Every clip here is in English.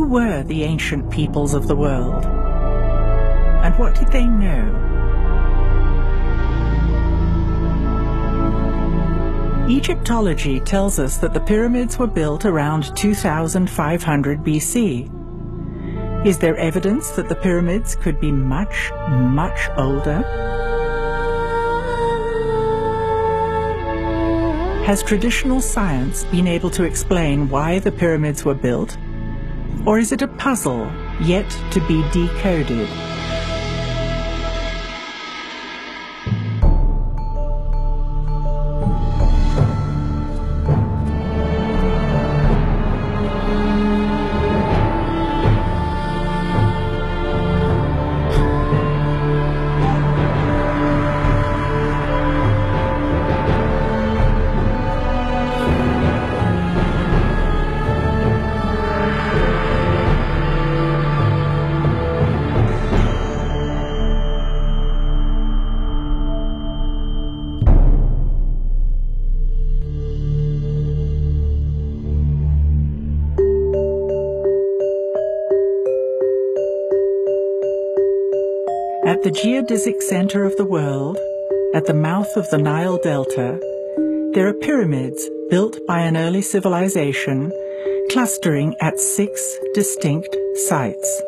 Who were the ancient peoples of the world? And what did they know? Egyptology tells us that the pyramids were built around 2500 BC. Is there evidence that the pyramids could be much, much older? Has traditional science been able to explain why the pyramids were built? Or is it a puzzle yet to be decoded? At the geodesic center of the world, at the mouth of the Nile Delta, there are pyramids built by an early civilization, clustering at 6 distinct sites.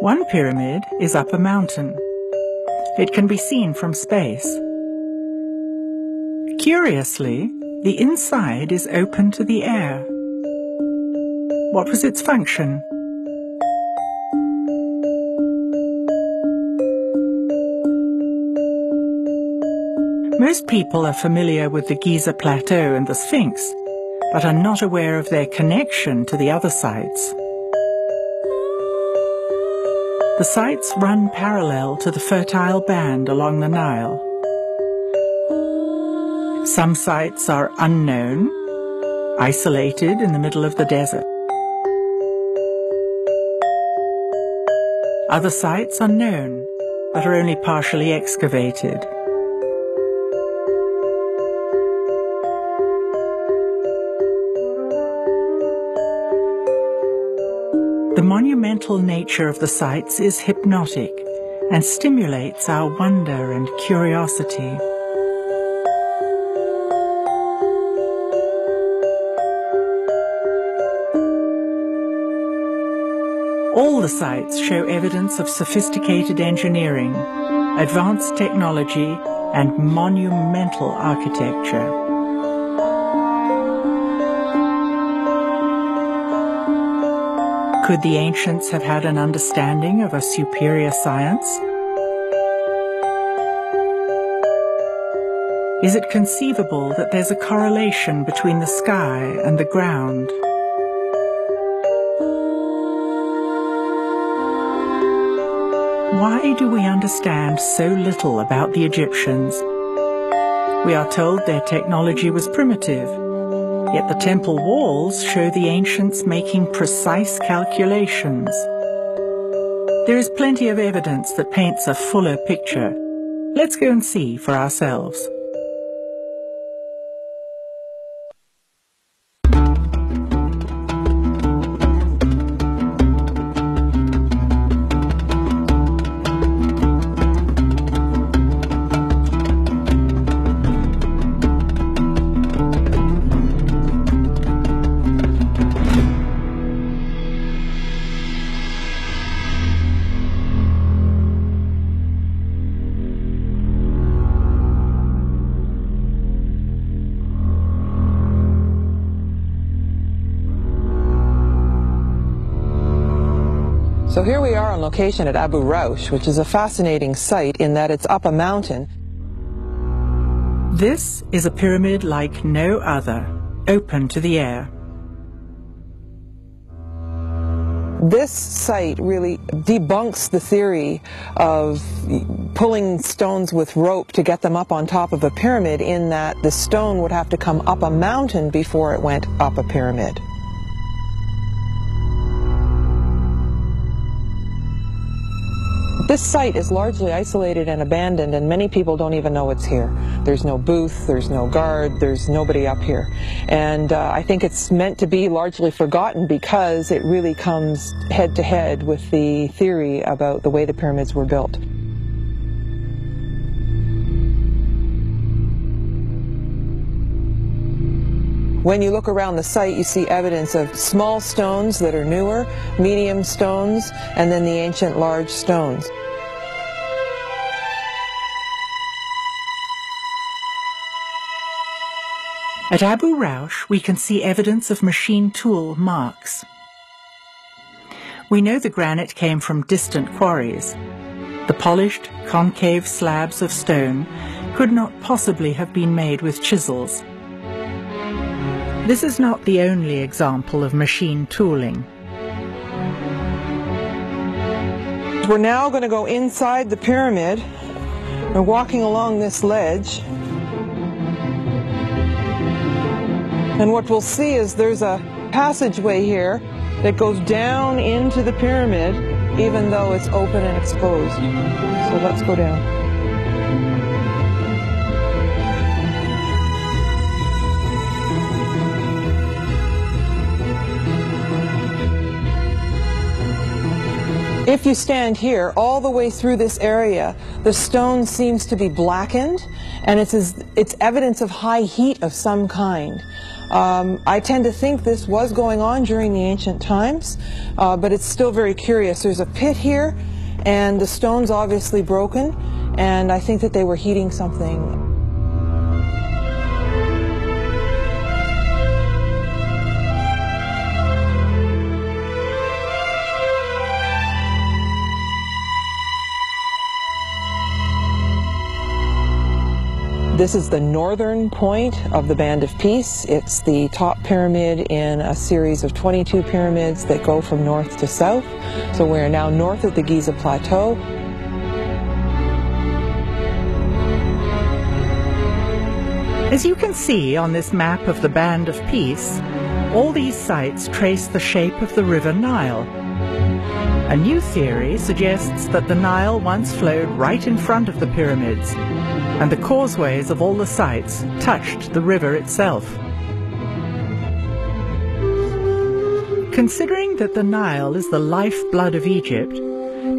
One pyramid is up a mountain. It can be seen from space. Curiously, the inside is open to the air. What was its function? Most people are familiar with the Giza Plateau and the Sphinx, but are not aware of their connection to the other sites. The sites run parallel to the fertile band along the Nile. Some sites are unknown, isolated in the middle of the desert. Other sites are known, but are only partially excavated. The monumental nature of the sites is hypnotic and stimulates our wonder and curiosity. All the sites show evidence of sophisticated engineering, advanced technology, and monumental architecture. Could the ancients have had an understanding of a superior science? Is it conceivable that there's a correlation between the sky and the ground? Why do we understand so little about the Egyptians? We are told their technology was primitive. Yet the temple walls show the ancients making precise calculations. There is plenty of evidence that paints a fuller picture. Let's go and see for ourselves. So here we are on location at Abu Raush, which is a fascinating site in that it's up a mountain. This is a pyramid like no other, open to the air. This site really debunks the theory of pulling stones with rope to get them up on top of a pyramid, in that the stone would have to come up a mountain before it went up a pyramid. This site is largely isolated and abandoned, and many people don't even know it's here. There's no booth, there's no guard, there's nobody up here. And I think it's meant to be largely forgotten because it really comes head to head with the theory about the way the pyramids were built. When you look around the site, you see evidence of small stones that are newer, medium stones, and then the ancient large stones. At Abu Raush, we can see evidence of machine tool marks. We know the granite came from distant quarries. The polished, concave slabs of stone could not possibly have been made with chisels. This is not the only example of machine tooling. We're now going to go inside the pyramid. We're walking along this ledge. And what we'll see is there's a passageway here that goes down into the pyramid, even though it's open and exposed. So let's go down. If you stand here, all the way through this area, the stone seems to be blackened, and it's evidence of high heat of some kind. I tend to think this was going on during the ancient times, but it's still very curious. There's a pit here, and the stone's obviously broken, and I think that they were heating something. This is the northern point of the Band of Peace. It's the top pyramid in a series of 22 pyramids that go from north to south. So we're now north of the Giza Plateau. As you can see on this map of the Band of Peace, all these sites trace the shape of the River Nile. A new theory suggests that the Nile once flowed right in front of the pyramids, and the causeways of all the sites touched the river itself. Considering that the Nile is the lifeblood of Egypt,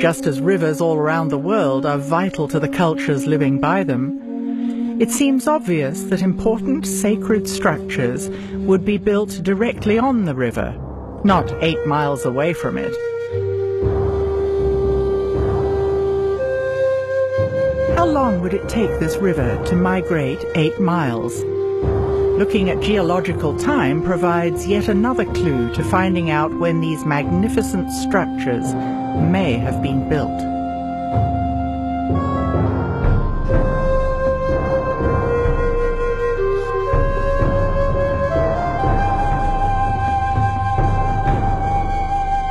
just as rivers all around the world are vital to the cultures living by them, it seems obvious that important sacred structures would be built directly on the river, not 8 miles away from it. How long would it take this river to migrate 8 miles? Looking at geological time provides yet another clue to finding out when these magnificent structures may have been built.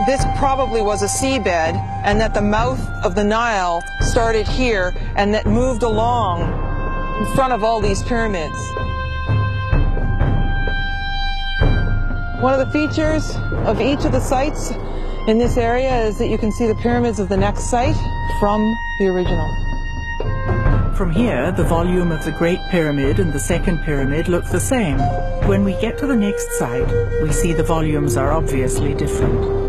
This probably was a seabed, and that the mouth of the Nile started here and that moved along in front of all these pyramids. One of the features of each of the sites in this area is that you can see the pyramids of the next site from the original. From here, the volume of the Great Pyramid and the Second Pyramid look the same. When we get to the next site, we see the volumes are obviously different.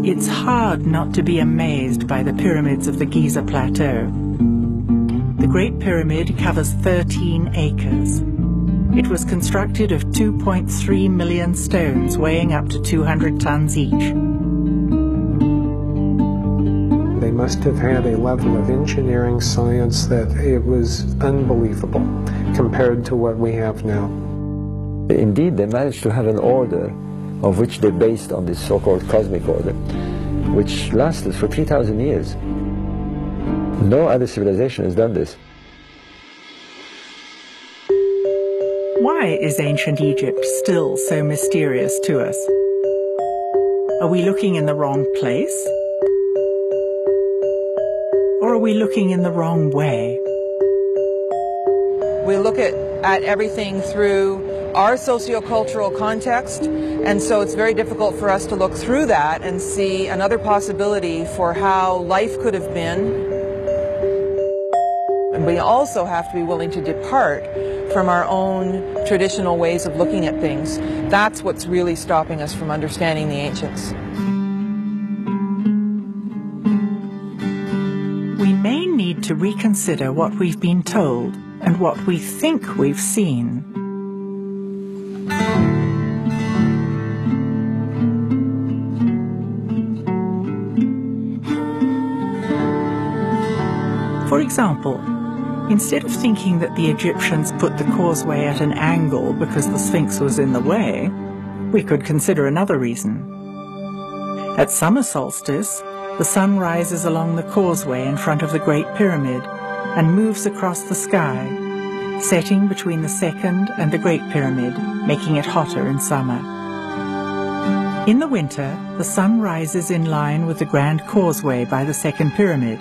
It's hard not to be amazed by the pyramids of the Giza Plateau. The Great Pyramid covers 13 acres. It was constructed of 2.3 million stones weighing up to 200 tons each. must have had a level of engineering science that it was unbelievable compared to what we have now. Indeed, they managed to have an order of which they based on this so-called cosmic order, which lasted for 3,000 years. No other civilization has done this. Why is ancient Egypt still so mysterious to us? Are we looking in the wrong place? Or are we looking in the wrong way? We look at everything through our sociocultural context, and so it's very difficult for us to look through that and see another possibility for how life could have been. And we also have to be willing to depart from our own traditional ways of looking at things. That's what's really stopping us from understanding the ancients. We may need to reconsider what we've been told and what we think we've seen. For example, instead of thinking that the Egyptians put the causeway at an angle because the Sphinx was in the way, we could consider another reason. At summer solstice, the sun rises along the causeway in front of the Great Pyramid and moves across the sky, setting between the Second and the Great Pyramid, making it hotter in summer. In the winter, the sun rises in line with the Grand Causeway by the Second Pyramid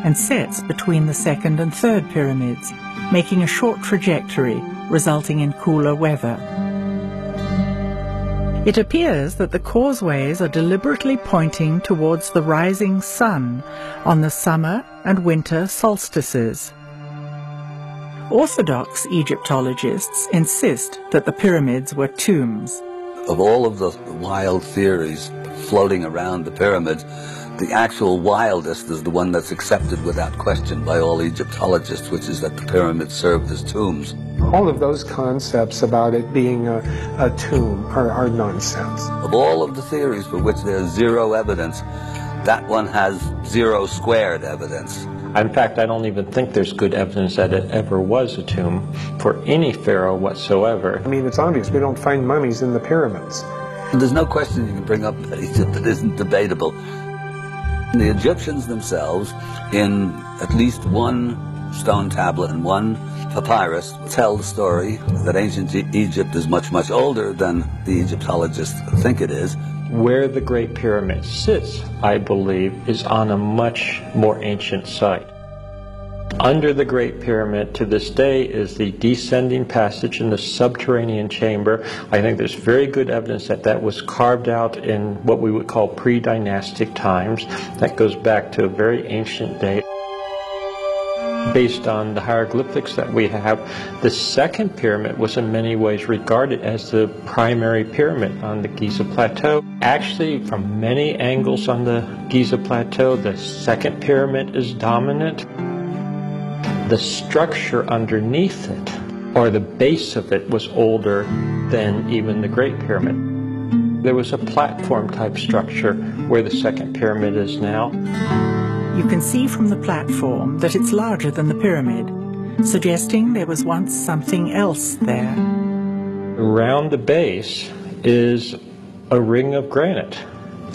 and sets between the Second and Third Pyramids, making a short trajectory, resulting in cooler weather. It appears that the causeways are deliberately pointing towards the rising sun on the summer and winter solstices. Orthodox Egyptologists insist that the pyramids were tombs. Of all of the wild theories floating around the pyramids, the actual wildest is the one that's accepted without question by all Egyptologists, which is that the pyramids served as tombs. All of those concepts about it being a tomb are nonsense. Of all of the theories for which there's zero evidence, that one has zero squared evidence. In fact, I don't even think there's good evidence that it ever was a tomb for any pharaoh whatsoever. I mean, it's obvious we don't find mummies in the pyramids. And there's no question you can bring up that isn't debatable. The Egyptians themselves, in at least one stone tablet and one papyrus, tell the story that ancient Egypt is much, much older than the Egyptologists think it is. Where the Great Pyramid sits, I believe, is on a much more ancient site. Under the Great Pyramid to this day is the descending passage in the subterranean chamber. I think there's very good evidence that that was carved out in what we would call pre-dynastic times. That goes back to a very ancient date. Based on the hieroglyphics that we have, the second pyramid was in many ways regarded as the primary pyramid on the Giza Plateau. Actually, from many angles on the Giza Plateau, the second pyramid is dominant. The structure underneath it, or the base of it, was older than even the Great Pyramid. There was a platform-type structure where the second pyramid is now. You can see from the platform that it's larger than the pyramid, suggesting there was once something else there. Around the base is a ring of granite,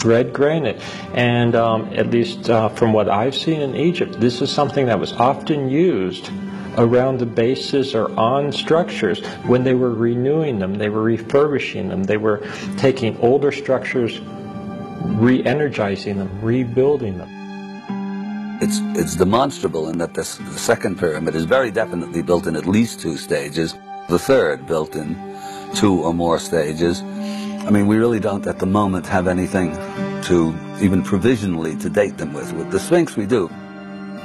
red granite, and at least from what I've seen in Egypt, this is something that was often used around the bases or on structures when they were renewing them, they were refurbishing them, they were taking older structures, re-energizing them, rebuilding them. It's demonstrable in that the second pyramid is very definitely built in at least 2 stages, the third built in 2 or more stages. I mean, we really don't at the moment have anything to even provisionally to date them with. With the Sphinx we do.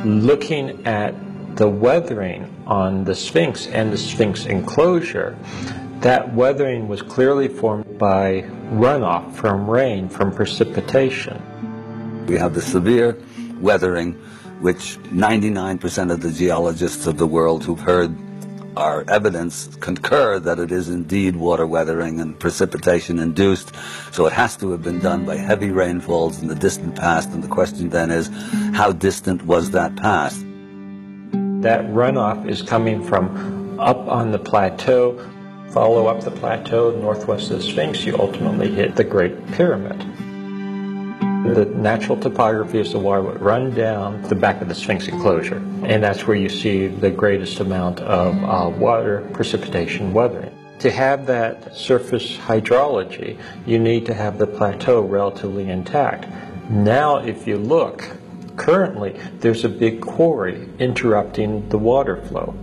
Looking at the weathering on the Sphinx and the Sphinx enclosure, that weathering was clearly formed by runoff from rain, from precipitation. We have the severe weathering, which 99% of the geologists of the world who've heard our evidence concur that it is indeed water weathering and precipitation induced. So it has to have been done by heavy rainfalls in the distant past, and the question then is, how distant was that past? That runoff is coming from up on the plateau. Follow up the plateau northwest of the Sphinx, you ultimately hit the Great Pyramid. The natural topography is the water would run down the back of the Sphinx enclosure, and that's where you see the greatest amount of water precipitation weathering. To have that surface hydrology, you need to have the plateau relatively intact. Now, if you look, currently there's a big quarry interrupting the water flow.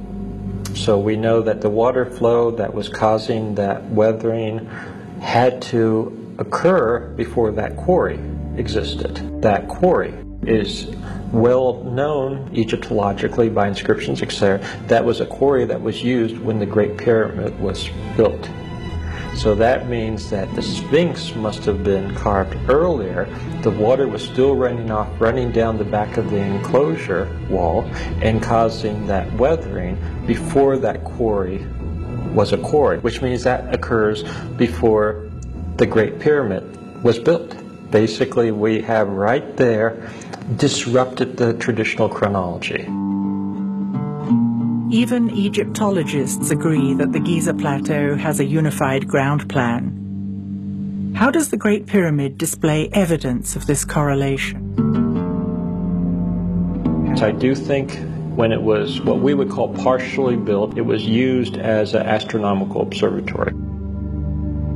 So we know that the water flow that was causing that weathering had to occur before that quarry existed. That quarry is well known Egyptologically by inscriptions, etc. That was a quarry that was used when the Great Pyramid was built. So that means that the Sphinx must have been carved earlier. The water was still running down the back of the enclosure wall and causing that weathering before that quarry was a quarry, which means that occurs before the Great Pyramid was built. Basically, we have right there disrupted the traditional chronology. Even Egyptologists agree that the Giza Plateau has a unified ground plan. How does the Great Pyramid display evidence of this correlation? I do think when it was what we would call partially built, it was used as an astronomical observatory.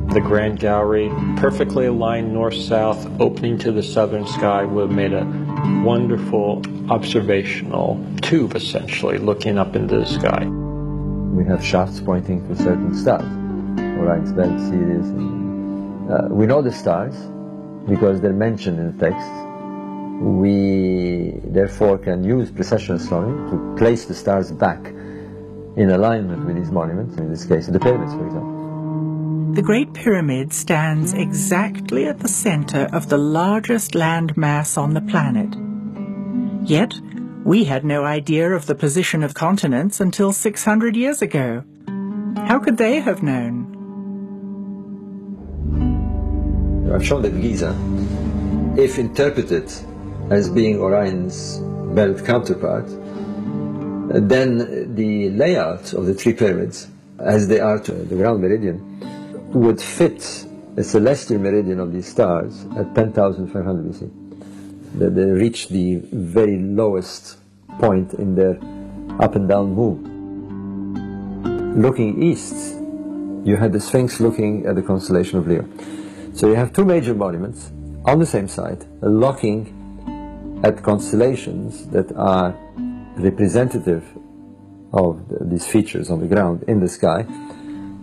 The Grand Gallery, perfectly aligned north-south, opening to the southern sky, would have made a wonderful observational tube, essentially, looking up into the sky. We have shafts pointing to certain stars, Orion's Belt, Sirius. We know the stars because they're mentioned in the text. We therefore can use precession astronomy to place the stars back in alignment with these monuments, in this case the pyramids, for example. The Great Pyramid stands exactly at the center of the largest land mass on the planet. Yet, we had no idea of the position of continents until 600 years ago. How could they have known? I've shown that Giza, if interpreted as being Orion's belt counterpart, then the layout of the three pyramids, as they are to the ground meridian, would fit a celestial meridian of these stars at 10,500 BC. They reach the very lowest point in their up and down move. Looking east, you had the Sphinx looking at the constellation of Leo. So you have two major monuments on the same site, looking at constellations that are representative of these features on the ground in the sky.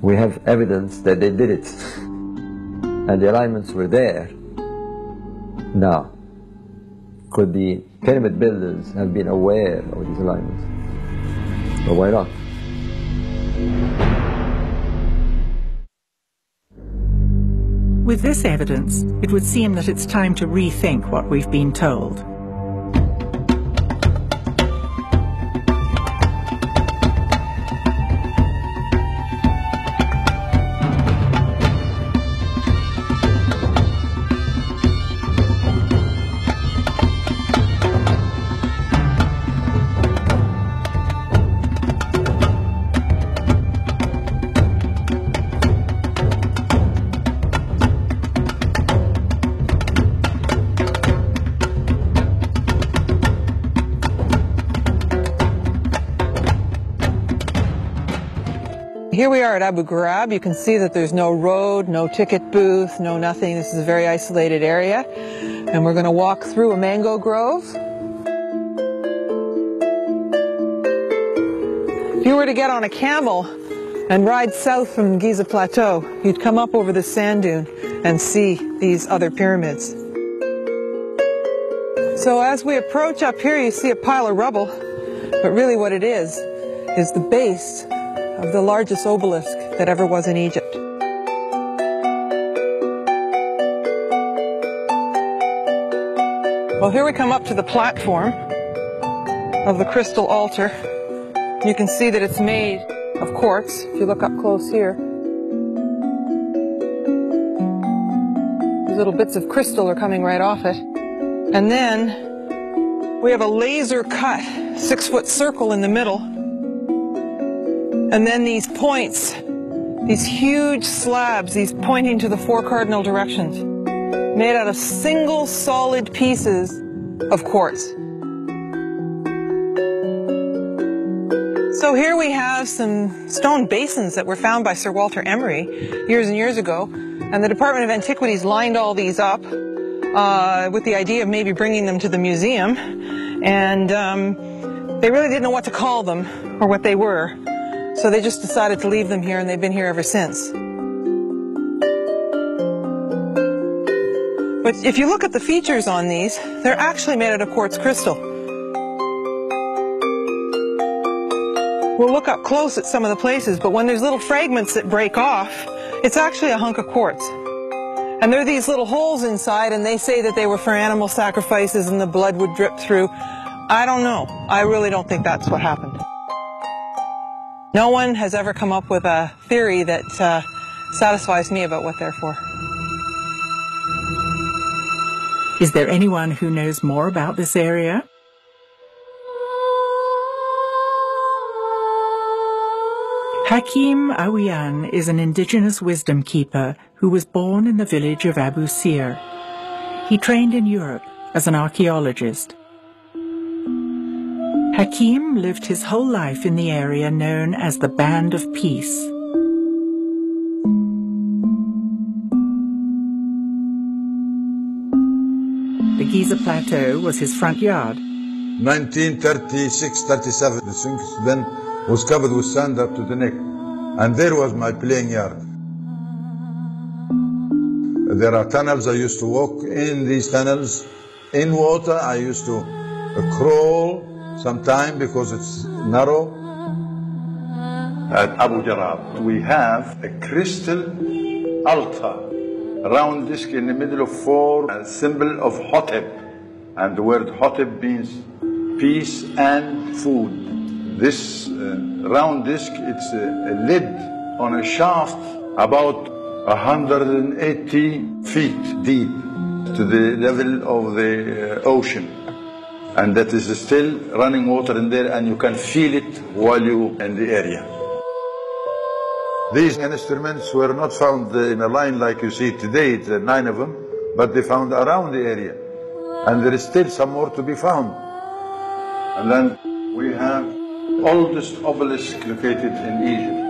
We have evidence that they did it, and the alignments were there. Now, could the pyramid builders have been aware of these alignments? Or why not? With this evidence, it would seem that it's time to rethink what we've been told. Here we are at Abu Ghraib. You can see that there's no road, no ticket booth, no nothing. This is a very isolated area. And we're going to walk through a mango grove. If you were to get on a camel and ride south from Giza Plateau, you'd come up over the sand dune and see these other pyramids. So as we approach up here, you see a pile of rubble, but really what it is the base of the largest obelisk that ever was in Egypt. Well, here we come up to the platform of the crystal altar. You can see that it's made of quartz, if you look up close here. These little bits of crystal are coming right off it. And then we have a laser cut 6-foot circle in the middle. And then these points, these huge slabs, these pointing to the 4 cardinal directions, made out of single solid pieces of quartz. So here we have some stone basins that were found by Sir Walter Emery years and years ago, and the Department of Antiquities lined all these up with the idea of maybe bringing them to the museum, and they really didn't know what to call them or what they were, so they just decided to leave them here, and they've been here ever since. But if you look at the features on these, they're actually made out of quartz crystal. We'll look up close at some of the places, but when there's little fragments that break off, it's actually a hunk of quartz. And there are these little holes inside, and they say that they were for animal sacrifices and the blood would drip through. I don't know. I really don't think that's what happened. No one has ever come up with a theory that satisfies me about what they're for. Is there anyone who knows more about this area? Hakim Awiyan is an indigenous wisdom keeper who was born in the village of Abu Sir. He trained in Europe as an archaeologist. Hakim lived his whole life in the area known as the Band of Peace. The Giza Plateau was his front yard. 1936-37, the Sphinx then was covered with sand up to the neck, and there was my playing yard. There are tunnels. I used to walk in these tunnels. In water, I used to crawl sometime because it's narrow. At Abu Jarab, we have a crystal altar, a round disc in the middle of 4, a symbol of Hotep, and the word Hotep means peace and food. This round disc, it's a lid on a shaft about 180 feet deep to the level of the ocean. And that is still running water in there, and you can feel it while you're in the area. These instruments were not found in a line like you see today, it's 9 of them, but they found around the area. And there is still some more to be found. And then we have oldest obelisk located in Egypt.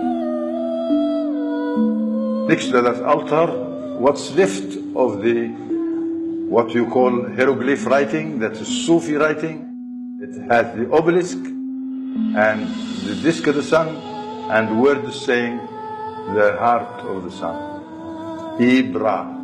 Next to that altar, what's left of the what you call hieroglyph writing, that is Sufi writing. It has the obelisk and the disk of the sun and words saying the heart of the sun. Ibra.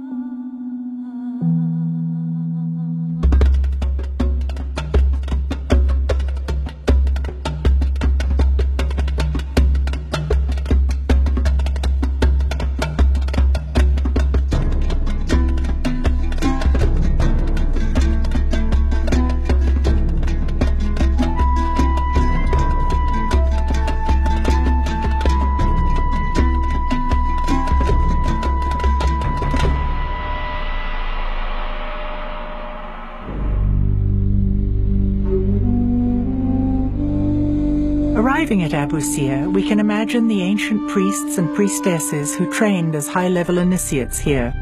Arriving at Abu Sir, we can imagine the ancient priests and priestesses who trained as high-level initiates here.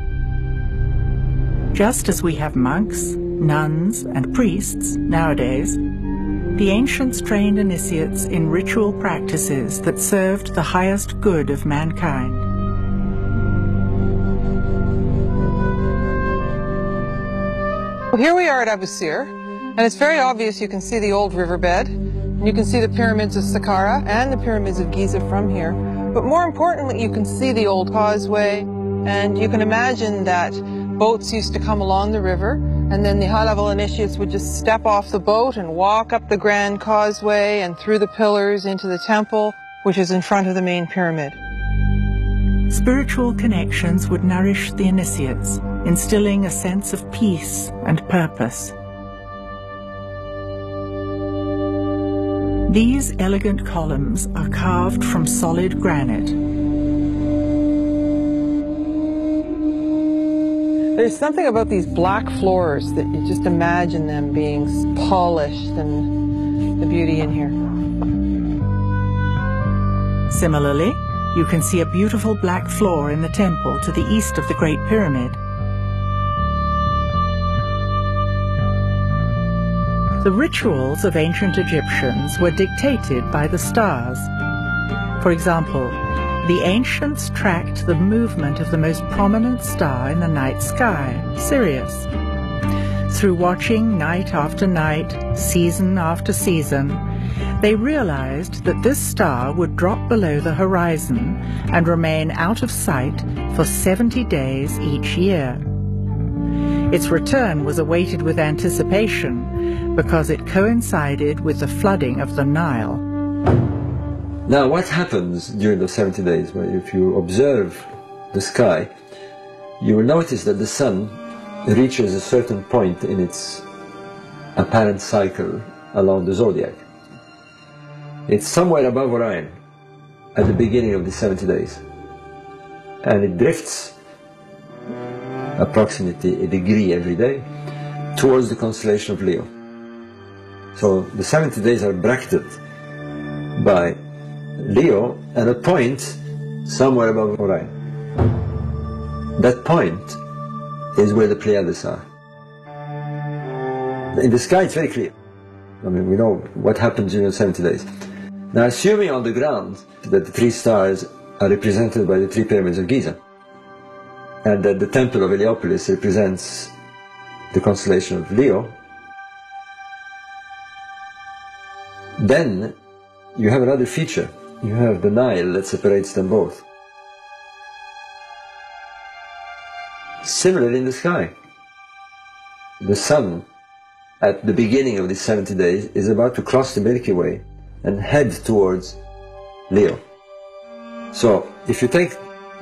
Just as we have monks, nuns, and priests nowadays, the ancients trained initiates in ritual practices that served the highest good of mankind. Well, here we are at Abu Sir, and it's very obvious you can see the old riverbed. You can see the pyramids of Saqqara and the pyramids of Giza from here. But more importantly, you can see the old causeway, and you can imagine that boats used to come along the river, and then the high-level initiates would just step off the boat and walk up the grand causeway and through the pillars into the temple, which is in front of the main pyramid. Spiritual connections would nourish the initiates, instilling a sense of peace and purpose. These elegant columns are carved from solid granite. There's something about these black floors that you just imagine them being polished, and the beauty in here. Similarly, you can see a beautiful black floor in the temple to the east of the Great Pyramid. The rituals of ancient Egyptians were dictated by the stars. For example, the ancients tracked the movement of the most prominent star in the night sky, Sirius. Through watching night after night, season after season, they realized that this star would drop below the horizon and remain out of sight for 70 days each year. Its return was awaited with anticipation because it coincided with the flooding of the Nile. Now, what happens during those 70 days? Well, if you observe the sky, you will notice that the sun reaches a certain point in its apparent cycle along the zodiac. It's somewhere above Orion at the beginning of the 70 days. And it drifts approximately a degree every day towards the constellation of Leo. So the 70 days are bracketed by Leo and a point somewhere above Orion. That point is where the Pleiades are. In the sky it's very clear. I mean, we know what happens during 70 days. Now, assuming on the ground that the three stars are represented by the three pyramids of Giza, and that the temple of Heliopolis represents the constellation of Leo, then you have another feature. You have the Nile that separates them both. Similarly in the sky, the sun at the beginning of these 70 days is about to cross the Milky Way and head towards Leo. So if you take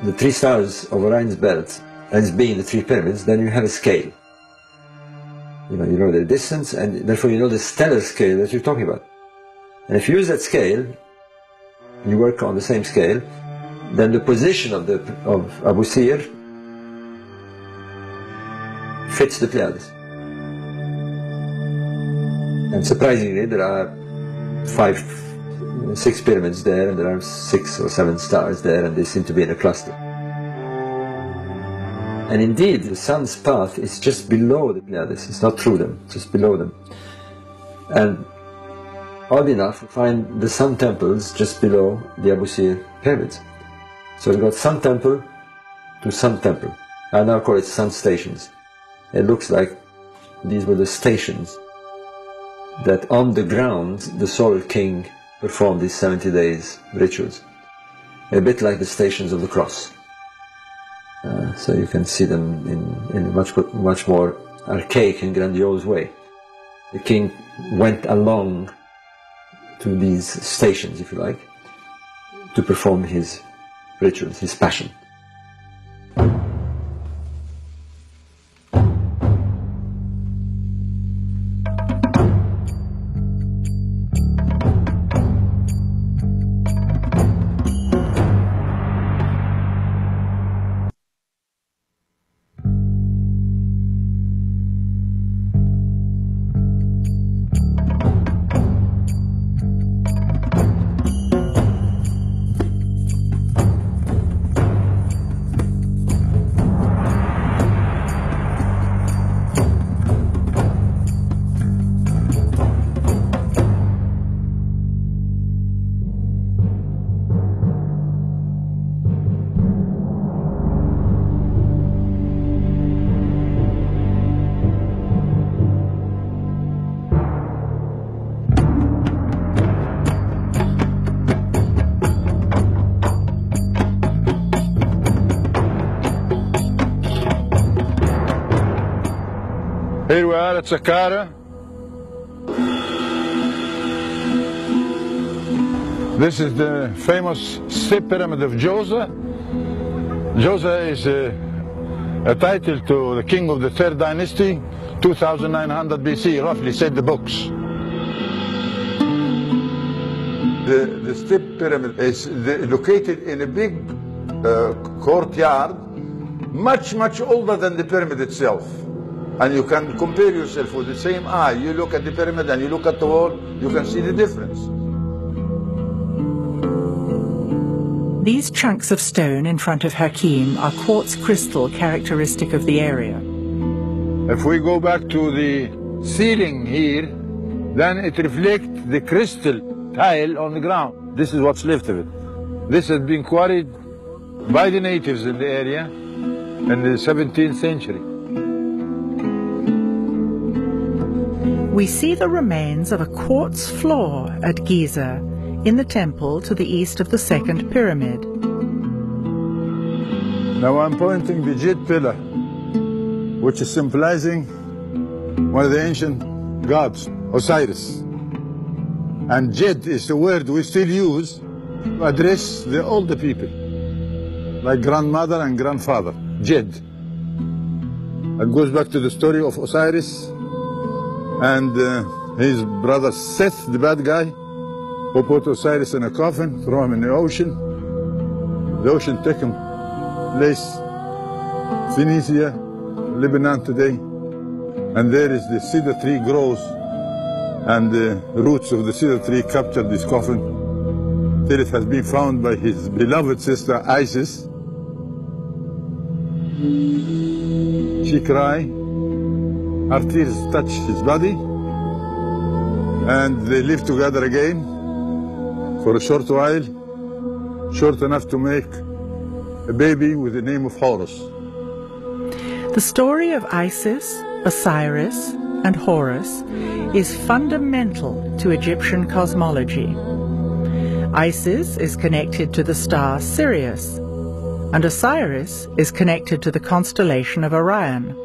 the three stars of Orion's belt as being the three pyramids, then you have a scale. You know their distance, and therefore you know the stellar scale that you're talking about. And if you use that scale, you work on the same scale, then the position of Abu Sir fits the Pleiades. And surprisingly, there are 6 pyramids there, and there are 6 or 7 stars there, and they seem to be in a cluster. And indeed, the sun's path is just below the Pleiades. It's not through them, just below them. And odd enough, we find the sun temples just below the Abu Sir pyramids. So we've got sun temple to sun temple. I now call it sun stations. It looks like these were the stations that on the ground the solar king performed these 70 days rituals. A bit like the stations of the cross. So you can see them in a much more archaic and grandiose way. The king went along to these stations, if you like, to perform his rituals, his passion. Here we are at Saqqara. This is the famous step pyramid of Djoser. Djoser is a title to the king of the 3rd dynasty, 2900 BC, roughly, said the books. The step pyramid is located in a big courtyard, much older than the pyramid itself. And you can compare yourself with the same eye. You look at the pyramid and you look at the wall, you can see the difference. These chunks of stone in front of Hakim are quartz crystal characteristic of the area. If we go back to the ceiling here, then it reflects the crystal tile on the ground. This is what's left of it. This has been quarried by the natives in the area in the 17th century. We see the remains of a quartz floor at Giza in the temple to the east of the second pyramid. Now I'm pointing the jade pillar, which is symbolizing one of the ancient gods, Osiris. And jade is the word we still use to address the older people, like grandmother and grandfather, jade. It goes back to the story of Osiris and his brother Seth, the bad guy, who put Osiris in a coffin, throw him in the ocean. The ocean took him place Phoenicia, Lebanon today, and there is the cedar tree grows, and the roots of the cedar tree captured this coffin till it has been found by his beloved sister Isis. She cried, her tears touched his body, and they lived together again for a short while, short enough to make a baby with the name of Horus. The story of Isis, Osiris, and Horus is fundamental to Egyptian cosmology. Isis is connected to the star Sirius, and Osiris is connected to the constellation of Orion.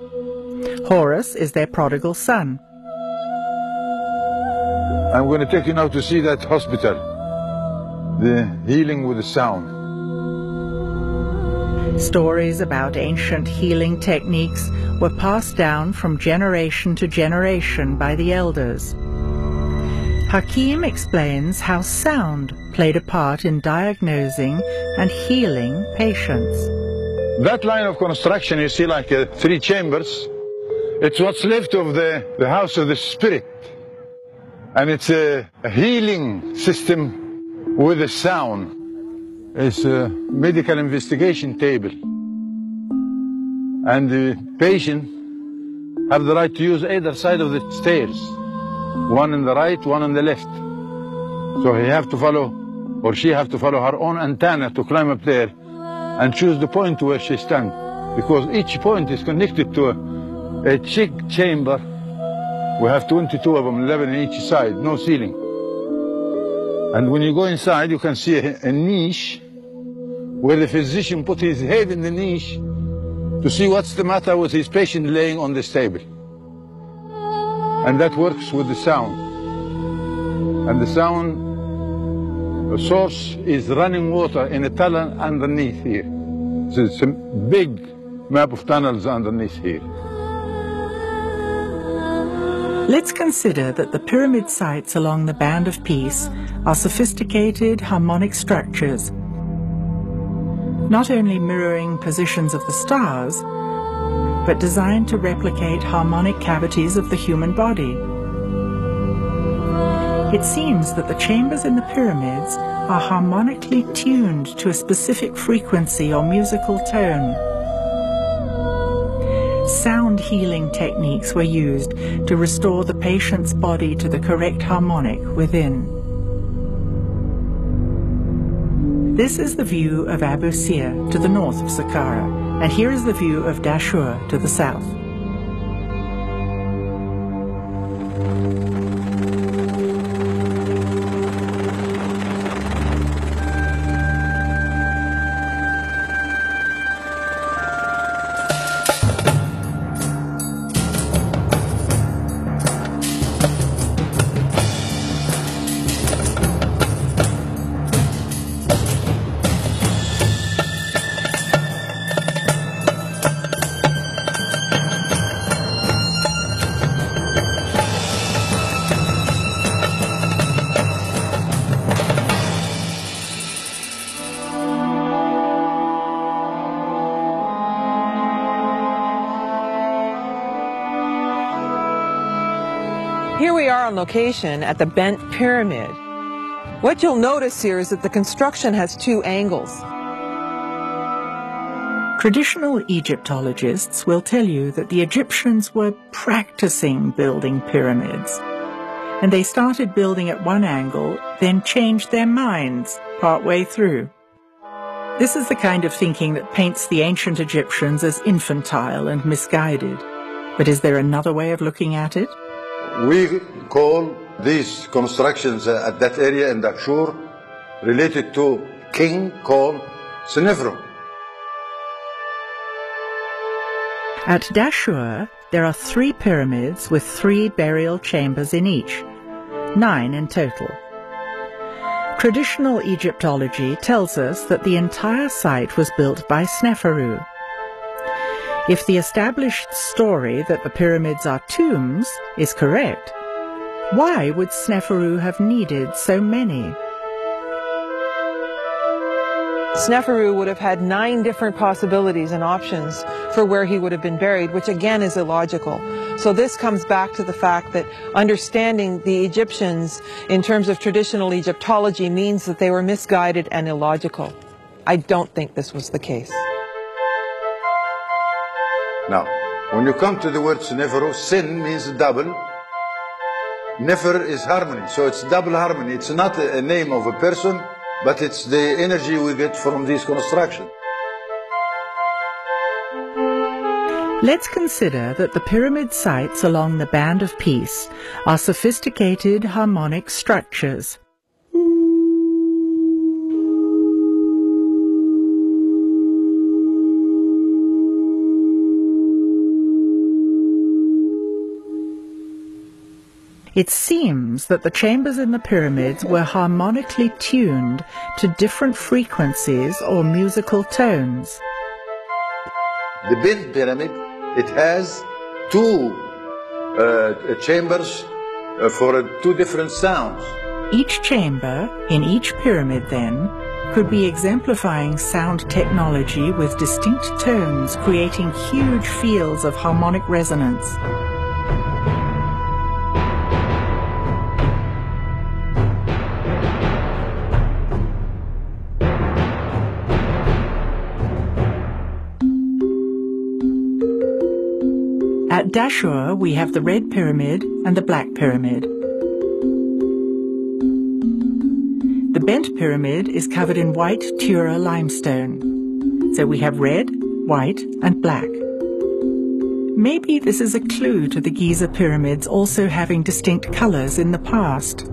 Horus is their prodigal son. I'm going to take you now to see that hospital, the healing with the sound. Stories about ancient healing techniques were passed down from generation to generation by the elders. Hakim explains how sound played a part in diagnosing and healing patients. That line of construction you see like 3 chambers, it's what's left of the house of the spirit. And it's a healing system with a sound. It's a medical investigation table. And the patient have the right to use either side of the stairs. One on the right, one on the left. So he have to follow, or she have to follow her own antenna to climb up there and choose the point where she stands. Because each point is connected to a cheek chamber. We have 22 of them, 11 on each side, no ceiling. And when you go inside, you can see a niche where the physician put his head in the niche to see what's the matter with his patient laying on this table. And that works with the sound. And the sound, the source is running water in a tunnel underneath here. So it's a big map of tunnels underneath here. Let's consider that the pyramid sites along the Band of Peace are sophisticated harmonic structures, not only mirroring positions of the stars, but designed to replicate harmonic cavities of the human body. It seems that the chambers in the pyramids are harmonically tuned to a specific frequency or musical tone. Sound healing techniques were used to restore the patient's body to the correct harmonic within. This is the view of Abu Sir to the north of Saqqara, and here is the view of Dashur to the south. Here we are on location at the Bent Pyramid. What you'll notice here is that the construction has two angles. Traditional Egyptologists will tell you that the Egyptians were practicing building pyramids, and they started building at one angle, then changed their minds partway through. This is the kind of thinking that paints the ancient Egyptians as infantile and misguided. But is there another way of looking at it? We call these constructions at that area in Dashur related to king called Senefru. At Dashur, there are 3 pyramids with 3 burial chambers in each, 9 in total. Traditional Egyptology tells us that the entire site was built by Sneferu. If the established story that the pyramids are tombs is correct, why would Sneferu have needed so many? Sneferu would have had 9 different possibilities and options for where he would have been buried, which again is illogical. So this comes back to the fact that understanding the Egyptians in terms of traditional Egyptology means that they were misguided and illogical. I don't think this was the case. Now, when you come to the word Sneferu, sin means double. Nefer is harmony, so it's double harmony. It's not a name of a person, but it's the energy we get from these constructions. Let's consider that the pyramid sites along the Band of Peace are sophisticated harmonic structures. It seems that the chambers in the pyramids were harmonically tuned to different frequencies or musical tones. The Bent Pyramid, it has 2 chambers for 2 different sounds. Each chamber in each pyramid, then, could be exemplifying sound technology with distinct tones, creating huge fields of harmonic resonance. At Dashur, we have the Red Pyramid and the Black Pyramid. The Bent Pyramid is covered in white Tura limestone. So we have red, white, and black. Maybe this is a clue to the Giza pyramids also having distinct colors in the past.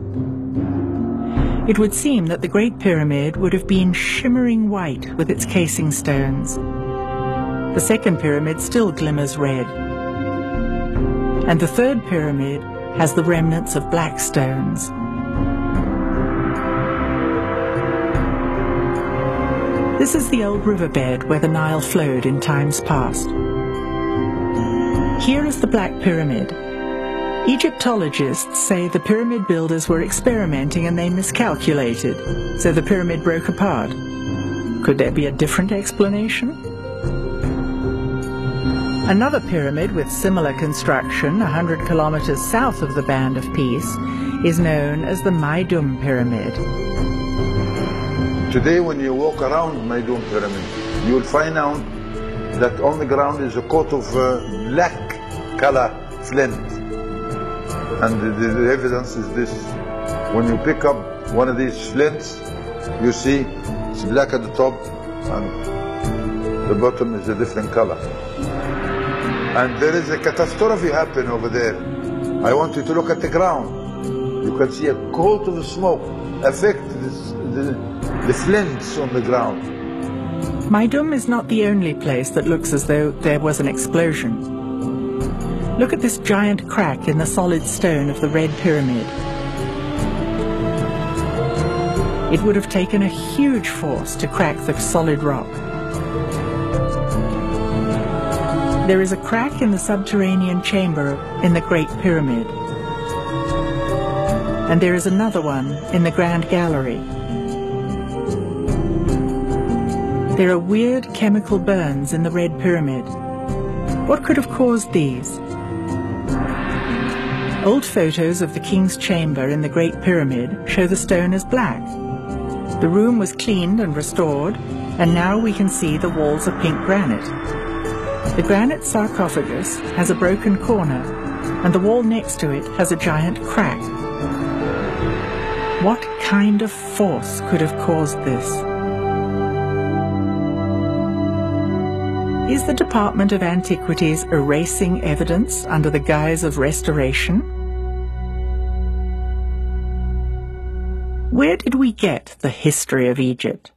It would seem that the Great Pyramid would have been shimmering white with its casing stones. The second pyramid still glimmers red. And the third pyramid has the remnants of black stones. This is the old riverbed where the Nile flowed in times past. Here is the Black Pyramid. Egyptologists say the pyramid builders were experimenting and they miscalculated, so the pyramid broke apart. Could there be a different explanation? Another pyramid with similar construction, 100 kilometers south of the Band of Peace, is known as the Maidum Pyramid. Today, when you walk around Maidum Pyramid, you will find out that on the ground is a coat of black color flint. And the evidence is this. When you pick up one of these flints, you see it's black at the top and the bottom is a different color. And there is a catastrophe happen over there. I want you to look at the ground. You can see a coat of smoke affect the flints on the ground. Maidum is not the only place that looks as though there was an explosion. Look at this giant crack in the solid stone of the Red Pyramid. It would have taken a huge force to crack the solid rock. There is a crack in the subterranean chamber in the Great Pyramid. And there is another one in the Grand Gallery. There are weird chemical burns in the Red Pyramid. What could have caused these? Old photos of the king's chamber in the Great Pyramid show the stone as black. The room was cleaned and restored, and now we can see the walls are pink granite. The granite sarcophagus has a broken corner, and the wall next to it has a giant crack. What kind of force could have caused this? Is the Department of Antiquities erasing evidence under the guise of restoration? Where did we get the history of Egypt?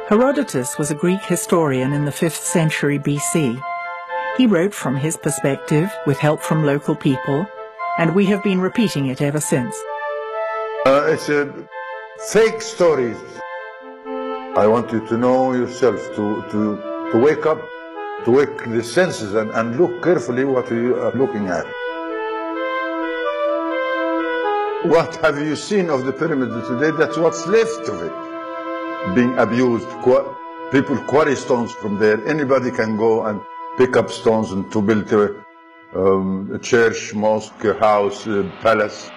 Herodotus was a Greek historian in the 5th century BC. He wrote from his perspective with help from local people, and we have been repeating it ever since. It's a fake stories. I want you to know yourself, to wake up, to wake the senses and look carefully what you are looking at. What have you seen of the pyramids today? That's what's left of it. Being abused. People quarry stones from there. Anybody can go and pick up stones and to build a church, mosque, house, palace.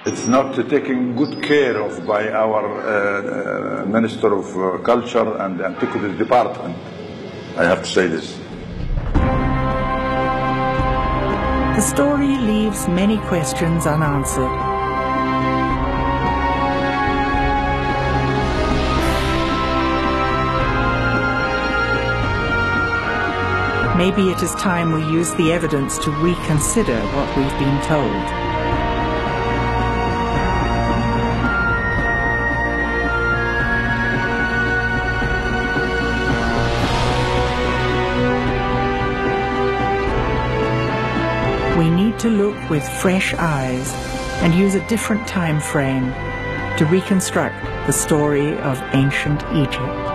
It's not taken good care of by our Minister of Culture and Antiquities Department. I have to say this. The story leaves many questions unanswered. Maybe it is time we use the evidence to reconsider what we've been told. We need to look with fresh eyes and use a different time frame to reconstruct the story of ancient Egypt.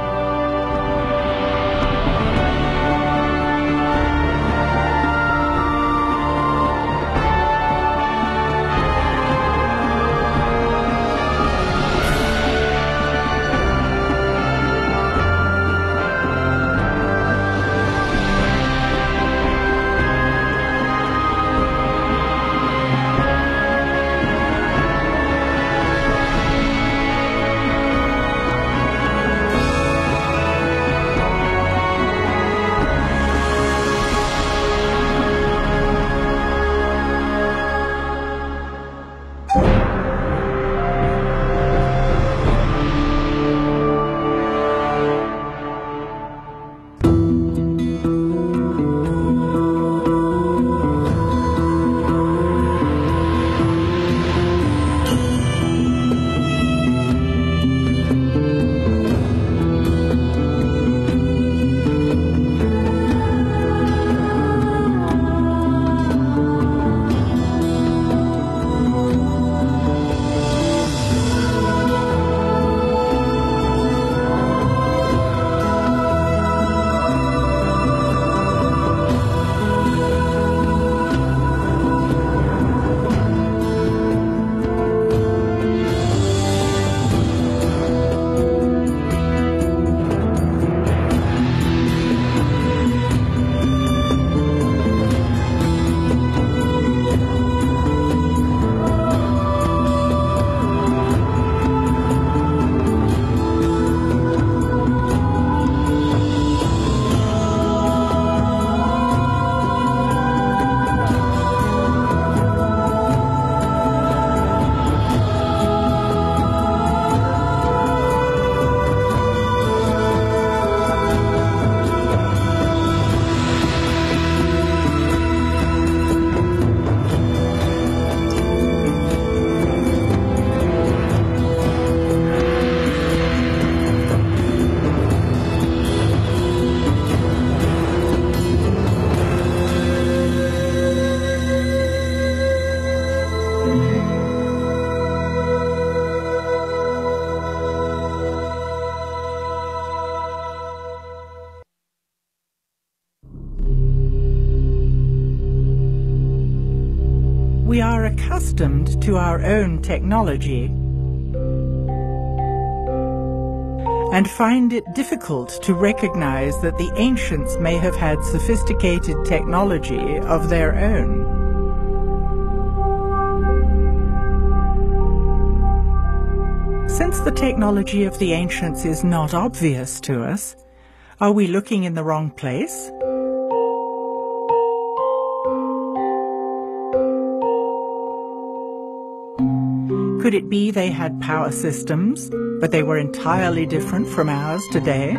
We are accustomed to our own technology. and find it difficult to recognize that the ancients may have had sophisticated technology of their own. Since the technology of the ancients is not obvious to us, are we looking in the wrong place? Could it be they had power systems, but they were entirely different from ours today?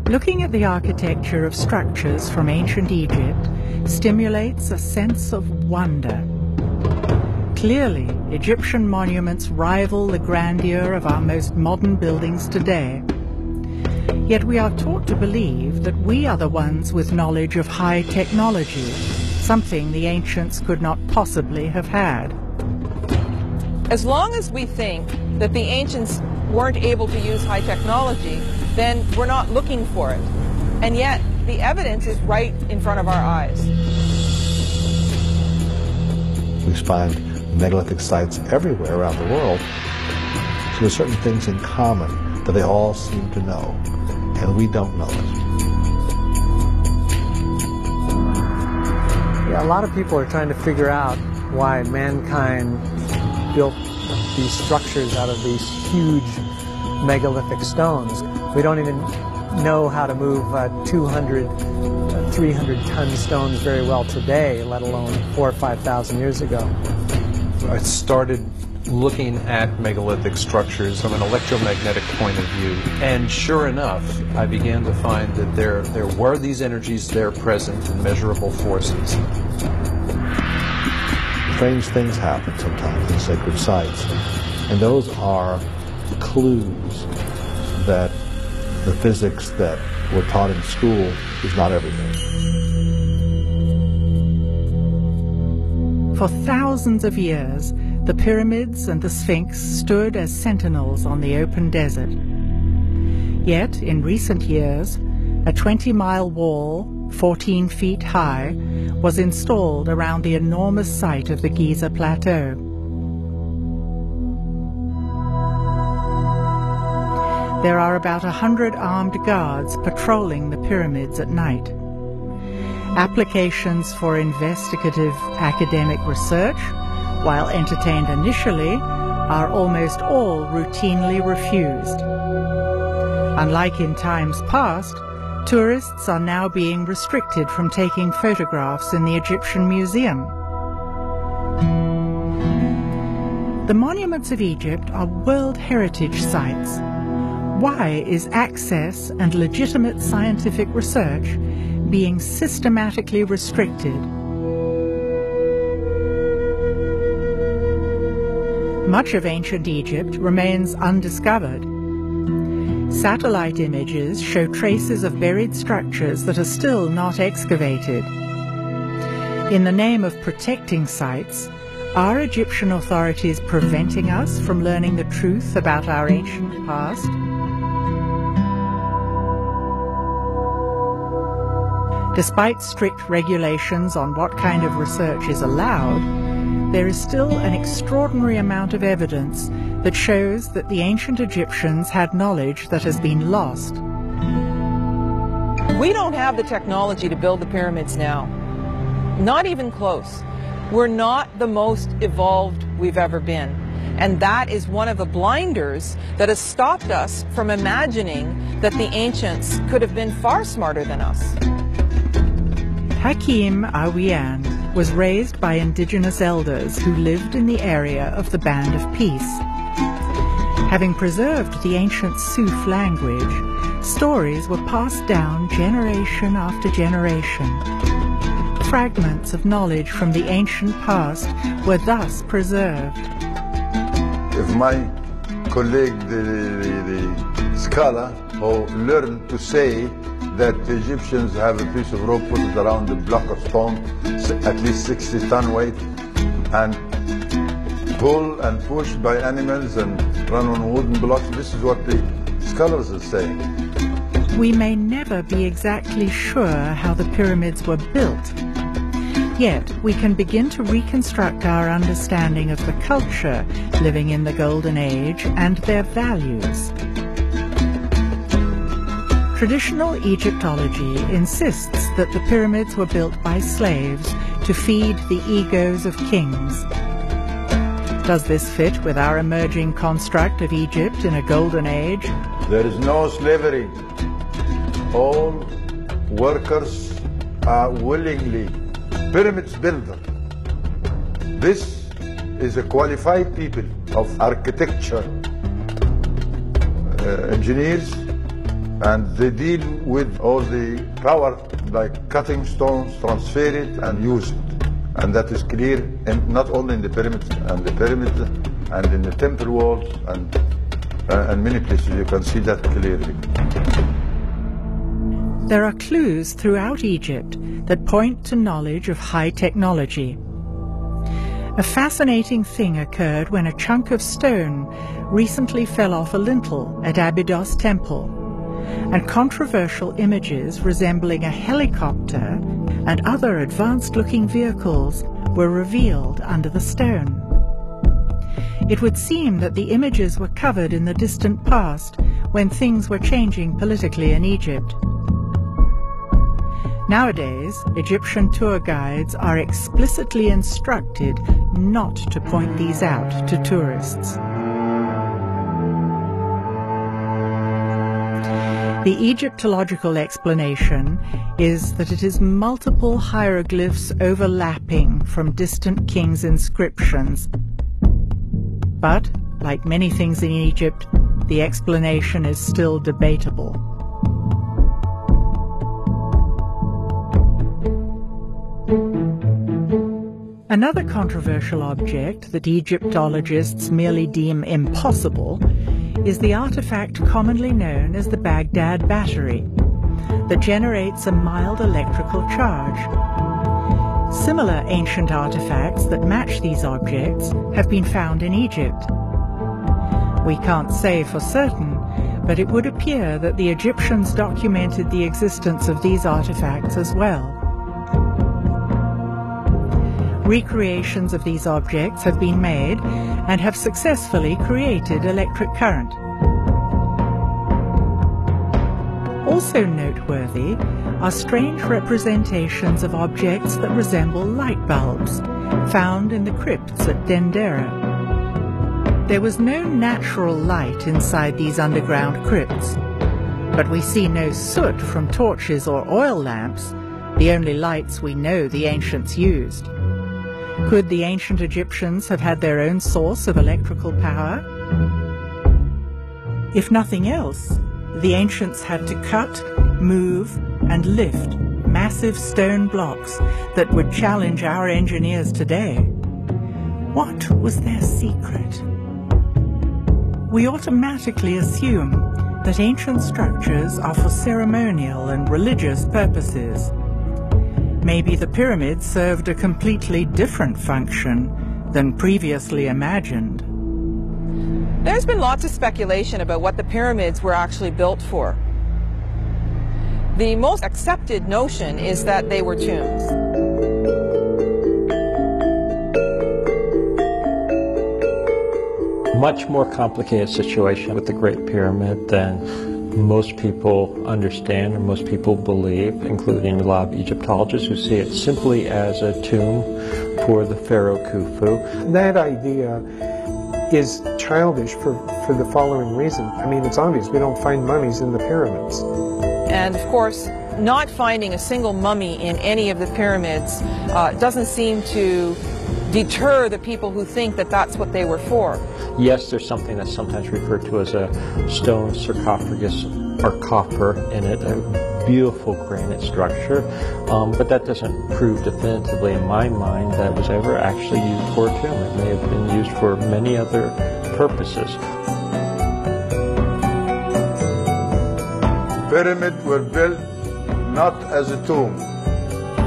Looking at the architecture of structures from ancient Egypt stimulates a sense of wonder. Clearly, Egyptian monuments rival the grandeur of our most modern buildings today. Yet we are taught to believe that we are the ones with knowledge of high technology, something the ancients could not possibly have had. As long as we think that the ancients weren't able to use high technology, then we're not looking for it. And yet, the evidence is right in front of our eyes. We find megalithic sites everywhere around the world. So there's certain things in common that they all seem to know, and we don't know it. Yeah, a lot of people are trying to figure out why mankind built these structures out of these huge megalithic stones. We don't even know how to move 200, 300-ton stones very well today, let alone 4,000 or 5,000 years ago. I started looking at megalithic structures from an electromagnetic point of view, and sure enough, I began to find that there were these energies there present in measurable forces. Strange things happen sometimes in sacred sites, and those are clues that the physics that we're taught in school is not everything. For thousands of years, the pyramids and the Sphinx stood as sentinels on the open desert. Yet, in recent years, a 20-mile wall, 14 feet high, was installed around the enormous site of the Giza Plateau. There are about 100 armed guards patrolling the pyramids at night. Applications for investigative academic research, while entertained initially, are almost all routinely refused. Unlike in times past, tourists are now being restricted from taking photographs in the Egyptian Museum. The monuments of Egypt are World Heritage Sites. Why is access and legitimate scientific research being systematically restricted? Much of ancient Egypt remains undiscovered. Satellite images show traces of buried structures that are still not excavated. In the name of protecting sites, are Egyptian authorities preventing us from learning the truth about our ancient past? Despite strict regulations on what kind of research is allowed, there is still an extraordinary amount of evidence that shows that the ancient Egyptians had knowledge that has been lost. We don't have the technology to build the pyramids now. Not even close. We're not the most evolved we've ever been. And that is one of the blinders that has stopped us from imagining that the ancients could have been far smarter than us. Hakim Awiyan was raised by indigenous elders who lived in the area of the Band of Peace. Having preserved the ancient Suf language, stories were passed down generation after generation. Fragments of knowledge from the ancient past were thus preserved. If my colleague, the scholar, who learned to say that the Egyptians have a piece of rope, put it around a block of stone, at least 60-ton weight, and pull and pushed by animals and run on wooden blocks. This is what the scholars are saying. We may never be exactly sure how the pyramids were built. Yet we can begin to reconstruct our understanding of the culture living in the Golden Age and their values. Traditional Egyptology insists that the pyramids were built by slaves to feed the egos of kings. Does this fit with our emerging construct of Egypt in a golden age? There is no slavery. All workers are willingly pyramids builder. This is a qualified people of architecture, engineers, and they deal with all the power like cutting stones, transfer it and use it. And that is clear in, not only in the pyramids and in the temple walls and many places you can see that clearly. There are clues throughout Egypt that point to knowledge of high technology. A fascinating thing occurred when a chunk of stone recently fell off a lintel at Abydos Temple, and controversial images resembling a helicopter and other advanced-looking vehicles were revealed under the stone. It would seem that the images were covered in the distant past when things were changing politically in Egypt. Nowadays, Egyptian tour guides are explicitly instructed not to point these out to tourists. The Egyptological explanation is that it is multiple hieroglyphs overlapping from distant kings' inscriptions. But, like many things in Egypt, the explanation is still debatable. Another controversial object that Egyptologists merely deem impossible is the artifact commonly known as the Baghdad Battery, that generates a mild electrical charge. Similar ancient artifacts that match these objects have been found in Egypt. We can't say for certain, but it would appear that the Egyptians documented the existence of these artifacts as well. Recreations of these objects have been made and have successfully created electric current. Also noteworthy are strange representations of objects that resemble light bulbs, found in the crypts at Dendera. There was no natural light inside these underground crypts, but we see no soot from torches or oil lamps, the only lights we know the ancients used. Could the ancient Egyptians have had their own source of electrical power? If nothing else, the ancients had to cut, move, and lift massive stone blocks that would challenge our engineers today. What was their secret? We automatically assume that ancient structures are for ceremonial and religious purposes. Maybe the pyramids served a completely different function than previously imagined. There's been lots of speculation about what the pyramids were actually built for. The most accepted notion is that they were tombs. Much more complicated situation with the Great Pyramid than most people understand or most people believe, including a lot of Egyptologists who see it simply as a tomb for the pharaoh Khufu. That idea is childish for the following reason. I mean, it's obvious we don't find mummies in the pyramids. And of course, not finding a single mummy in any of the pyramids doesn't seem to deter the people who think that that's what they were for. Yes, there's something that's sometimes referred to as a stone sarcophagus or coffer in it, a beautiful granite structure, but that doesn't prove definitively in my mind that it was ever actually used for a tomb. It may have been used for many other purposes. Pyramids were built not as a tomb.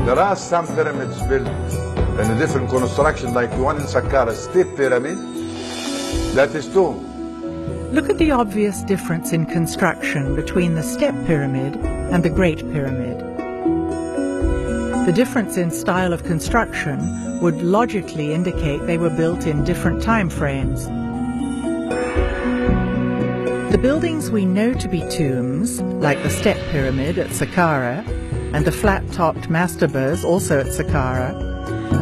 There are some pyramids built in a different construction, like the one in Saqqara, Steep Pyramid, that is tomb. Look at the obvious difference in construction between the Step Pyramid and the Great Pyramid. The difference in style of construction would logically indicate they were built in different time frames. The buildings we know to be tombs, like the Step Pyramid at Saqqara and the flat-topped mastabas, also at Saqqara,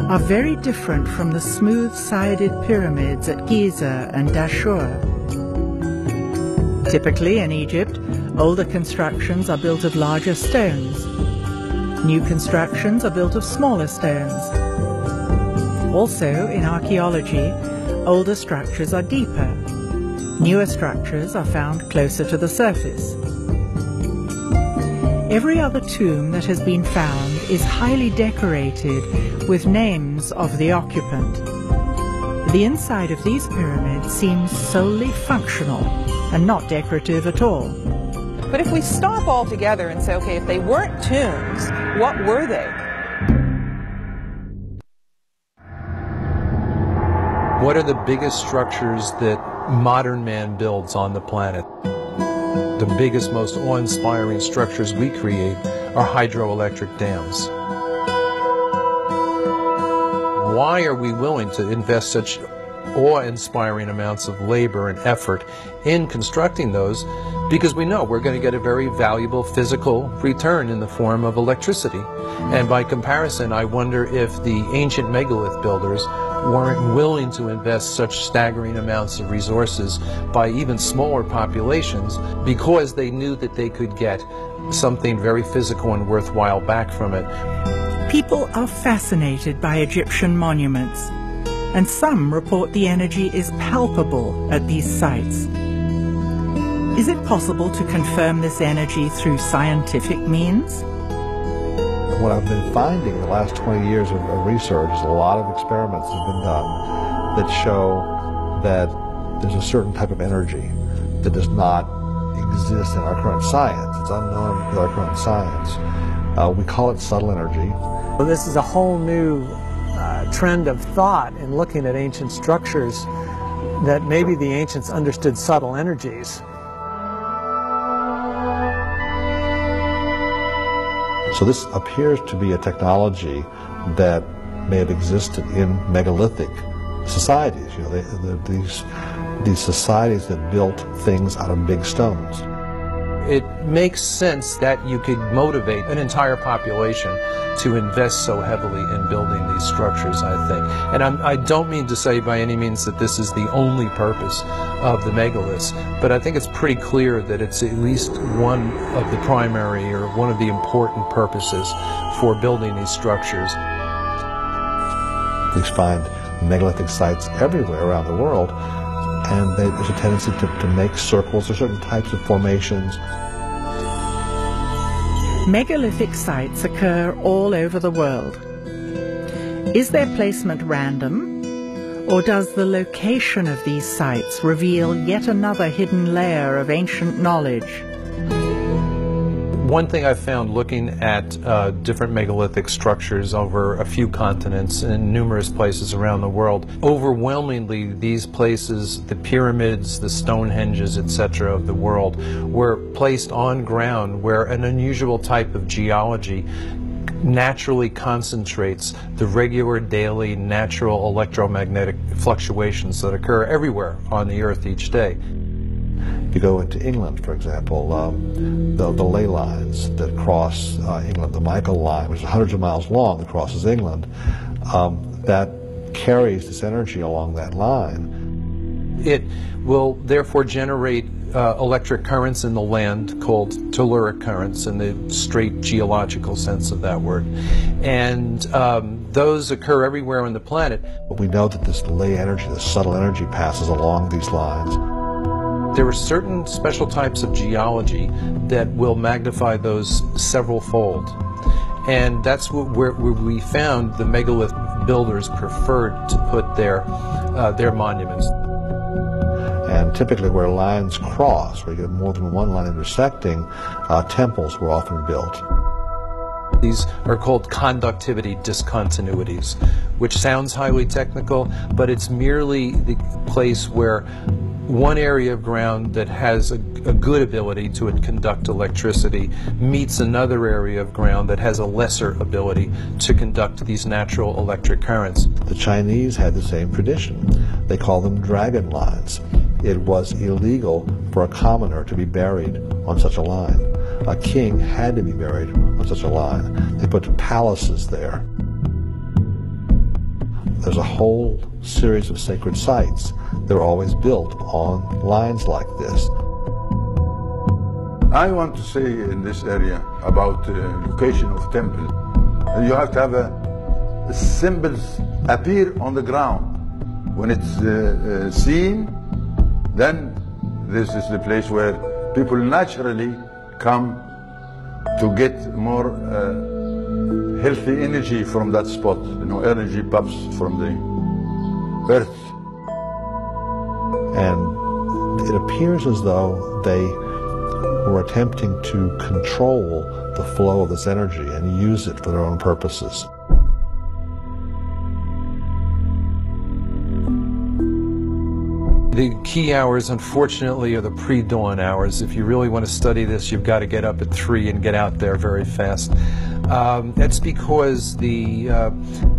are very different from the smooth-sided pyramids at Giza and Dashur. Typically in Egypt, older constructions are built of larger stones. New constructions are built of smaller stones. Also, in archaeology, older structures are deeper. Newer structures are found closer to the surface. Every other tomb that has been found is highly decorated with names of the occupant. The inside of these pyramids seems solely functional and not decorative at all. But if we stop altogether and say, okay, if they weren't tombs, what were they? What are the biggest structures that modern man builds on the planet? The biggest, most awe-inspiring structures we create are hydroelectric dams. Why are we willing to invest such awe-inspiring amounts of labor and effort in constructing those? Because we know we're going to get a very valuable physical return in the form of electricity. And by comparison, I wonder if the ancient megalith builders weren't willing to invest such staggering amounts of resources by even smaller populations because they knew that they could get something very physical and worthwhile back from it. People are fascinated by Egyptian monuments, and some report the energy is palpable at these sites. Is it possible to confirm this energy through scientific means? What I've been finding the last 20 years of research is a lot of experiments have been done that show that there's a certain type of energy that does not exist in our current science. It's unknown with our current science. We call it subtle energy. Well, this is a whole new trend of thought in looking at ancient structures, that maybe the ancients understood subtle energies. So this appears to be a technology that may have existed in megalithic societies. You know, these societies that built things out of big stones. It makes sense that you could motivate an entire population to invest so heavily in building these structures, I think. And I don't mean to say by any means that this is the only purpose of the megaliths, but I think it's pretty clear that it's at least one of the primary or one of the important purposes for building these structures. We find megalithic sites everywhere around the world, and there's a tendency to make circles or certain types of formations. Megalithic sites occur all over the world. Is their placement random, or does the location of these sites reveal yet another hidden layer of ancient knowledge? One thing I've found looking at different megalithic structures over a few continents and numerous places around the world, overwhelmingly these places, the pyramids, the Stonehenges, etc. of the world, were placed on ground where an unusual type of geology naturally concentrates the regular daily natural electromagnetic fluctuations that occur everywhere on the earth each day. You go into England, for example, the ley lines that cross England, the Michael line, which is hundreds of miles long, that crosses England, that carries this energy along that line. It will therefore generate electric currents in the land called telluric currents in the straight geological sense of that word. And those occur everywhere on the planet. But we know that this delay energy, this subtle energy, passes along these lines. There are certain special types of geology that will magnify those several-fold. And that's where we found the megalith builders preferred to put their monuments. And typically where lines cross, where you get more than one line intersecting, temples were often built. These are called conductivity discontinuities, which sounds highly technical, but it's merely the place where one area of ground that has a good ability to conduct electricity meets another area of ground that has a lesser ability to conduct these natural electric currents. The Chinese had the same tradition. They call them dragon lines. It was illegal for a commoner to be buried on such a line. A king had to be buried on such a line. They put palaces there. There's a whole series of sacred sites that are always built on lines like this. I want to say in this area about the location of temples. You have to have symbols appear on the ground. When it's seen, then this is the place where people naturally come to get more healthy energy from that spot. You know, energy pops from the earth. And it appears as though they were attempting to control the flow of this energy and use it for their own purposes. The key hours, unfortunately, are the pre-dawn hours. If you really want to study this, you've got to get up at 3 and get out there very fast. That's because the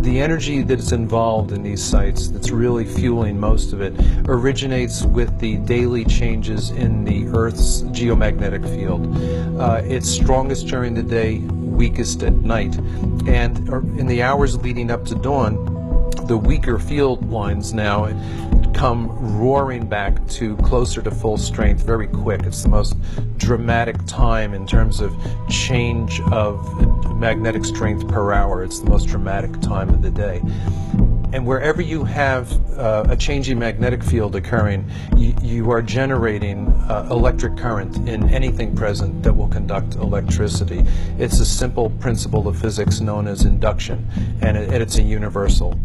energy that's involved in these sites, that's really fueling most of it, originates with the daily changes in the Earth's geomagnetic field. It's strongest during the day, weakest at night. And in the hours leading up to dawn, the weaker field lines now come roaring back to closer to full strength very quick. It's the most dramatic time in terms of change of magnetic strength per hour. It's the most dramatic time of the day. And wherever you have a changing magnetic field occurring, you are generating electric current in anything present that will conduct electricity. It's a simple principle of physics known as induction, and it's a universal.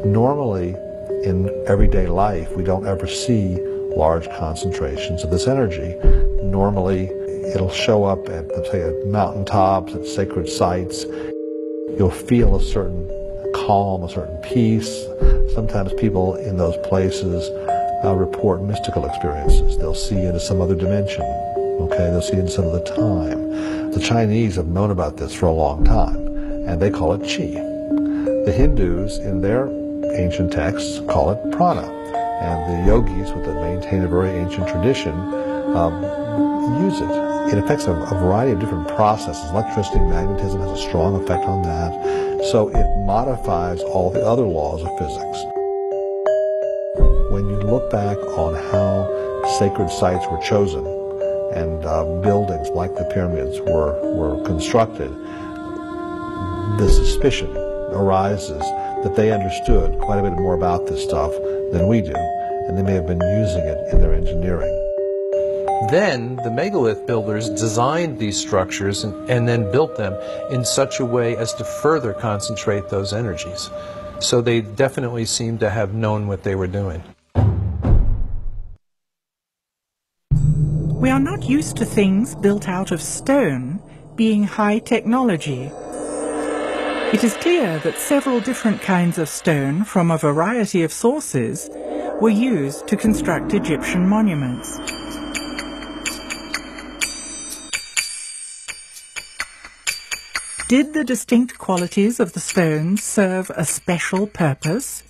Normally, in everyday life, we don't ever see large concentrations of this energy. Normally, it'll show up at, let's say, at mountaintops, at sacred sites. You'll feel a certain calm, a certain peace. Sometimes people in those places report mystical experiences. They'll see into some other dimension. Okay, they'll see into some other time. The Chinese have known about this for a long time, and they call it qi. The Hindus, in their ancient texts, call it prana, and the yogis, that maintain a very ancient tradition, use it. It affects a variety of different processes. Electricity and magnetism has a strong effect on that, so it modifies all the other laws of physics. When you look back on how sacred sites were chosen and buildings like the pyramids were constructed, the suspicion arises that they understood quite a bit more about this stuff than we do, and they may have been using it in their engineering. Then the megalith builders designed these structures and then built them in such a way as to further concentrate those energies. So they definitely seem to have known what they were doing. We are not used to things built out of stone being high technology. It is clear that several different kinds of stone from a variety of sources were used to construct Egyptian monuments. Did the distinct qualities of the stones serve a special purpose?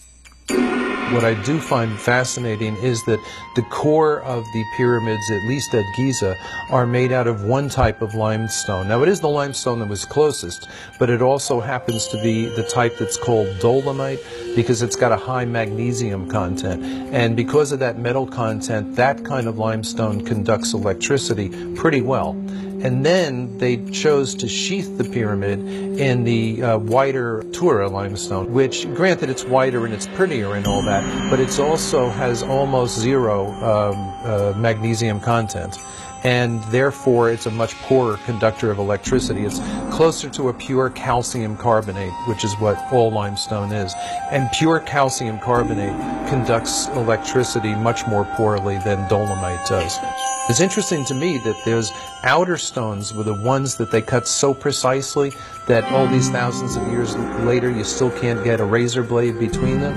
What I do find fascinating is that the core of the pyramids, at least at Giza, are made out of one type of limestone. Now, it is the limestone that was closest, but it also happens to be the type that's called dolomite because it's got a high magnesium content. And because of that metal content, that kind of limestone conducts electricity pretty well. And then they chose to sheath the pyramid in the whiter Tura limestone, which, granted, it's whiter and it's prettier and all that, but it also has almost zero magnesium content. And therefore, it's a much poorer conductor of electricity. It's closer to a pure calcium carbonate, which is what all limestone is. And pure calcium carbonate conducts electricity much more poorly than dolomite does. It's interesting to me that those outer stones were the ones that they cut so precisely that all these thousands of years later you still can't get a razor blade between them.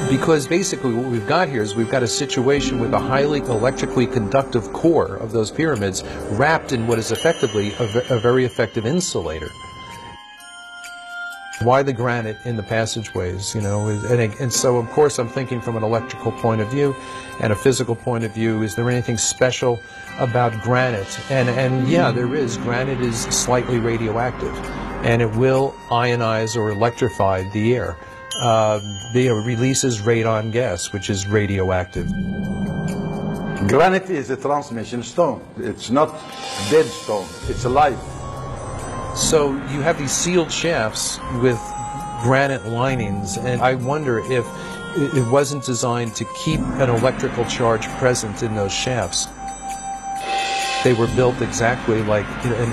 Because basically what we've got here is we've got a situation with a highly electrically conductive core of those pyramids wrapped in what is effectively a very effective insulator. Why the granite in the passageways, you know? And so, of course, I'm thinking from an electrical point of view and a physical point of view. Is there anything special about granite? And yeah, there is. Granite is slightly radioactive, and it will ionize or electrify the air. It releases radon gas, which is radioactive. Granite is a transmission stone. It's not dead stone. It's alive. So you have these sealed shafts with granite linings, and I wonder if it wasn't designed to keep an electrical charge present in those shafts. They were built exactly like,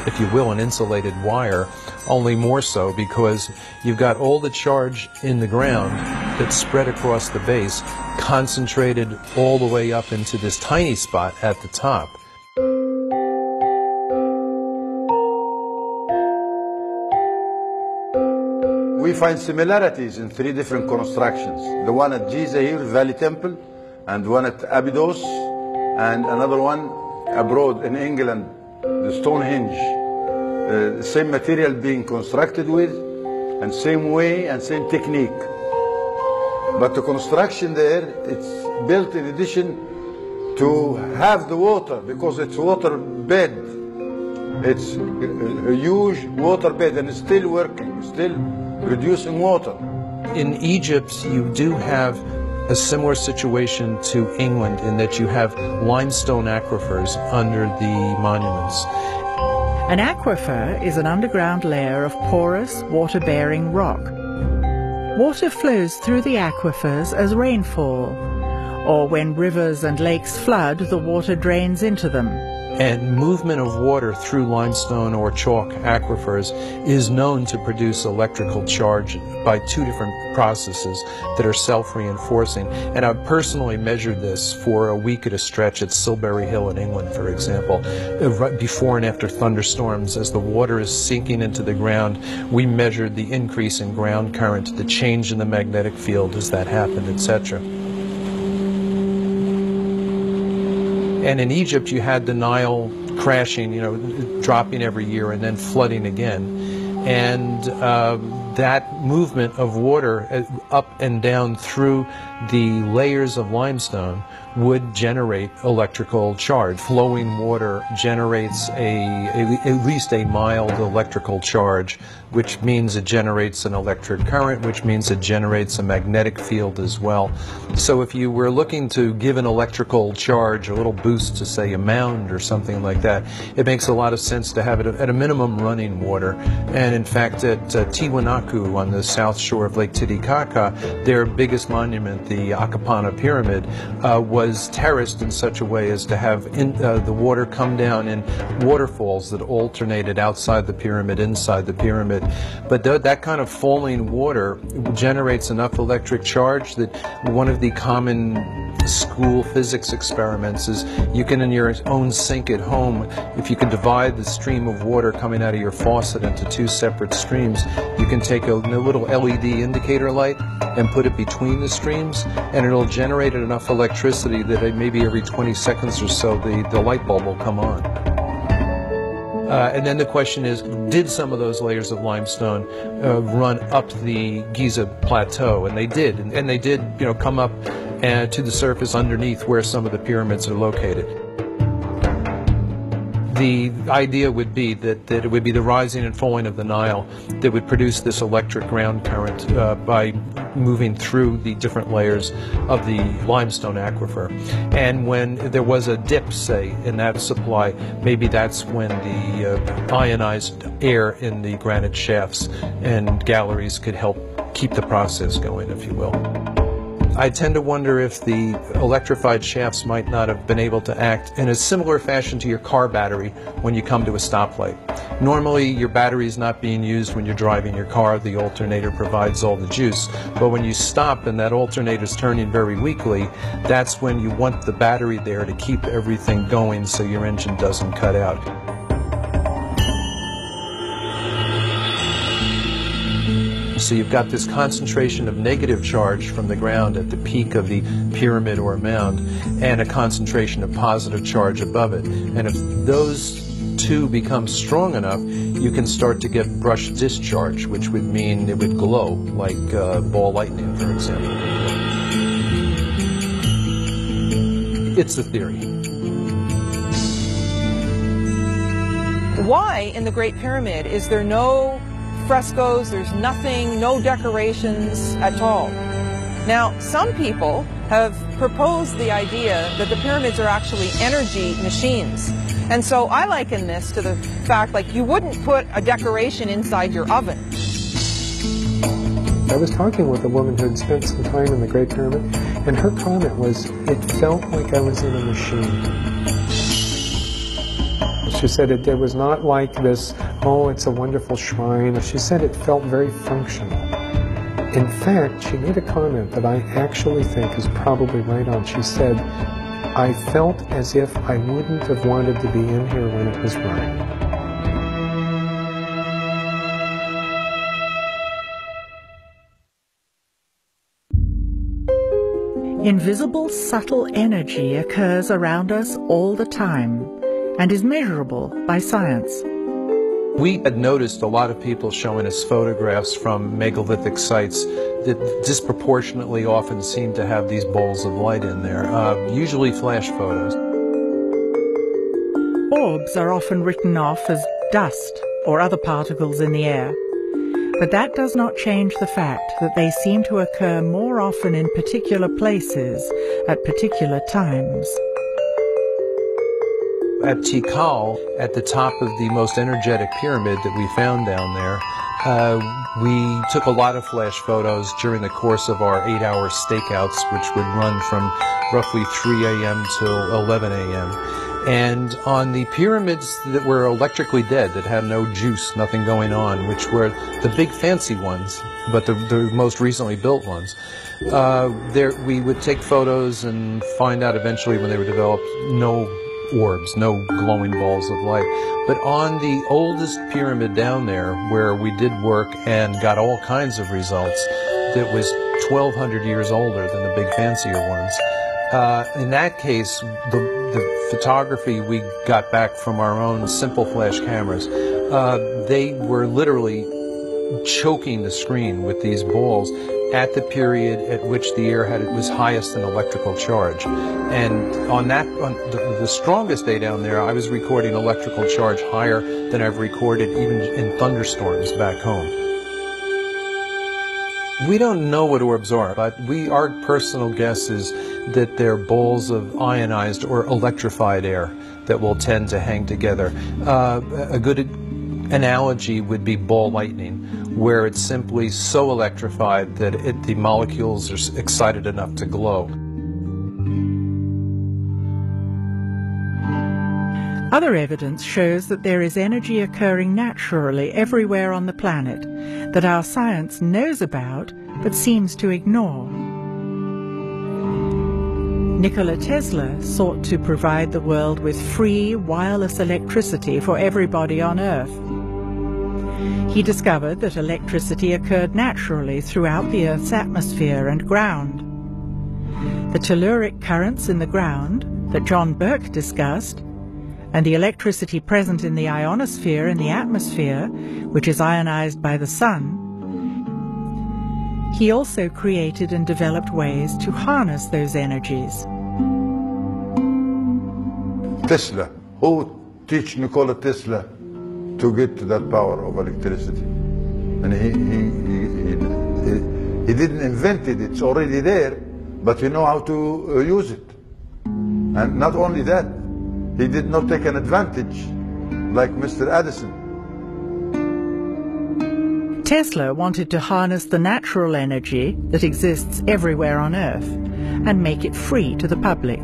if you will, an insulated wire, only more so because you've got all the charge in the ground that's spread across the base, concentrated all the way up into this tiny spot at the top. We find similarities in 3 different constructions. The one at Giza here, Valley Temple, and one at Abydos, and another one abroad in England, the Stonehenge. The same material being constructed with, and same way and same technique. But the construction there, it's built in addition to have the water, because it's water bed. It's a huge water bed, and it's still working, still producing water. In Egypt, you do have a similar situation to England in that you have limestone aquifers under the monuments. An aquifer is an underground layer of porous, water-bearing rock. Water flows through the aquifers as rainfall, or when rivers and lakes flood, the water drains into them. And movement of water through limestone or chalk aquifers is known to produce electrical charge by 2 different processes that are self-reinforcing. And I've personally measured this for a week at a stretch at Silbury Hill in England, for example. Before and after thunderstorms, as the water is sinking into the ground, we measured the increase in ground current, the change in the magnetic field as that happened, etc. And in Egypt, you had the Nile crashing, dropping every year and then flooding again. And that movement of water up and down through the layers of limestone would generate electrical charge. Flowing water generates at least a mild electrical charge, which means it generates an electric current, which means it generates a magnetic field as well. So if you were looking to give an electrical charge, a little boost to, say, a mound or something like that, it makes a lot of sense to have it at a minimum running water. And in fact, at Tiwanaku on the south shore of Lake Titicaca, their biggest monument, the Akapana Pyramid, was terraced in such a way as to have the water come down in waterfalls that alternated outside the pyramid, inside the pyramid. But that kind of falling water generates enough electric charge that one of the common school physics experiments is you can, in your own sink at home, if you can divide the stream of water coming out of your faucet into 2 separate streams, you can take a little LED indicator light and put it between the streams, and it'll generate enough electricity that maybe every 20 seconds or so the light bulb will come on. And then the question is, did some of those layers of limestone run up the Giza plateau? And they did. And they did, come up to the surface underneath where some of the pyramids are located. The idea would be that it would be the rising and falling of the Nile that would produce this electric ground current by moving through the different layers of the limestone aquifer. And when there was a dip, say, in that supply, maybe that's when the ionized air in the granite shafts and galleries could help keep the process going, if you will. I tend to wonder if the electrified shafts might not have been able to act in a similar fashion to your car battery when you come to a stoplight. Normally, your battery is not being used when you're driving your car. The alternator provides all the juice. But when you stop and that alternator is turning very weakly, that's when you want the battery there to keep everything going so your engine doesn't cut out. So you've got this concentration of negative charge from the ground at the peak of the pyramid or mound, and a concentration of positive charge above it. And if those two become strong enough, you can start to get brush discharge, which would mean it would glow, like ball lightning, for example. It's a theory. Why in the Great Pyramid is there no frescoes, there's nothing, no decorations at all? Now, some people have proposed the idea that the pyramids are actually energy machines. And so I liken this to the fact, like, you wouldn't put a decoration inside your oven. I was talking with a woman who had spent some time in the Great Pyramid, and her comment was, it felt like I was in a machine. She said it was not like this, oh, it's a wonderful shrine. She said it felt very functional. In fact, she made a comment that I actually think is probably right on. She said, I felt as if I wouldn't have wanted to be in here when it was running. Invisible, subtle energy occurs around us all the time and is measurable by science. We had noticed a lot of people showing us photographs from megalithic sites that disproportionately often seem to have these balls of light in there, usually flash photos. Orbs are often written off as dust or other particles in the air, but that does not change the fact that they seem to occur more often in particular places at particular times. At Tikal, at the top of the most energetic pyramid that we found down there, we took a lot of flash photos during the course of our 8-hour stakeouts, which would run from roughly 3 a.m. till 11 a.m. And on the pyramids that were electrically dead, that had no juice, nothing going on, which were the big fancy ones, but the most recently built ones, we would take photos and find out eventually when they were developed, no orbs, no glowing balls of light. But on the oldest pyramid down there, where we did work and got all kinds of results, that was 1,200 years older than the big fancier ones. In that case, the photography we got back from our own simple flash cameras, they were literally choking the screen with these balls at the period at which the air was highest in electrical charge. And on the strongest day down there, I was recording electrical charge higher than I've recorded even in thunderstorms back home. We don't know what orbs are, but our personal guess is that they're balls of ionized or electrified air that will tend to hang together. A good analogy would be ball lightning, where it's simply so electrified that the molecules are excited enough to glow. Other evidence shows that there is energy occurring naturally everywhere on the planet that our science knows about but seems to ignore. Nikola Tesla sought to provide the world with free wireless electricity for everybody on Earth. He discovered that electricity occurred naturally throughout the Earth's atmosphere and ground. The telluric currents in the ground that John Burke discussed and the electricity present in the ionosphere in the atmosphere, which is ionized by the sun, he also created and developed ways to harness those energies. Tesla, who teach Nikola Tesla to get to that power of electricity? And he didn't invent it, it's already there, but he know how to use it. And not only that, he did not take an advantage like Mr. Edison. Tesla wanted to harness the natural energy that exists everywhere on Earth and make it free to the public.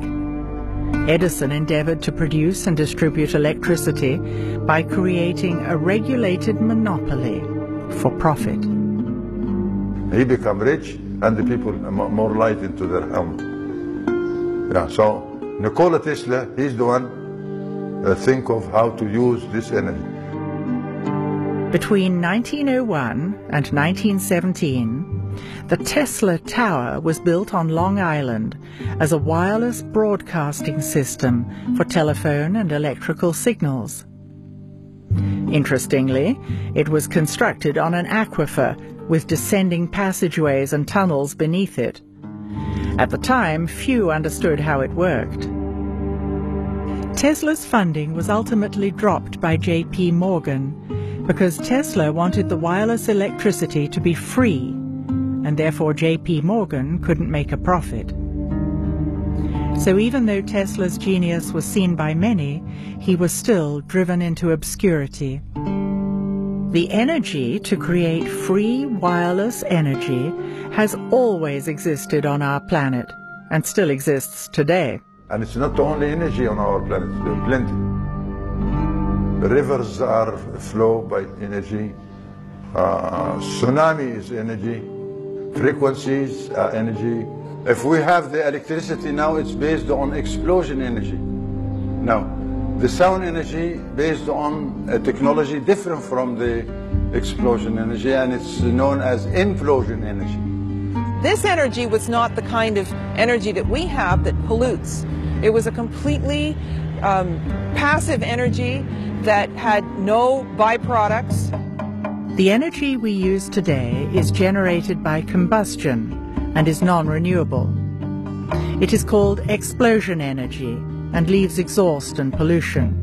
Edison endeavored to produce and distribute electricity by creating a regulated monopoly for profit. He became rich and the people more light into their home. Yeah, so Nikola Tesla, he's the one think of how to use this energy. Between 1901 and 1917, the Tesla Tower was built on Long Island as a wireless broadcasting system for telephone and electrical signals. Interestingly, it was constructed on an aquifer with descending passageways and tunnels beneath it. At the time, few understood how it worked. Tesla's funding was ultimately dropped by J.P. Morgan because Tesla wanted the wireless electricity to be free, and therefore J.P. Morgan couldn't make a profit. So even though Tesla's genius was seen by many, he was still driven into obscurity. The energy to create free wireless energy has always existed on our planet, and still exists today. And it's not only energy on our planet, there's plenty. The rivers are flow by energy, tsunami is energy, frequencies are energy. If we have the electricity now, it's based on explosion energy. Now, the sound energy based on a technology different from the explosion energy, and it's known as implosion energy. This energy was not the kind of energy that we have that pollutes. It was a completely passive energy that had no byproducts. The energy we use today is generated by combustion and is non-renewable. It is called explosion energy and leaves exhaust and pollution.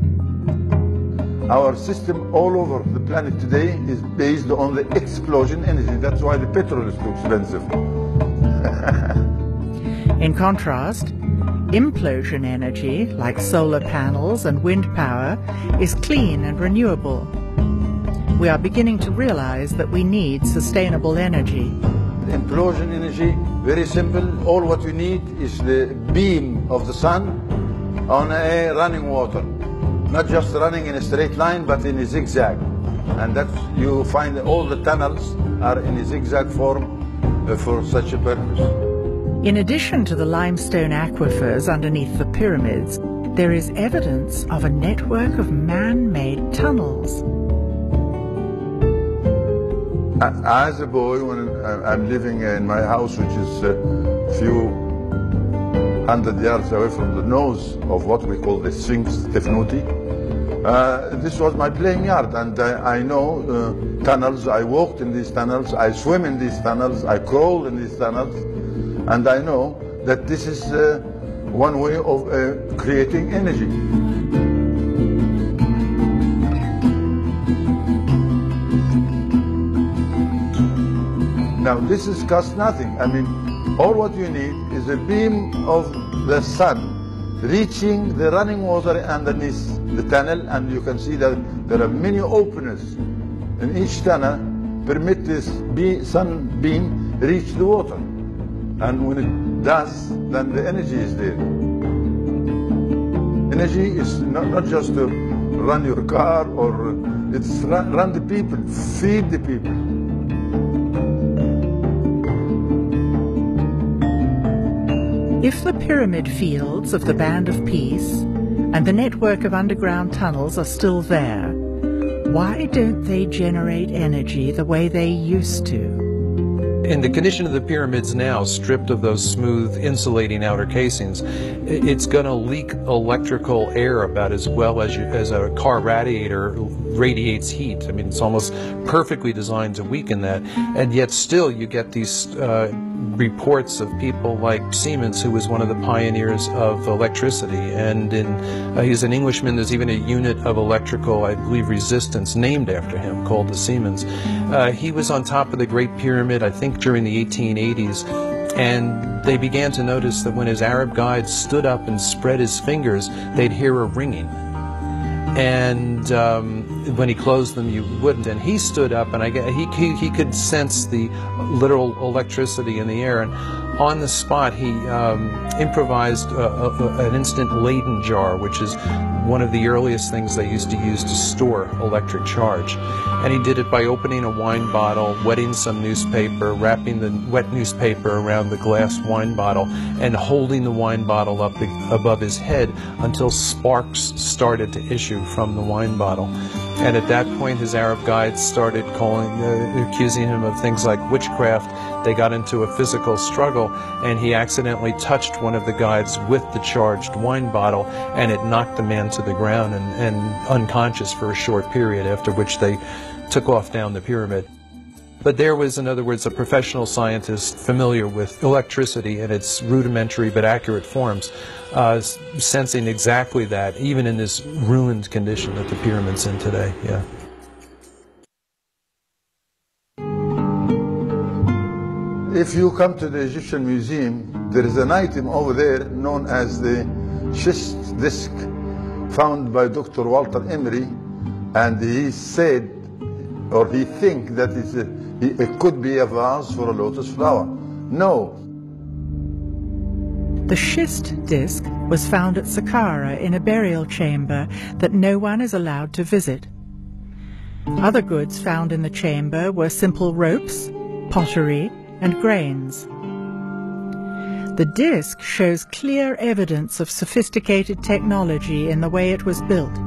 Our system all over the planet today is based on the explosion energy. That's why the petrol is too expensive. In contrast, implosion energy, like solar panels and wind power, is clean and renewable. We are beginning to realize that we need sustainable energy. Implosion energy, very simple. All what we need is the beam of the sun on a running water. Not just running in a straight line, but in a zigzag. And that's, you find all the tunnels are in a zigzag form for such a purpose. In addition to the limestone aquifers underneath the pyramids, there is evidence of a network of man-made tunnels. As a boy, when I'm living in my house, which is a few 100 yards away from the nose of what we call the Sphinx, Tefnuti, this was my playing yard, and I know tunnels. I walked in these tunnels, I swim in these tunnels, I crawl in these tunnels, and I know that this is one way of creating energy. Now this is cost nothing. I mean, all what you need is a beam of the sun reaching the running water underneath the tunnel, and you can see that there are many openings in each tunnel permit this sun beam reach the water. And when it does, then the energy is there. Energy is not just to run your car, or it's run the people, feed the people. If the pyramid fields of the Band of Peace and the network of underground tunnels are still there, why don't they generate energy the way they used to? In the condition of the pyramids now, stripped of those smooth insulating outer casings, it's going to leak electrical air about as well as a car radiator radiates heat. I mean, it's almost perfectly designed to weaken that, and yet still you get these reports of people like Siemens, who was one of the pioneers of electricity, and he's an Englishman. There's even a unit of electrical, I believe, resistance named after him called the Siemens. He was on top of the Great Pyramid, I think, during the 1880s, and they began to notice that when his Arab guides stood up and spread his fingers, they'd hear a ringing. And when he closed them, you wouldn't. And he stood up, and he could sense the literal electricity in the air. And on the spot, he improvised an instant Leyden jar, which is one of the earliest things they used to use to store electric charge. And he did it by opening a wine bottle, wetting some newspaper, wrapping the wet newspaper around the glass wine bottle, and holding the wine bottle up above his head until sparks started to issue from the wine bottle. And at that point, his Arab guides started accusing him of things like witchcraft. They got into a physical struggle, and he accidentally touched one of the guides with the charged wine bottle, and it knocked the man to the ground and unconscious for a short period, after which they took off down the pyramid. But there was, in other words, a professional scientist familiar with electricity in its rudimentary but accurate forms, sensing exactly that, even in this ruined condition that the pyramid's in today. Yeah. If you come to the Egyptian Museum, there is an item over there known as the schist disc, found by Dr. Walter Emery, and he said, or he thinks that it could be a vase for a lotus flower. No. The schist disc was found at Saqqara in a burial chamber that no one is allowed to visit. Other goods found in the chamber were simple ropes, pottery, and grains. The disc shows clear evidence of sophisticated technology in the way it was built,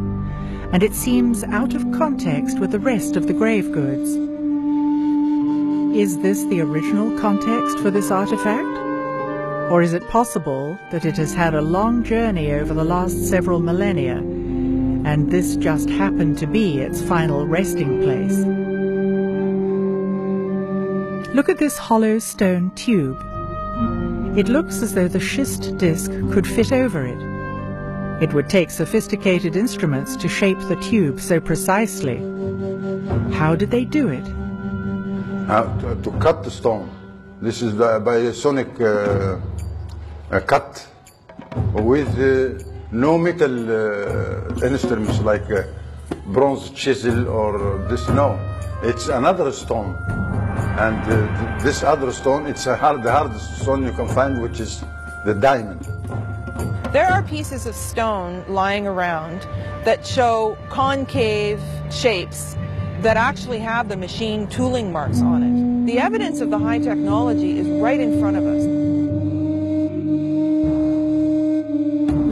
and it seems out of context with the rest of the grave goods. Is this the original context for this artifact? Or is it possible that it has had a long journey over the last several millennia, and this just happened to be its final resting place? Look at this hollow stone tube. It looks as though the schist disc could fit over it. It would take sophisticated instruments to shape the tube so precisely. How did they do it? To cut the stone. This is by a sonic cut with no metal instruments like bronze chisel or this. No, it's another stone. And this other stone, it's the hardest stone you can find, which is the diamond. There are pieces of stone lying around that show concave shapes that actually have the machine tooling marks on it. The evidence of the high technology is right in front of us.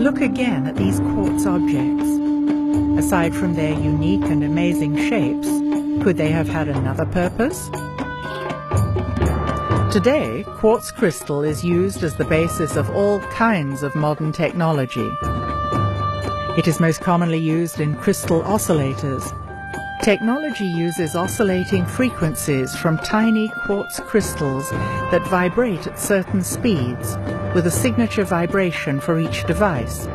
Look again at these quartz objects. Aside from their unique and amazing shapes, could they have had another purpose? Today, quartz crystal is used as the basis of all kinds of modern technology. It is most commonly used in crystal oscillators. Technology uses oscillating frequencies from tiny quartz crystals that vibrate at certain speeds, with a signature vibration for each device.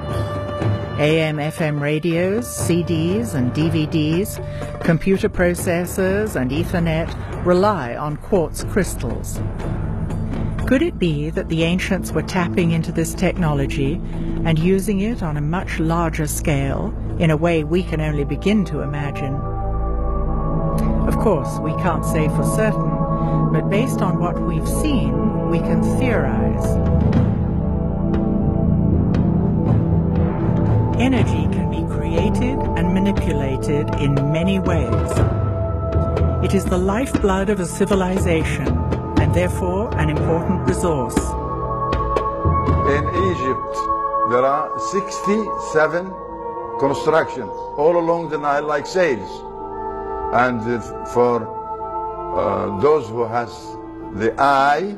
AM/FM radios, CDs and DVDs, computer processors and Ethernet rely on quartz crystals. Could it be that the ancients were tapping into this technology and using it on a much larger scale, in a way we can only begin to imagine? Of course, we can't say for certain, but based on what we've seen, we can theorize. Energy can be created and manipulated in many ways. It is the lifeblood of a civilization, and therefore an important resource. In Egypt, there are 67 constructions all along the Nile like sails. And for those who has the eye,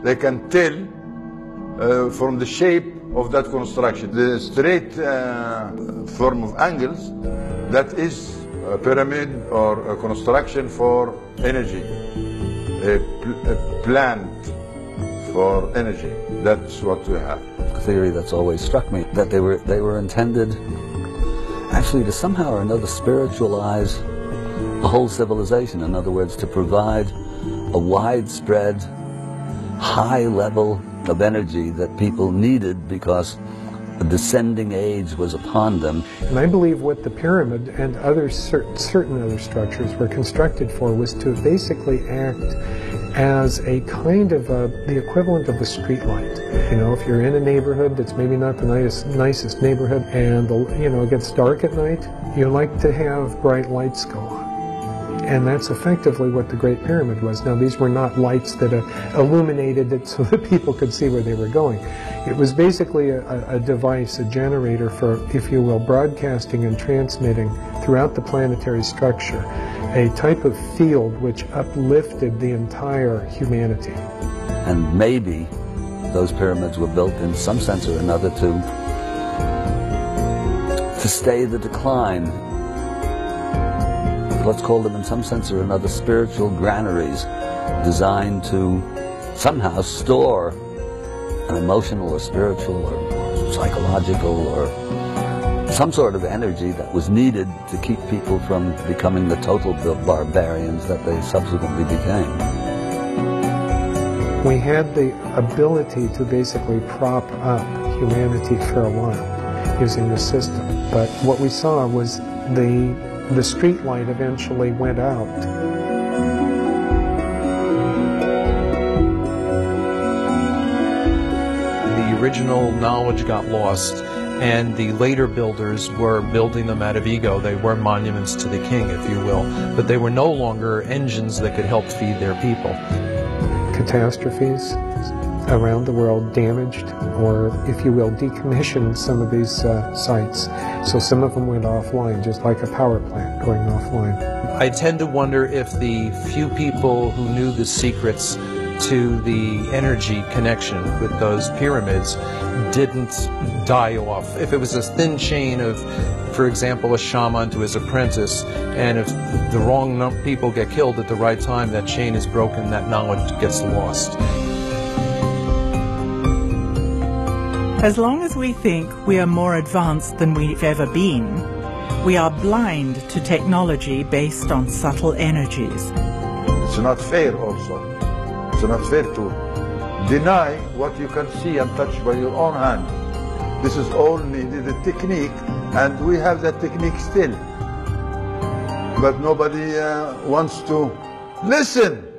they can tell from the shape of that construction. The straight form of angles, that is a pyramid or a construction for energy, a plant for energy. That's what we have. A theory that's always struck me, that they were intended actually to somehow or another spiritualize the whole civilization. In other words, to provide a widespread, high level of energy that people needed because a descending age was upon them. And I believe what the pyramid and other certain other structures were constructed for was to basically act as a kind of the equivalent of a street light. You know, if you're in a neighborhood that's maybe not the nicest neighborhood, and it gets dark at night, you like to have bright lights go on. And that's effectively what the Great Pyramid was. Now, these were not lights that illuminated it so that people could see where they were going. It was basically a device, a generator for, if you will, broadcasting and transmitting throughout the planetary structure a type of field which uplifted the entire humanity. And maybe those pyramids were built in some sense or another to stay the decline. Let's call them in some sense or another spiritual granaries designed to somehow store an emotional or spiritual or psychological or some sort of energy that was needed to keep people from becoming the total barbarians that they subsequently became. We had the ability to basically prop up humanity for a while using the system, but what we saw was the street light eventually went out. The original knowledge got lost, and the later builders were building them out of ego. They were monuments to the king, if you will, but they were no longer engines that could help feed their people. Catastrophes around the world damaged, or if you will, decommissioned some of these sites. So some of them went offline, just like a power plant going offline. I tend to wonder if the few people who knew the secrets to the energy connection with those pyramids didn't die off. If it was a thin chain of, for example, a shaman to his apprentice, and if the wrong people get killed at the right time, that chain is broken, that knowledge gets lost. As long as we think we are more advanced than we've ever been, we are blind to technology based on subtle energies. It's not fair also. It's not fair to deny what you can see and touch by your own hand. This is all needed, a technique, and we have that technique still. But nobody wants to listen.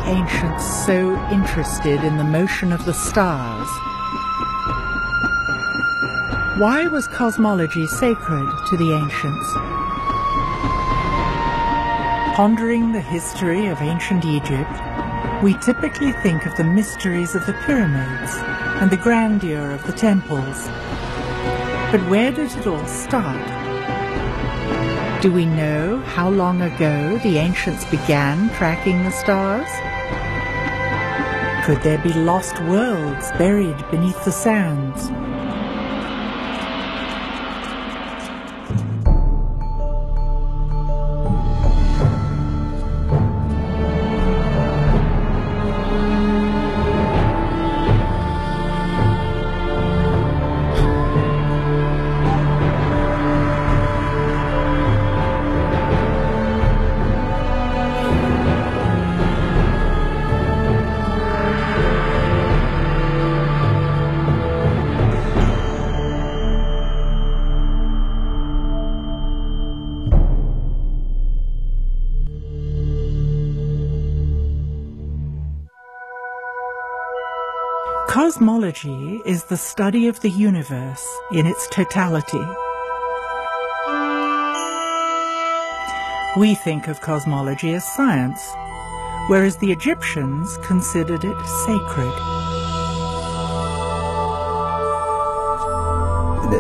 ancients so interested in the motion of the stars? Why was cosmology sacred to the ancients? Pondering the history of ancient Egypt, we typically think of the mysteries of the pyramids and the grandeur of the temples. But where did it all start? Do we know how long ago the ancients began tracking the stars? Could there be lost worlds buried beneath the sands? Cosmology is the study of the universe in its totality. We think of cosmology as science, whereas the Egyptians considered it sacred.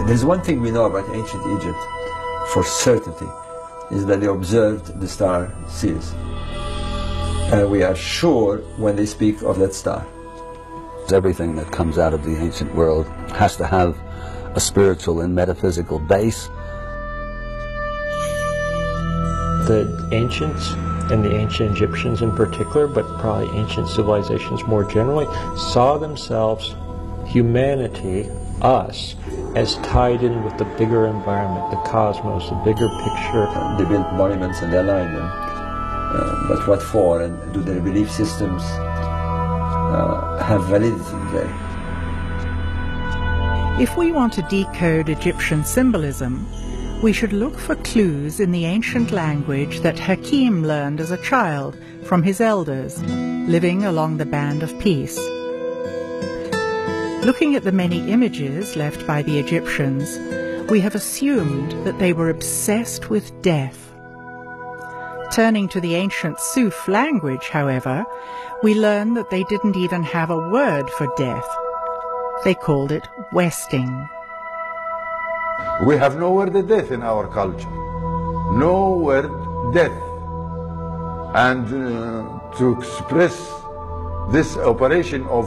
There's one thing we know about ancient Egypt for certainty, is that they observed the star Sirius. And we are sure when they speak of that star. Everything that comes out of the ancient world has to have a spiritual and metaphysical base. The ancients, and the ancient Egyptians in particular, but probably ancient civilizations more generally, saw themselves, humanity, us, as tied in with the bigger environment, the cosmos, the bigger picture. They built monuments and they aligned them. But what for? And do their belief systems have validity today? If we want to decode Egyptian symbolism, we should look for clues in the ancient language that Hakim learned as a child from his elders, living along the Band of Peace. Looking at the many images left by the Egyptians, we have assumed that they were obsessed with death. Turning to the ancient Suf language, however, we learn that they didn't even have a word for death. They called it westing. We have no word of death in our culture. No word death. And to express this operation of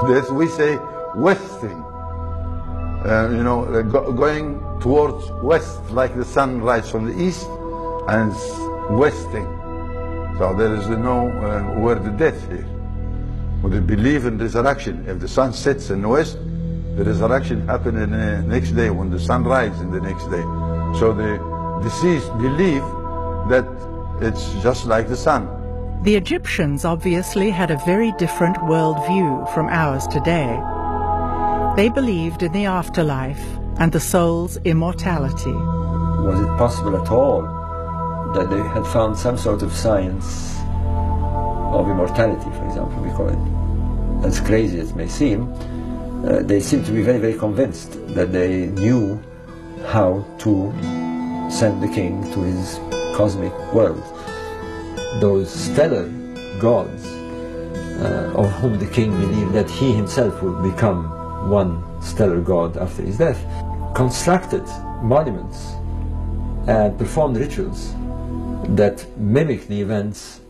death, we say westing. Going towards west, like the sun rises from the east, and westing. So there is no word of death here. We believe in resurrection. If the sun sets in the west, the resurrection happens in the next day when the sun rises in the next day. So the deceased believe that it's just like the sun. The Egyptians obviously had a very different worldview from ours today. They believed in the afterlife and the soul's immortality. Was it possible at all that they had found some sort of science of immortality, for example, we call it? As crazy as it may seem, they seem to be very, very convinced that they knew how to send the king to his cosmic world. Those stellar gods, of whom the king believed that he himself would become one stellar god after his death, constructed monuments and performed rituals that mimic the events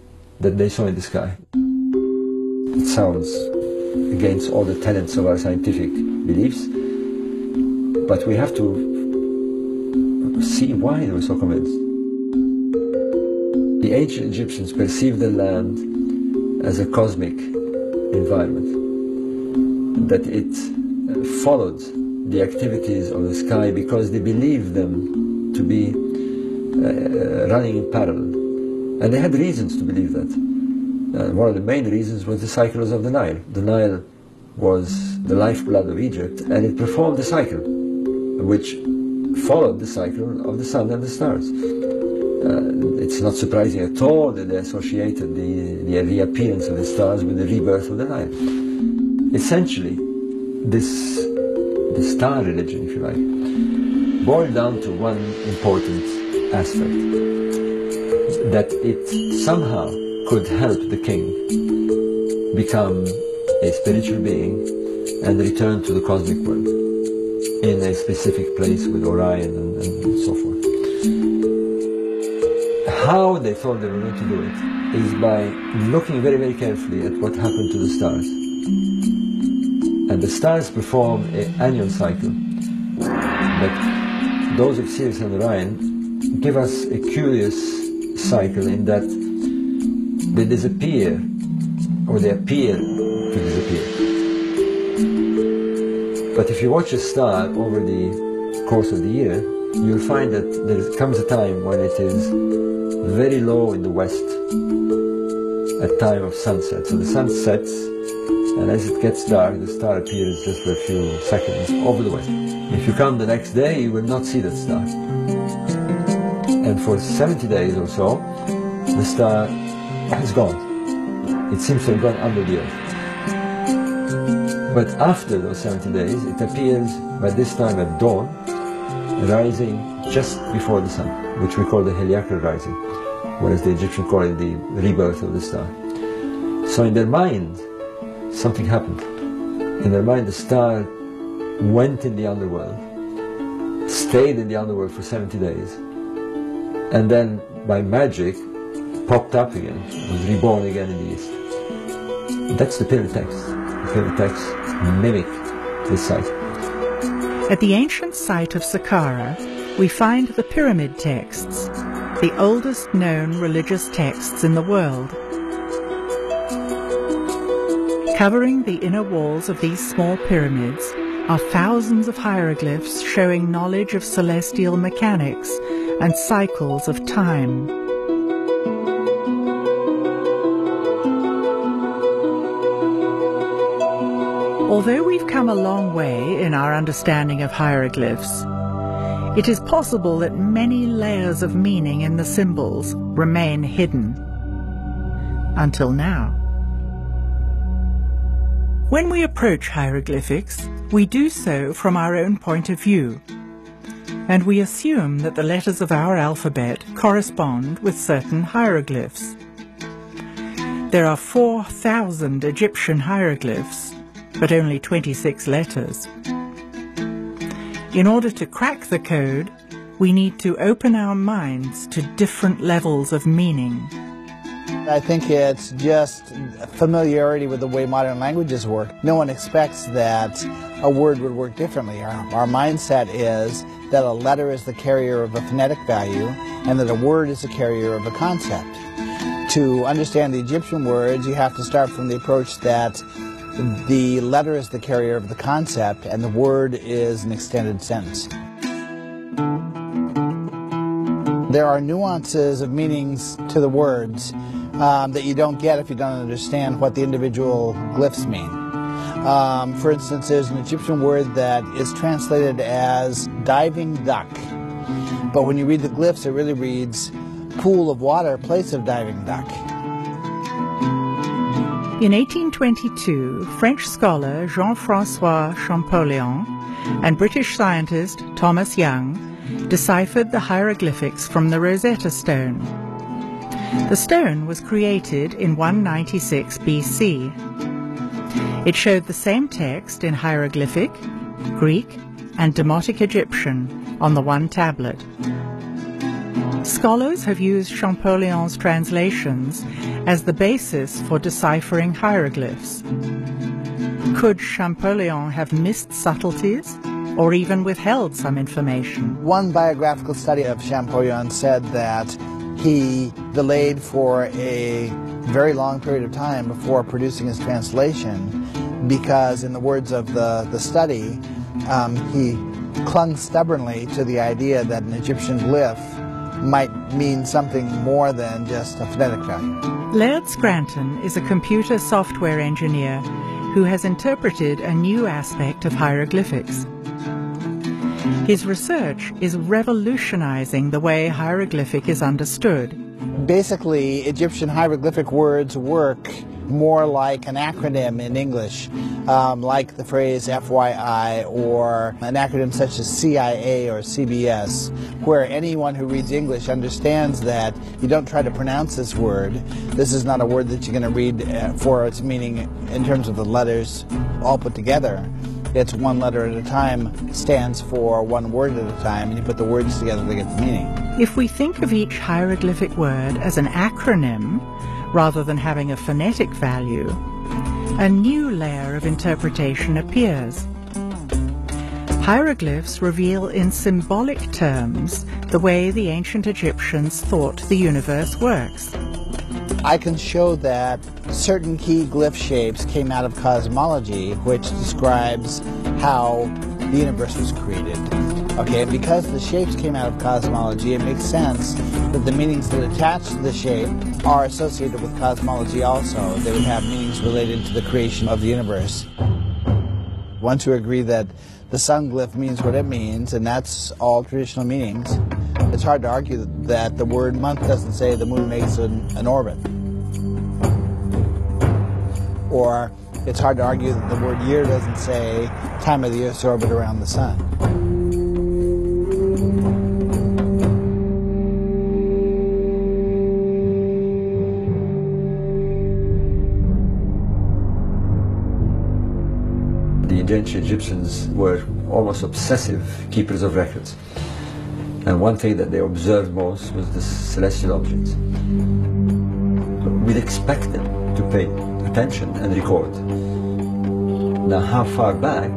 that they saw in the sky. It sounds against all the tenets of our scientific beliefs, but we have to see why they were so convinced. The ancient Egyptians perceived the land as a cosmic environment, that it followed the activities of the sky because they believed them to be running in parallel. And they had reasons to believe that. One of the main reasons was the cycles of the Nile. The Nile was the lifeblood of Egypt, and it performed the cycle, which followed the cycle of the sun and the stars. It's not surprising at all that they associated the reappearance of the stars with the rebirth of the Nile. Essentially, the star religion, if you like, boiled down to one important aspect, that it somehow could help the king become a spiritual being and return to the cosmic world in a specific place with Orion and so forth. How they thought they were going to do it is by looking very, very carefully at what happened to the stars. And the stars perform an annual cycle. But those of Sirius and Orion give us a curious cycle in that they disappear, or they appear to disappear. But if you watch a star over the course of the year, you'll find that there comes a time when it is very low in the west at time of sunset. So the sun sets, and as it gets dark, the star appears just for a few seconds over the west. If you come the next day, you will not see that star. And for 70 days or so, the star has gone. It seems to have gone under the earth. But after those 70 days, it appears by this time at dawn, rising just before the sun, which we call the heliacal rising, whereas the Egyptians call it the rebirth of the star. So in their mind, something happened. In their mind, the star went in the underworld, stayed in the underworld for 70 days, and then by magic popped up again, was reborn again in the east. That's the pyramid text. The pyramid texts mimic this site. At the ancient site of Saqqara, we find the pyramid texts, the oldest known religious texts in the world. Covering the inner walls of these small pyramids are thousands of hieroglyphs showing knowledge of celestial mechanics and cycles of time. Although we've come a long way in our understanding of hieroglyphs, it is possible that many layers of meaning in the symbols remain hidden. Until now. When we approach hieroglyphics, we do so from our own point of view, and we assume that the letters of our alphabet correspond with certain hieroglyphs. There are 4,000 Egyptian hieroglyphs, but only 26 letters. In order to crack the code, we need to open our minds to different levels of meaning. I think it's just familiarity with the way modern languages work. No one expects that a word would work differently. Our mindset is that a letter is the carrier of a phonetic value and that a word is the carrier of a concept. To understand the Egyptian words, you have to start from the approach that the letter is the carrier of the concept and the word is an extended sentence. There are nuances of meanings to the words that you don't get if you don't understand what the individual glyphs mean. For instance, there's an Egyptian word that is translated as diving duck, but when you read the glyphs it really reads pool of water, place of diving duck. In 1822, French scholar Jean-François Champollion and British scientist Thomas Young deciphered the hieroglyphics from the Rosetta Stone. The stone was created in 196 BC. It showed the same text in hieroglyphic, Greek, and Demotic Egyptian on the one tablet. Scholars have used Champollion's translations as the basis for deciphering hieroglyphs. Could Champollion have missed subtleties or even withheld some information? One biographical study of Champollion said that he delayed for a very long period of time before producing his translation because, in the words of the study, he clung stubbornly to the idea that an Egyptian glyph might mean something more than just a phonetic value. Laird Scranton is a computer software engineer who has interpreted a new aspect of hieroglyphics. His research is revolutionizing the way hieroglyphic is understood. Basically, Egyptian hieroglyphic words work more like an acronym in English, like the phrase FYI, or an acronym such as CIA or CBS, where anyone who reads English understands that you don't try to pronounce this word. This is not a word that you're going to read for its meaning in terms of the letters all put together. It's one letter at a time, stands for one word at a time, and you put the words together to get the meaning. If we think of each hieroglyphic word as an acronym, rather than having a phonetic value, a new layer of interpretation appears. Hieroglyphs reveal in symbolic terms the way the ancient Egyptians thought the universe works. I can show that certain key glyph shapes came out of cosmology, which describes how the universe was created. Okay, and because the shapes came out of cosmology, it makes sense that the meanings that attach to the shape are associated with cosmology also. They would have meanings related to the creation of the universe. Once you agree that the sun glyph means what it means, and that's all traditional meanings, it's hard to argue that the word month doesn't say the moon makes an orbit. Or it's hard to argue that the word year doesn't say time of the Earth's orbit around the sun. The ancient Egyptians were almost obsessive keepers of records. And one thing that they observed most was the celestial objects. We'd expect them to pay attention and record. Now, how far back?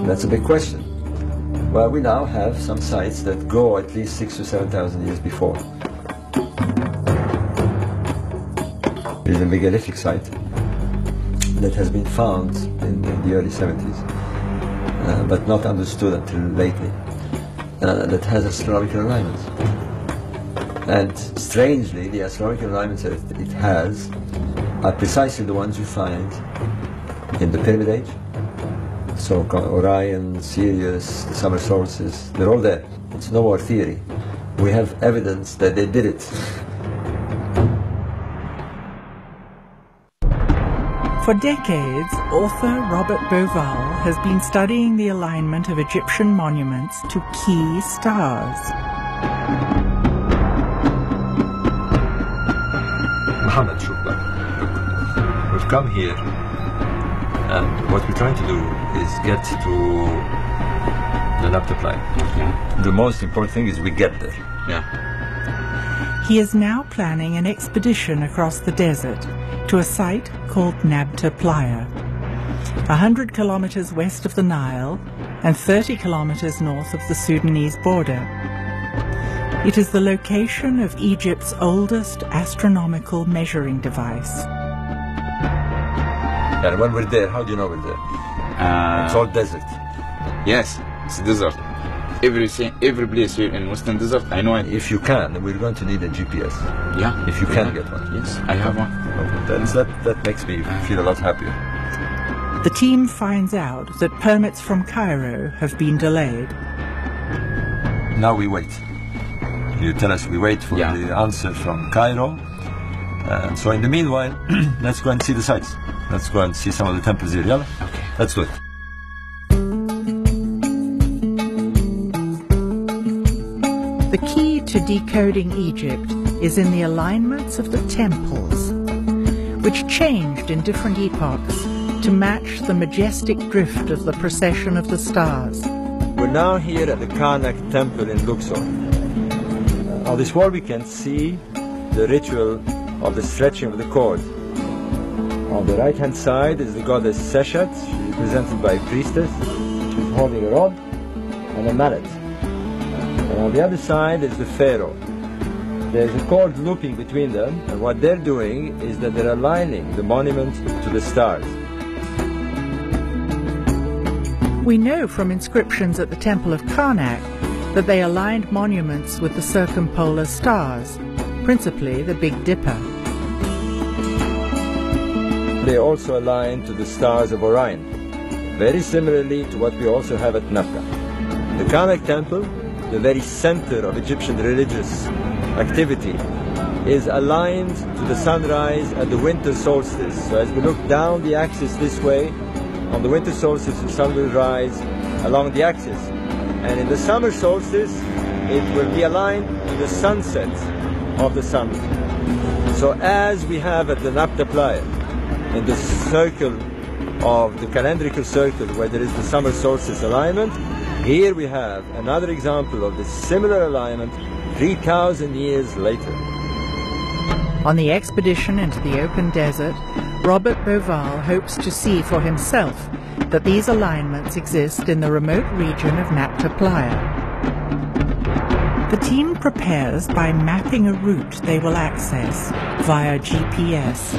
That's a big question. Well, we now have some sites that go at least 6,000 to 7,000 years before. There's a megalithic site that has been found in the early 70s, but not understood until lately, that has astronomical alignments. And strangely, the astronomical alignments that it has are precisely the ones you find in the Pyramid Age. So Orion, Sirius, the summer solstices, they're all there. It's no more theory. We have evidence that they did it. For decades, author Robert Bauval has been studying the alignment of Egyptian monuments to key stars. Muhammad Shukla. We've come here, and what we're trying to do is get to the laptop line. Yeah. The most important thing is we get there. Yeah. He is now planning an expedition across the desert to a site called Nabta Playa, 100 kilometers west of the Nile and 30 kilometers north of the Sudanese border. It is the location of Egypt's oldest astronomical measuring device. And when we're there, how do you know we're there? It's all desert. Yes, it's desert. Every place here in Western Desert, I know it. If you can, we're going to need a GPS. Yeah. If you can get one. Yes, I have one. That makes me feel a lot happier. The team finds out that permits from Cairo have been delayed. Now we wait. You tell us we wait for the answer from Cairo. And so in the meanwhile, let's go and see the sites. Let's go and see some of the temples here. Yeah? Okay. Let's do it. The key to decoding Egypt is in the alignments of the temples, which changed in different epochs to match the majestic drift of the procession of the stars. We're now here at the Karnak temple in Luxor. On this wall we can see the ritual of the stretching of the cord. On the right hand side is the goddess Seshat. She's represented by a priestess. She's holding a rod and a mallet. And on the other side is the pharaoh. There's a cord looping between them, and what they're doing is that they're aligning the monument to the stars. We know from inscriptions at the Temple of Karnak that they aligned monuments with the circumpolar stars, principally the Big Dipper. They also align to the stars of Orion, very similarly to what we also have at Nabta. The Karnak temple, the very center of Egyptian religious activity, is aligned to the sunrise at the winter solstice. So as we look down the axis this way, on the winter solstice the sun will rise along the axis. And in the summer solstice, it will be aligned to the sunset of the sun. So as we have at the Napta Playa, in the circle of the calendrical circle where there is the summer solstice alignment, here we have another example of this similar alignment 3,000 years later. On the expedition into the open desert, Robert Bauval hopes to see for himself that these alignments exist in the remote region of Napta Playa. The team prepares by mapping a route they will access via GPS.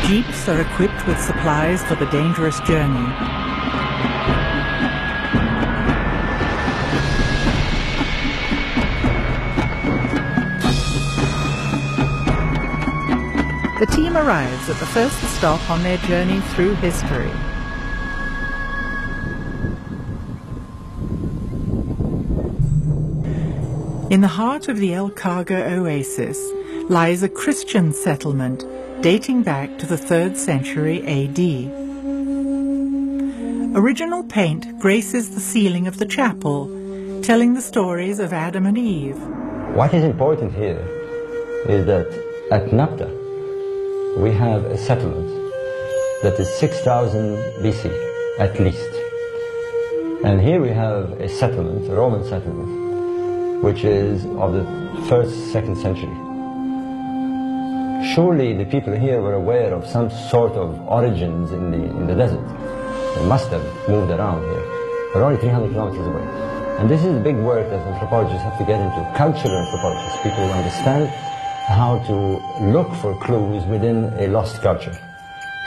Jeeps are equipped with supplies for the dangerous journey. The team arrives at the first stop on their journey through history. In the heart of the El Khaga oasis lies a Christian settlement dating back to the 3rd century AD. Original paint graces the ceiling of the chapel, telling the stories of Adam and Eve. What is important here is that at Napta we have a settlement that is 6,000 BC at least. And here we have a settlement, a Roman settlement, which is of the 1st, 2nd century. Surely the people here were aware of some sort of origins in the desert. They must have moved around here. We're only 300 kilometers away. And this is the big work that anthropologists have to get into, cultural anthropologists, people who understand how to look for clues within a lost culture.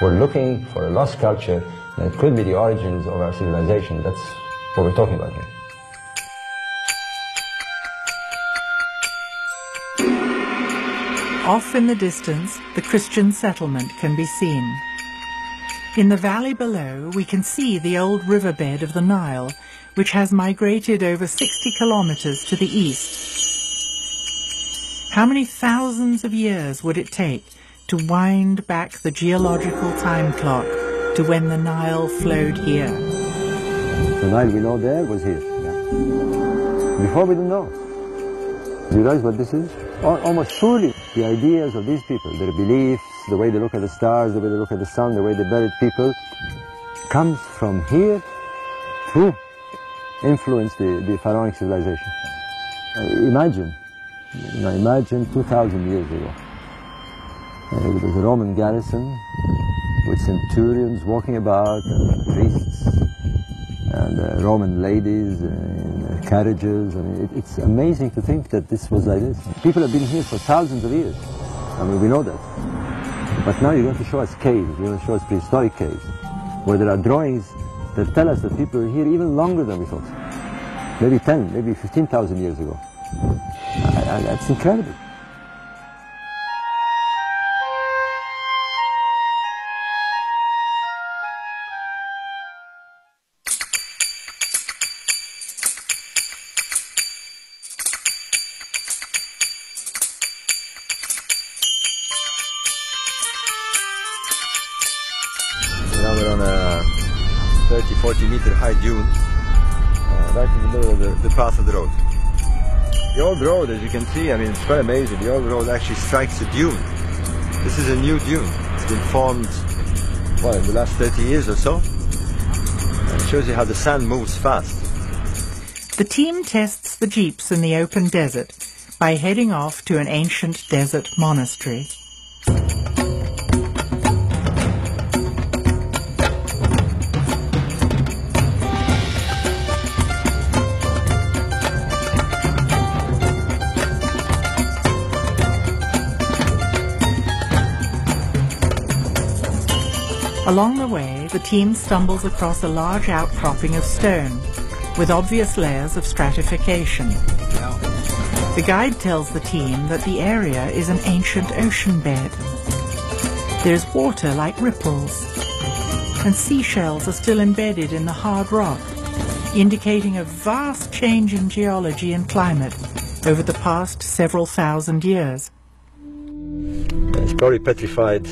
We're looking for a lost culture that could be the origins of our civilization. That's what we're talking about here. Off in the distance, the Christian settlement can be seen. In the valley below, we can see the old riverbed of the Nile, which has migrated over 60 kilometers to the east. How many thousands of years would it take to wind back the geological time clock to when the Nile flowed here? The Nile we know there was here. Yeah. Before we didn't know. Do you realize what this is? Almost surely the ideas of these people, their beliefs, the way they look at the stars, the way they look at the sun, the way they buried people, comes from here to influence the pharaonic civilization. Imagine 2,000 years ago. There was a Roman garrison with centurions walking about, and priests, and Roman ladies in carriages. And it's amazing to think that this was like this. People have been here for thousands of years. I mean, we know that. But now you're going to show us caves, you're going to show us prehistoric caves, where there are drawings that tell us that people were here even longer than we thought. Maybe 10, maybe 15,000 years ago. That's incredible. Now we're on a 30, 40 meter high dune, right in the middle of the path of the road. The old road, as you can see, I mean, it's quite amazing. The old road actually strikes a dune. This is a new dune. It's been formed, well, in the last 30 years or so. And it shows you how the sand moves fast. The team tests the jeeps in the open desert by heading off to an ancient desert monastery. Along the way, the team stumbles across a large outcropping of stone, with obvious layers of stratification. The guide tells the team that the area is an ancient ocean bed. There's water like ripples, and seashells are still embedded in the hard rock. indicating a vast change in geology and climate over the past several thousand years. It's probably petrified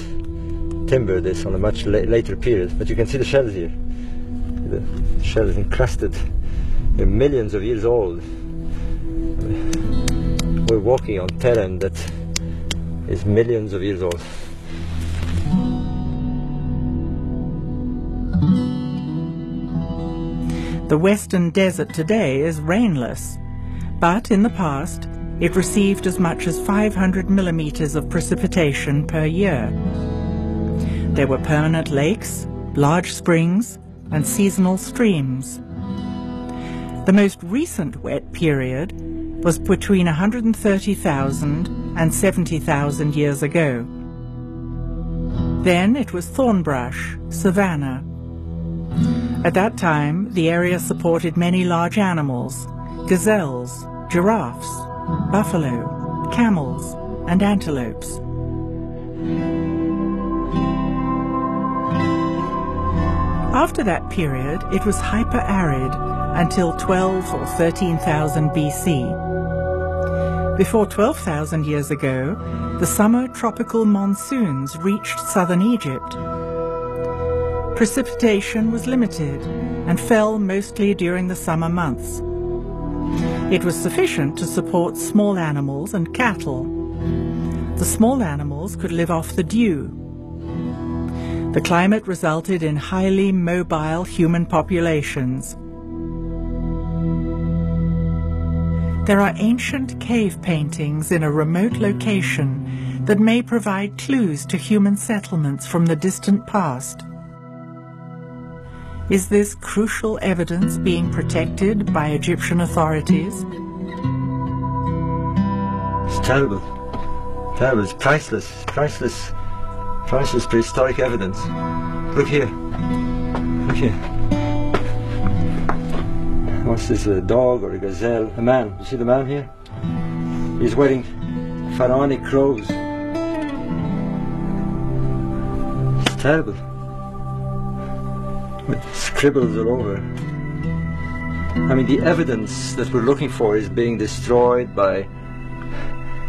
timber, this, on a much later period, but you can see the shells here. The shell is encrusted. They're millions of years old. We're walking on terrain that is millions of years old. The western desert today is rainless, but in the past it received as much as 500 millimeters of precipitation per year. There were permanent lakes, large springs, and seasonal streams. The most recent wet period was between 130,000 and 70,000 years ago. Then it was thornbrush, savanna. At that time, the area supported many large animals, gazelles, giraffes, buffalo, camels, and antelopes. After that period, it was hyper-arid until 12 or 13,000 BC. Before 12,000 years ago, the summer tropical monsoons reached southern Egypt. Precipitation was limited and fell mostly during the summer months. It was sufficient to support small animals and cattle. The small animals could live off the dew. The climate resulted in highly mobile human populations. There are ancient cave paintings in a remote location that may provide clues to human settlements from the distant past. Is this crucial evidence being protected by Egyptian authorities? It's terrible. Terrible. It's priceless. Priceless prehistoric evidence. Look here. Look here. What's this, a dog or a gazelle? A man. You see the man here? He's wearing pharaonic clothes. It's terrible. With scribbles all over. I mean, the evidence that we're looking for is being destroyed by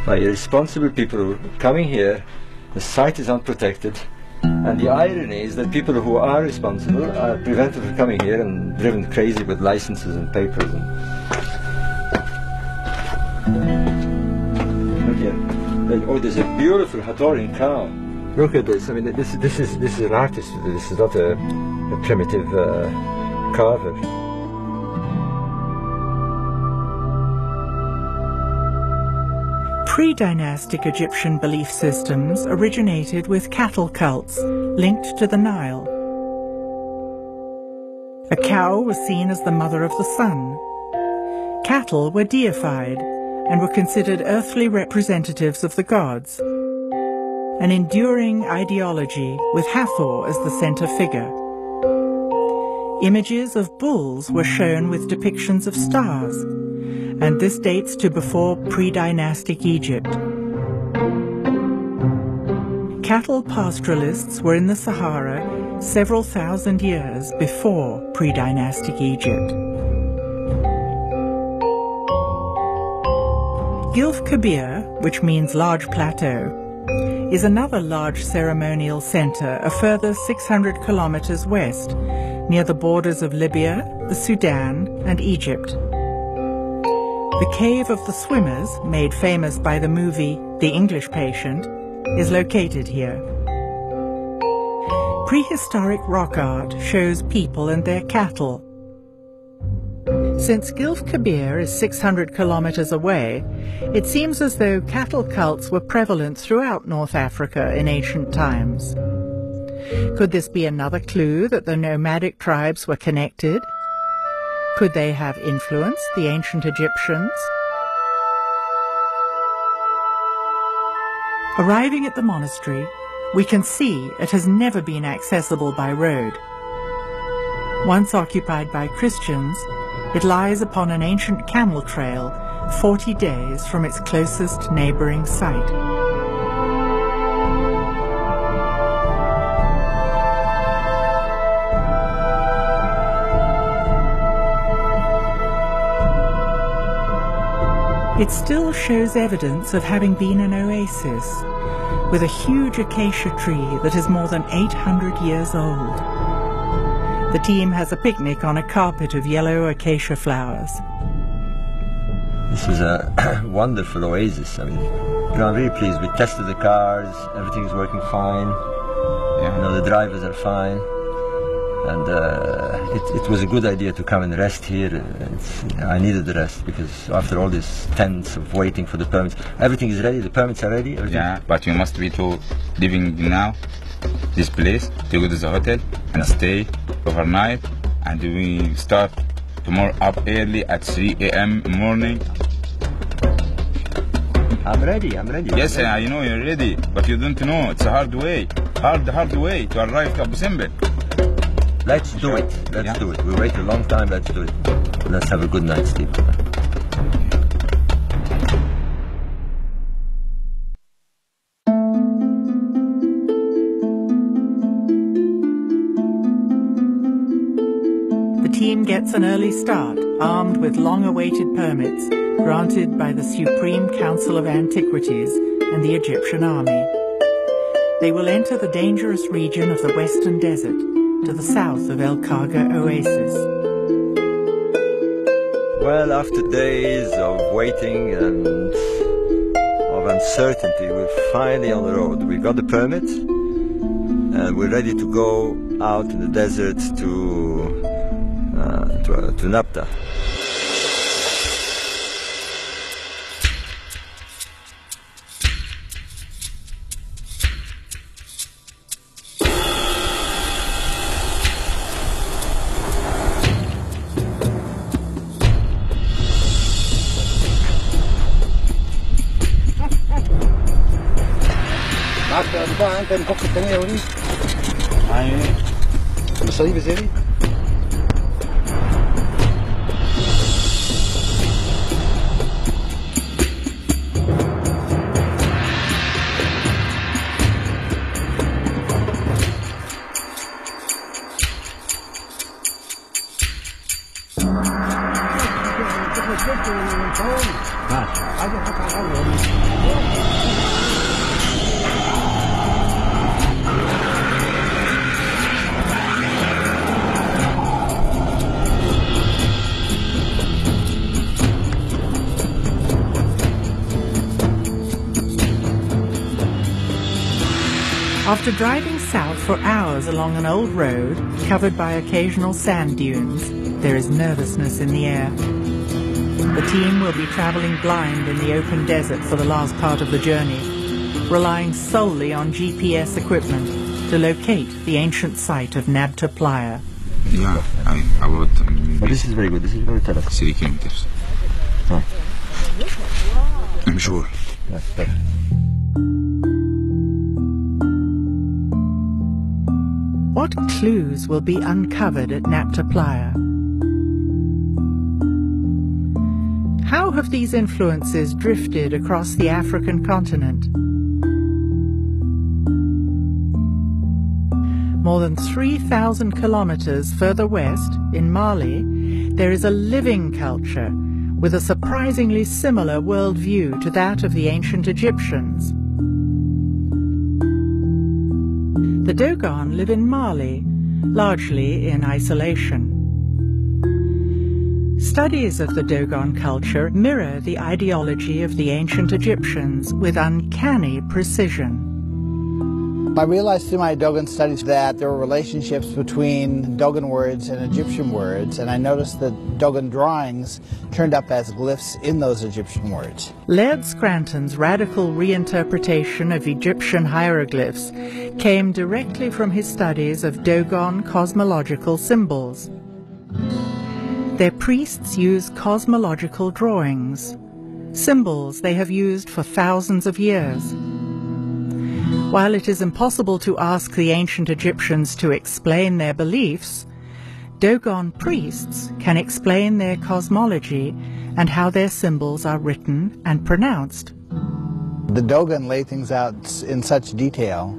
irresponsible people who are coming here. The site is unprotected, and the irony is that people who are responsible are prevented from coming here and driven crazy with licenses and papers. Look here. Oh, there's a beautiful Hatorian crown. Look at this. I mean, this is an artist. This is not a primitive carver. Pre-dynastic Egyptian belief systems originated with cattle cults linked to the Nile. A cow was seen as the mother of the sun. Cattle were deified and were considered earthly representatives of the gods. An enduring ideology with Hathor as the center figure. Images of bulls were shown with depictions of stars, and this dates to before pre-dynastic Egypt. Cattle pastoralists were in the Sahara several thousand years before pre-dynastic Egypt. Gilf Kabir, which means large plateau, is another large ceremonial center a further 600 kilometers west, near the borders of Libya, the Sudan, and Egypt. The Cave of the Swimmers, made famous by the movie The English Patient, is located here. Prehistoric rock art shows people and their cattle. Since Gilf Kabir is 600 kilometers away, it seems as though cattle cults were prevalent throughout North Africa in ancient times. Could this be another clue that the nomadic tribes were connected? Could they have influenced the ancient Egyptians? Arriving at the monastery, we can see it has never been accessible by road. Once occupied by Christians, it lies upon an ancient camel trail 40 days from its closest neighboring site. It still shows evidence of having been an oasis, with a huge acacia tree that is more than 800 years old. The team has a picnic on a carpet of yellow acacia flowers. This is a wonderful oasis. I mean, I'm really pleased. We tested the cars, everything is working fine. Yeah. You know, the drivers are fine. And it was a good idea to come and rest here. I needed the rest because after all these tents of waiting for the permits, everything is ready, the permits are ready. Yeah, but you must be to living now, this place, to go to the hotel and stay overnight. And we start tomorrow up early at 3 a.m. morning. I'm ready. Yes, I know you're ready, but you don't know. It's a hard way to arrive to Abu Simbel. Let's do it. Let's do it. We wait a long time. Let's do it. Let's have a good night, Steve. The team gets an early start, armed with long-awaited permits granted by the Supreme Council of Antiquities and the Egyptian army. They will enter the dangerous region of the Western Desert, to the south of El Khaga Oasis. Well, after days of waiting and of uncertainty, we're finally on the road. We got the permit and we're ready to go out in the desert to Nabta. انت نفك الثانيه وليد المصاريف زي دي After driving south for hours along an old road covered by occasional sand dunes, there is nervousness in the air. The team will be traveling blind in the open desert for the last part of the journey, relying solely on GPS equipment to locate the ancient site of Nabta Playa. Yeah, about... but this is very good, this is very tough. 3 kilometers. Oh. I'm sure. That's perfect. What clues will be uncovered at Nabta Playa? How have these influences drifted across the African continent? More than 3,000 kilometers further west, in Mali, there is a living culture with a surprisingly similar worldview to that of the ancient Egyptians. The Dogon live in Mali, largely in isolation. Studies of the Dogon culture mirror the ideology of the ancient Egyptians with uncanny precision. I realized through my Dogon studies that there were relationships between Dogon words and Egyptian words, and I noticed that Dogon drawings turned up as glyphs in those Egyptian words. Laird Scranton's radical reinterpretation of Egyptian hieroglyphs came directly from his studies of Dogon cosmological symbols. Their priests use cosmological drawings, symbols they have used for thousands of years. While it is impossible to ask the ancient Egyptians to explain their beliefs, Dogon priests can explain their cosmology and how their symbols are written and pronounced. The Dogon lay things out in such detail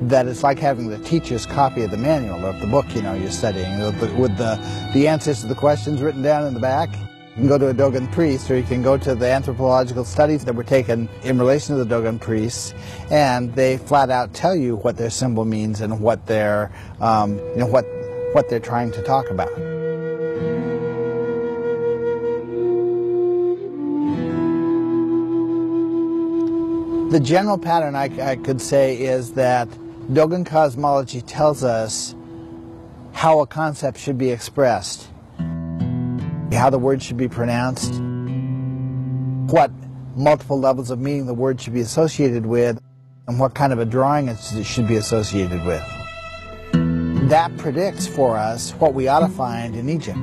that it's like having the teacher's copy of the manual of the book, you know, you're studying, with the answers to the questions written down in the back. You can go to a Dogon priest, or you can go to the anthropological studies that were taken in relation to the Dogon priests, and they flat out tell you what their symbol means and what they're, what they're trying to talk about. The general pattern I could say is that Dogon cosmology tells us how a concept should be expressed, how the word should be pronounced, what multiple levels of meaning the word should be associated with, and what kind of a drawing it should be associated with. That predicts for us what we ought to find in Egypt.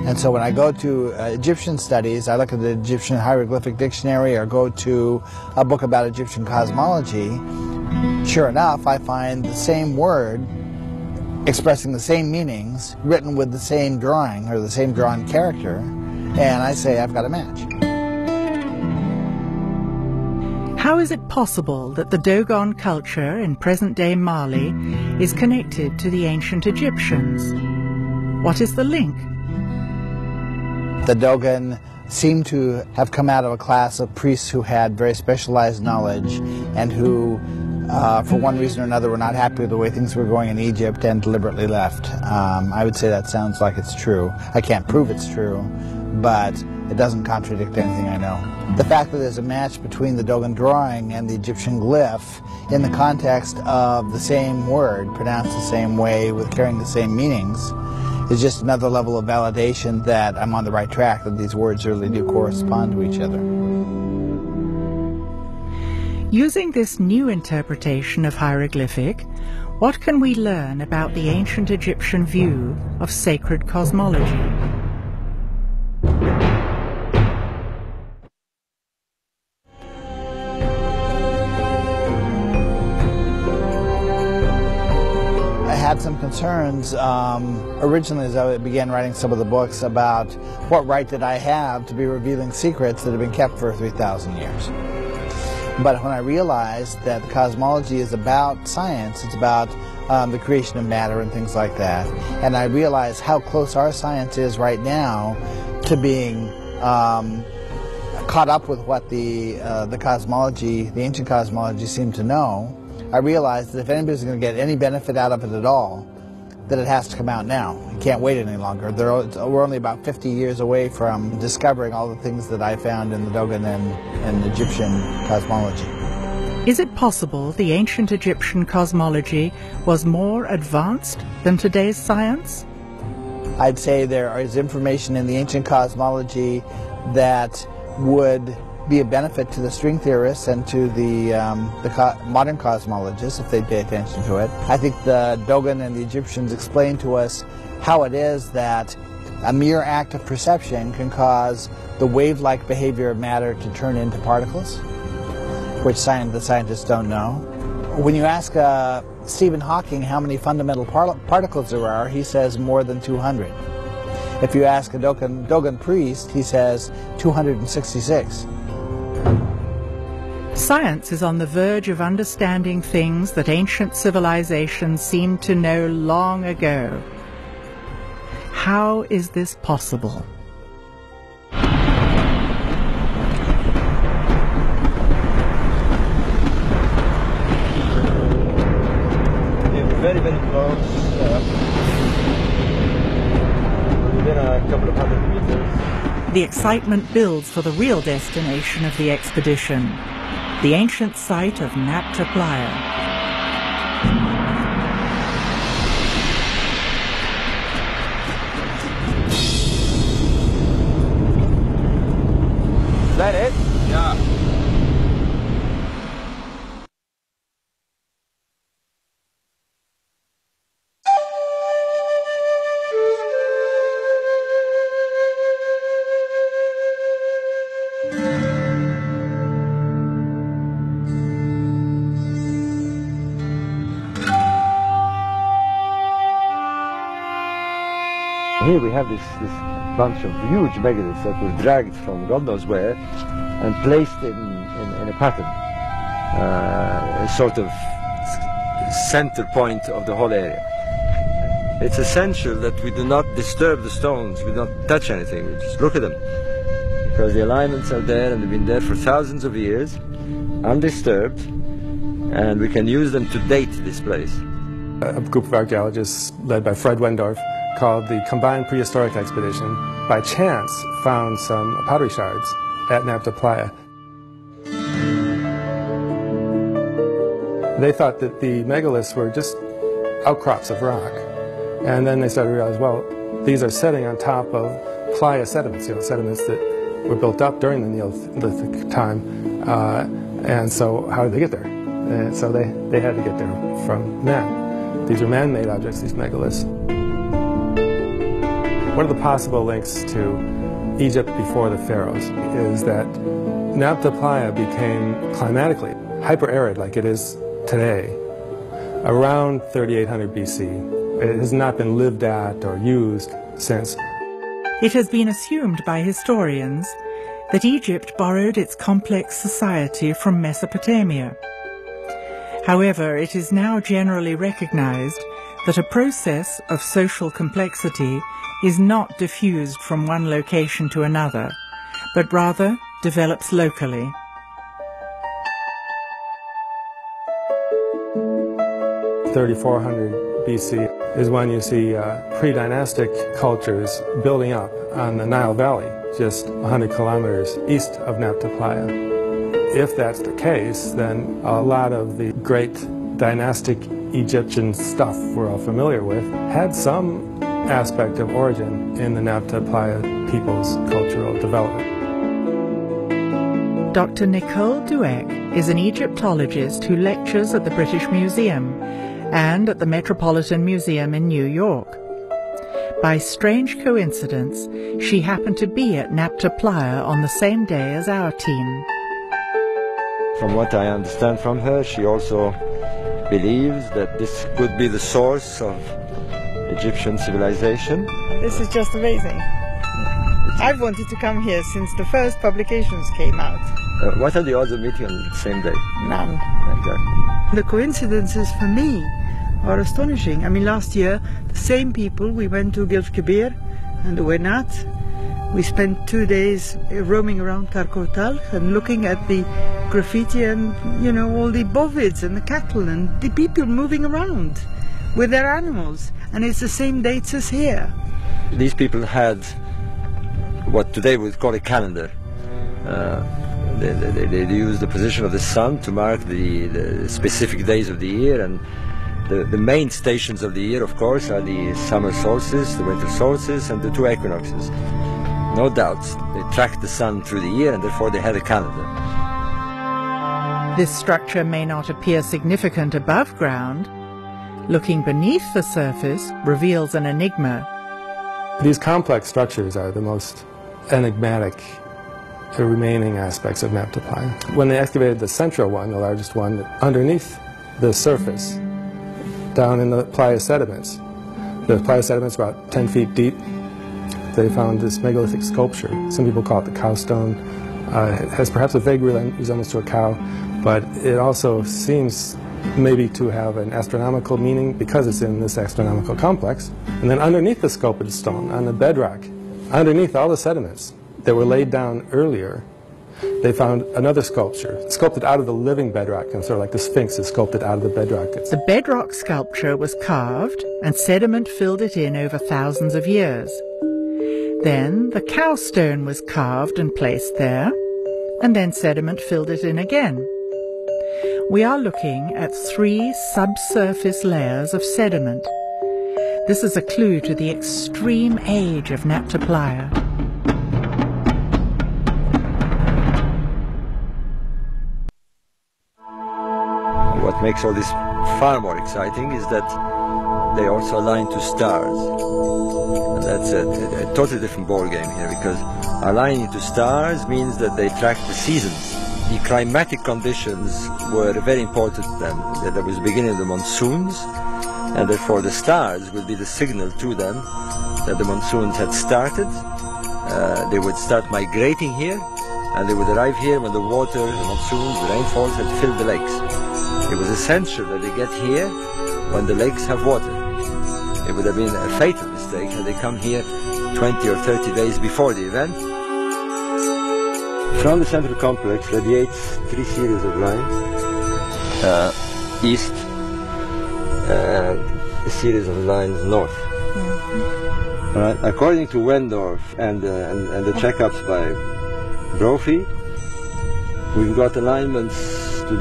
And so when I go to Egyptian studies, I look at the Egyptian hieroglyphic dictionary or go to a book about Egyptian cosmology, sure enough, I find the same word expressing the same meanings, written with the same drawing or the same drawn character, and I say I've got a match. How is it possible that the Dogon culture in present-day Mali is connected to the ancient Egyptians? What is the link? The Dogon seem to have come out of a class of priests who had very specialized knowledge and who for one reason or another were not happy with the way things were going in Egypt and deliberately left. I would say that sounds like it's true. I can't prove it's true, but it doesn't contradict anything I know. The fact that there's a match between the Dogon drawing and the Egyptian glyph in the context of the same word, pronounced the same way, with carrying the same meanings, is just another level of validation that I'm on the right track, that these words really do correspond to each other. Using this new interpretation of hieroglyphic, what can we learn about the ancient Egyptian view of sacred cosmology? I had some concerns originally as I began writing some of the books about what right did I have to be revealing secrets that have been kept for 3,000 years. But when I realized that the cosmology is about science, it's about the creation of matter and things like that, and I realized how close our science is right now to being caught up with what the cosmology, the ancient cosmology, seemed to know, I realized that if anybody's going to get any benefit out of it at all, that it has to come out now. You can't wait any longer. We're only about 50 years away from discovering all the things that I found in the Dogon and Egyptian cosmology. Is it possible the ancient Egyptian cosmology was more advanced than today's science? I'd say there is information in the ancient cosmology that would be a benefit to the string theorists and to the modern cosmologists if they pay attention to it. I think the Dogon and the Egyptians explain to us how it is that a mere act of perception can cause the wave-like behavior of matter to turn into particles, which the scientists don't know. When you ask Stephen Hawking how many fundamental particles there are, he says more than 200. If you ask a Dogon priest, he says 266. Science is on the verge of understanding things that ancient civilizations seemed to know long ago. How is this possible? Very, very close. Within a couple of 100 meters. The excitement builds for the real destination of the expedition, the ancient site of Nabta Playa. Is that it? Yeah. Here we have this bunch of huge megaliths that were dragged from God knows where and placed in a pattern, a sort of center point of the whole area. it's essential that we do not disturb the stones, we don't touch anything, we just look at them. Because the alignments are there and they've been there for thousands of years, undisturbed, and we can use them to date this place. A group of archaeologists led by Fred Wendorf, called the Combined Prehistoric Expedition, by chance found some pottery shards at Nabta Playa. They thought that the megaliths were just outcrops of rock. And then they started to realize, well, these are setting on top of playa sediments, sediments that were built up during the Neolithic time. And so how did they get there? And so they had to get there from man. These are man-made objects, these megaliths. One of the possible links to Egypt before the pharaohs is that Nabta Playa became climatically hyper-arid like it is today around 3800 BC. It has not been lived at or used since. It has been assumed by historians that Egypt borrowed its complex society from Mesopotamia. However, it is now generally recognized that a process of social complexity is not diffused from one location to another, but rather develops locally. (3400 BC is when you see pre-dynastic cultures building up on the Nile Valley, just 100 kilometers east of Nabta Playa. If that's the case, then a lot of the great dynastic Egyptian stuff we're all familiar with had some aspect of origin in the Nabta Playa people's cultural development. Dr. Nicole Dueck is an Egyptologist who lectures at the British Museum and at the Metropolitan Museum in New York. By strange coincidence, she happened to be at Nabta Playa on the same day as our team. From what I understand from her, she also believes that this could be the source of Egyptian civilization. This is just amazing. I've wanted to come here since the first publications came out. What are the odds of meeting on the same day? None. Okay. The coincidences for me are astonishing. I mean, last year, the same people, we went to Gilf Kebir and the Wenat. We spent 2 days roaming around Karkotal and looking at the graffiti and, all the bovids and the cattle and the people moving around with their animals. And it's the same dates as here. These people had what today we would call a calendar. They used the position of the sun to mark the specific days of the year, and the main stations of the year, of course, are the summer solstice, the winter solstice, and the two equinoxes. No doubts, they tracked the sun through the year, and therefore they had a calendar. This structure may not appear significant above ground. Looking beneath the surface reveals an enigma. These complex structures are the most enigmatic remaining aspects of Nabta Playa. When they excavated the central one, the largest one, underneath the surface, down in the playa sediments, the playa sediments are about 10 feet deep, they found this megalithic sculpture. Some people call it the cow stone. It has perhaps a vague resemblance to a cow, but it also seems maybe to have an astronomical meaning because it's in this astronomical complex. And then underneath the sculpted stone, on the bedrock, underneath all the sediments that were laid down earlier, they found another sculpture, sculpted out of the living bedrock, and sort of like the Sphinx is sculpted out of the bedrock. The bedrock sculpture was carved, and sediment filled it in over thousands of years. Then the cow stone was carved and placed there, and then sediment filled it in again. We are looking at 3 subsurface layers of sediment. This is a clue to the extreme age of Nabta Playa. What makes all this far more exciting is that they also align to stars. And that's a totally different ballgame here, because aligning to stars means that they track the seasons. The climatic conditions were very important then. There was the beginning of the monsoons, and therefore the stars would be the signal to them that the monsoons had started. They would start migrating here, and they would arrive here when the water, the monsoons, the rainfalls had filled the lakes. It was essential that they get here when the lakes have water. It would have been a fatal mistake had they come here 20 or 30 days before the event. From the central complex radiates 3 series of lines, east, and a series of lines north. Right. According to Wendorf and the checkups by Brophy, we've got alignments to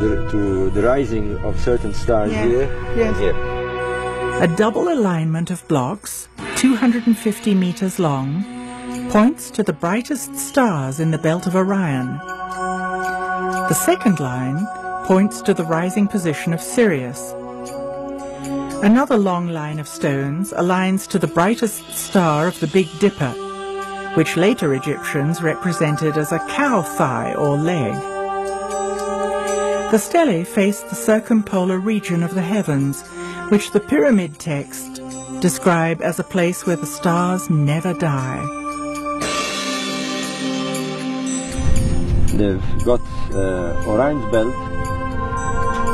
the rising of certain stars here and here. A double alignment of blocks, 250 meters long, points to the brightest stars in the belt of Orion. The second line points to the rising position of Sirius. Another long line of stones aligns to the brightest star of the Big Dipper, which later Egyptians represented as a cow thigh or leg. The stelae face the circumpolar region of the heavens, which the pyramid text describe as a place where the stars never die. They've got Orion's belt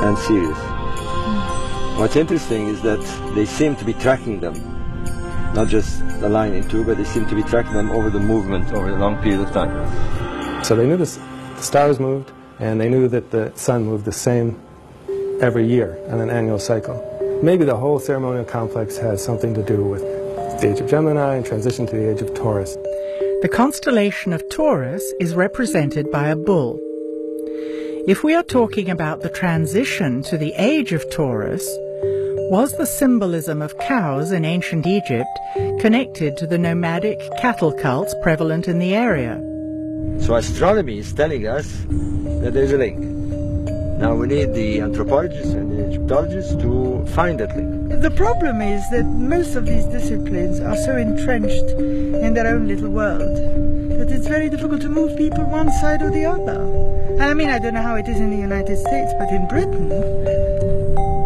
and Sirius. What's interesting is that they seem to be tracking them, not just a line in two, but they seem to be tracking them over the movement over a long period of time. So they knew the stars moved, and they knew that the sun moved the same every year on an annual cycle. Maybe the whole ceremonial complex has something to do with the age of Gemini and transition to the age of Taurus. The constellation of Taurus is represented by a bull. If we are talking about the transition to the age of Taurus, was the symbolism of cows in ancient Egypt connected to the nomadic cattle cults prevalent in the area? So astronomy is telling us that there's a link. Now we need the anthropologists and the Egyptologists to find that link. The problem is that most of these disciplines are so entrenched in their own little world that it's very difficult to move people one side or the other. I mean, I don't know how it is in the United States, but in Britain,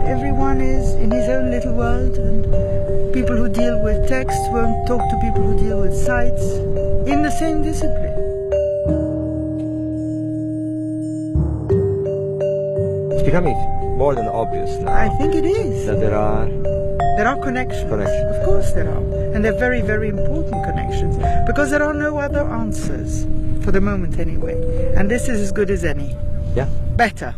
everyone is in his own little world, and people who deal with text won't talk to people who deal with sites in the same discipline. It's becoming more than obvious now. I think it is. That there are connections. Of course there are. And they're very, very important connections, because there are no other answers, for the moment anyway. And this is as good as any. Yeah. Better.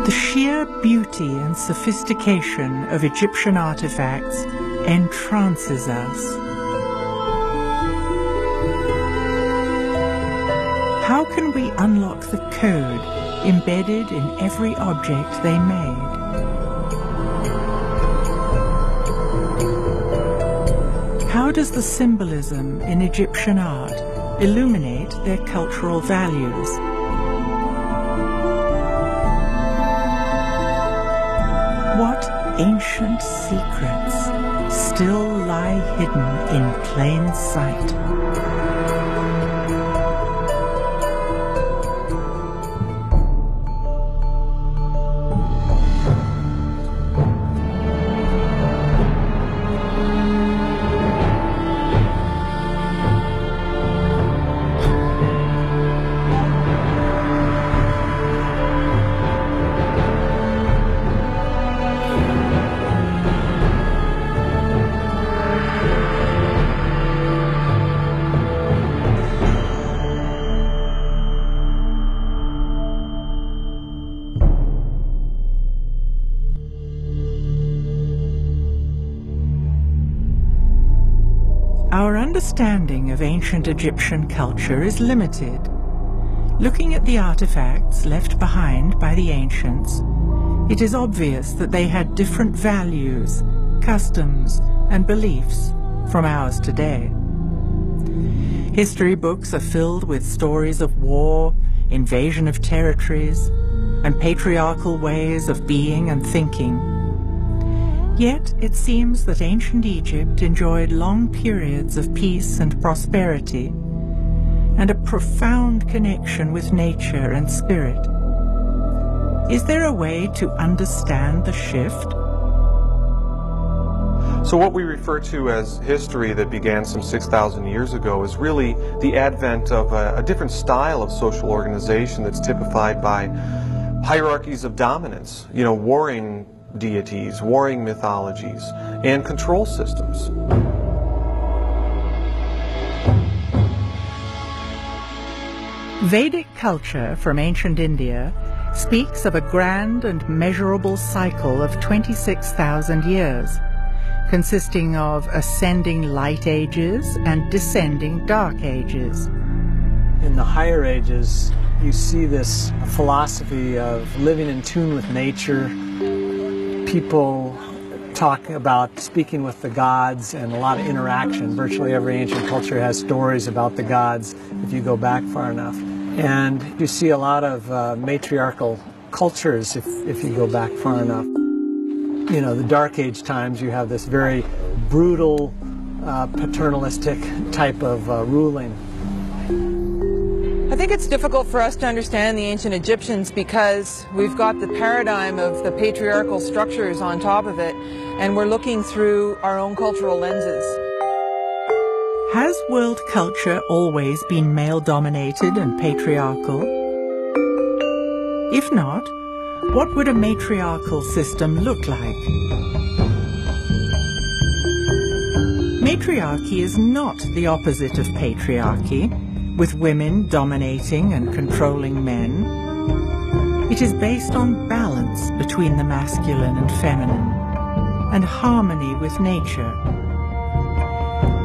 The sheer beauty and sophistication of Egyptian artifacts entrances us. How can we unlock the code embedded in every object they made? How does the symbolism in Egyptian art illuminate their cultural values? What ancient secrets still lie hidden in plain sight? Our understanding of ancient Egyptian culture is limited. Looking at the artifacts left behind by the ancients, it is obvious that they had different values, customs, and beliefs from ours today. History books are filled with stories of war, invasion of territories, and patriarchal ways of being and thinking. Yet it seems that ancient Egypt enjoyed long periods of peace and prosperity, and a profound connection with nature and spirit. Is there a way to understand the shift? So what we refer to as history that began some 6,000 years ago is really the advent of a different style of social organization that's typified by hierarchies of dominance, warring deities, warring mythologies, and control systems. Vedic culture from ancient India speaks of a grand and measurable cycle of 26,000 years, consisting of ascending light ages and descending dark ages. In the higher ages, you see this philosophy of living in tune with nature. People talk about speaking with the gods and a lot of interaction. Virtually every ancient culture has stories about the gods if you go back far enough. And you see a lot of matriarchal cultures if you go back far enough. The Dark Age times, you have this very brutal, paternalistic type of ruling. I think it's difficult for us to understand the ancient Egyptians because we've got the paradigm of the patriarchal structures on top of it, and we're looking through our own cultural lenses. Has world culture always been male-dominated and patriarchal? If not, what would a matriarchal system look like? Matriarchy is not the opposite of patriarchy, with women dominating and controlling men. It is based on balance between the masculine and feminine, and harmony with nature.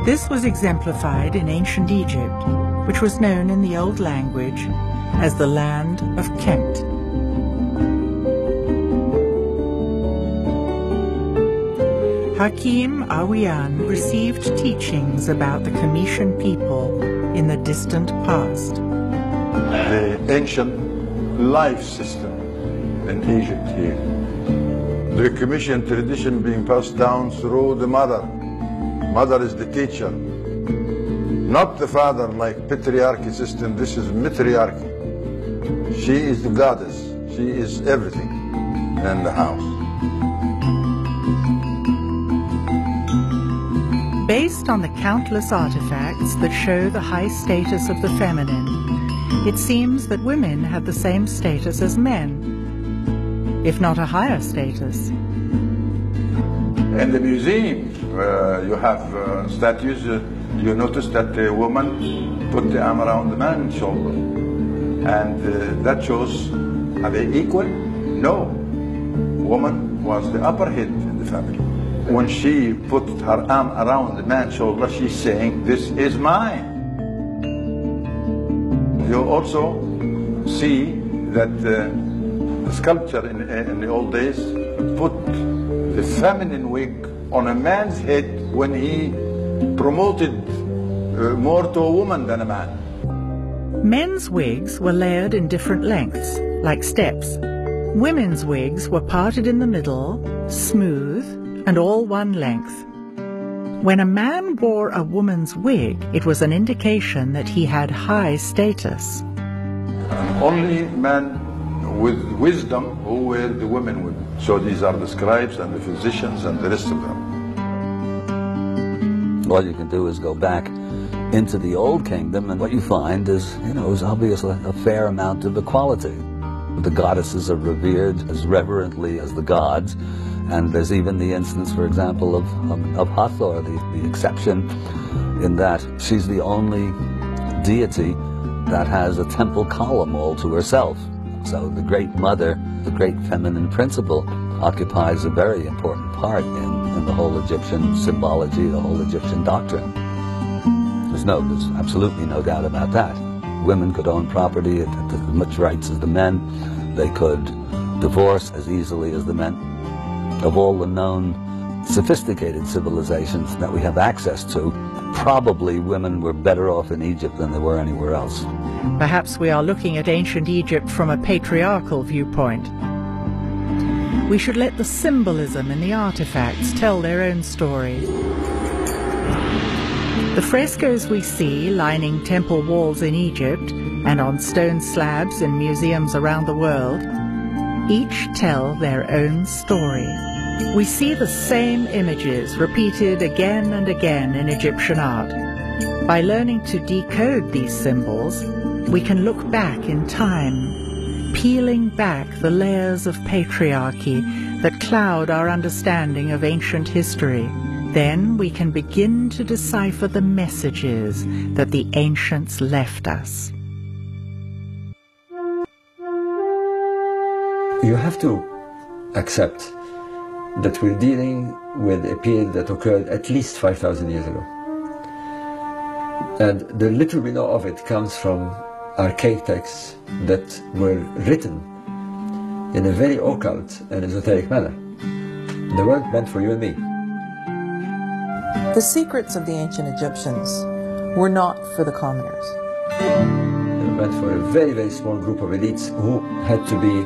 This was exemplified in ancient Egypt, which was known in the old language as the land of Kemet. Hakim Awiyan received teachings about the Comitian people in the distant past. The ancient life system in Egypt here. The Comitian tradition being passed down through the mother. Mother is the teacher, not the father like patriarchy system. This is matriarchy. She is the goddess. She is everything in the house. Based on the countless artifacts that show the high status of the feminine, it seems that women had the same status as men, if not a higher status. In the museum, you have statues. You notice that the woman put the arm around the man's shoulder. And that shows, are they equal? No. Woman was the upper head in the family. When she put her arm around the man's shoulder, she's saying, this is mine. You also see that the sculpture in the old days put the feminine wig on a man's head when he promoted more to a woman than a man. Men's wigs were layered in different lengths, like steps. Women's wigs were parted in the middle, smooth, and all one length. When a man wore a woman's wig, it was an indication that he had high status. Only men with wisdom who wear the women wig. So these are the scribes and the physicians and the rest of them. All you can do is go back into the Old Kingdom, and what you find is, is obviously a fair amount of equality. The goddesses are revered as reverently as the gods, and there's even the instance, for example, of Hathor, the exception, in that she's the only deity that has a temple column all to herself. So the Great Mother, the great feminine principle, occupies a very important part in the whole Egyptian symbology, the whole Egyptian doctrine. There's absolutely no doubt about that. Women could own property at as much rights as the men. They could divorce as easily as the men. Of all the known sophisticated civilizations that we have access to, probably women were better off in Egypt than they were anywhere else. Perhaps we are looking at ancient Egypt from a patriarchal viewpoint. We should let the symbolism in the artifacts tell their own story. The frescoes we see lining temple walls in Egypt and on stone slabs in museums around the world each tell their own story. We see the same images repeated again and again in Egyptian art. By learning to decode these symbols, we can look back in time, peeling back the layers of patriarchy that cloud our understanding of ancient history. Then we can begin to decipher the messages that the ancients left us. You have to accept that we're dealing with a period that occurred at least 5,000 years ago. And the little we know of it comes from archaic texts that were written in a very occult and esoteric manner. They weren't meant for you and me. The secrets of the ancient Egyptians were not for the commoners. They were meant for a very, very small group of elites who had to be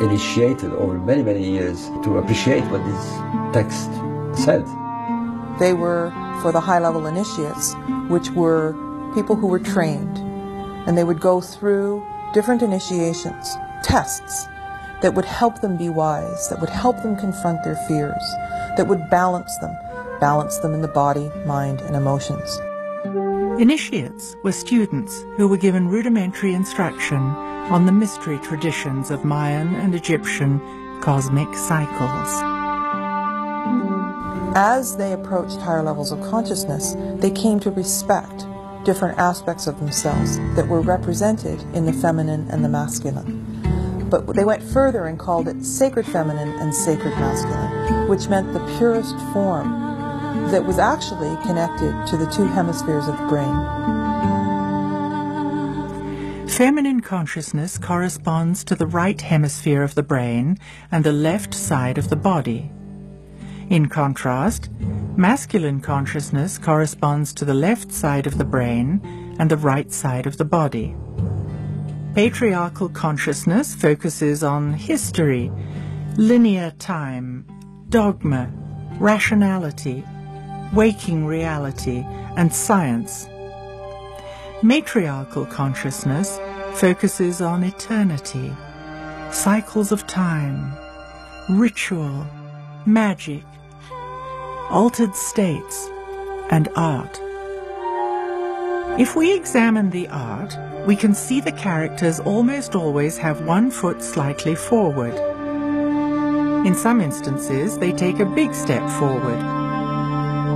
initiated over many, many years to appreciate what this text said. They were for the high-level initiates, which were people who were trained, and they would go through different initiations, tests, that would help them be wise, that would help them confront their fears, that would balance them in the body, mind, and emotions. Initiates were students who were given rudimentary instruction on the mystery traditions of Mayan and Egyptian cosmic cycles. As they approached higher levels of consciousness, they came to respect different aspects of themselves that were represented in the feminine and the masculine. But they went further and called it sacred feminine and sacred masculine, which meant the purest form that was actually connected to the two hemispheres of the brain. Feminine consciousness corresponds to the right hemisphere of the brain and the left side of the body. In contrast, masculine consciousness corresponds to the left side of the brain and the right side of the body. Patriarchal consciousness focuses on history, linear time, dogma, rationality, waking reality, and science. Matriarchal consciousness focuses on eternity, cycles of time, ritual, magic, altered states, and art. If we examine the art, we can see the characters almost always have one foot slightly forward. In some instances, they take a big step forward.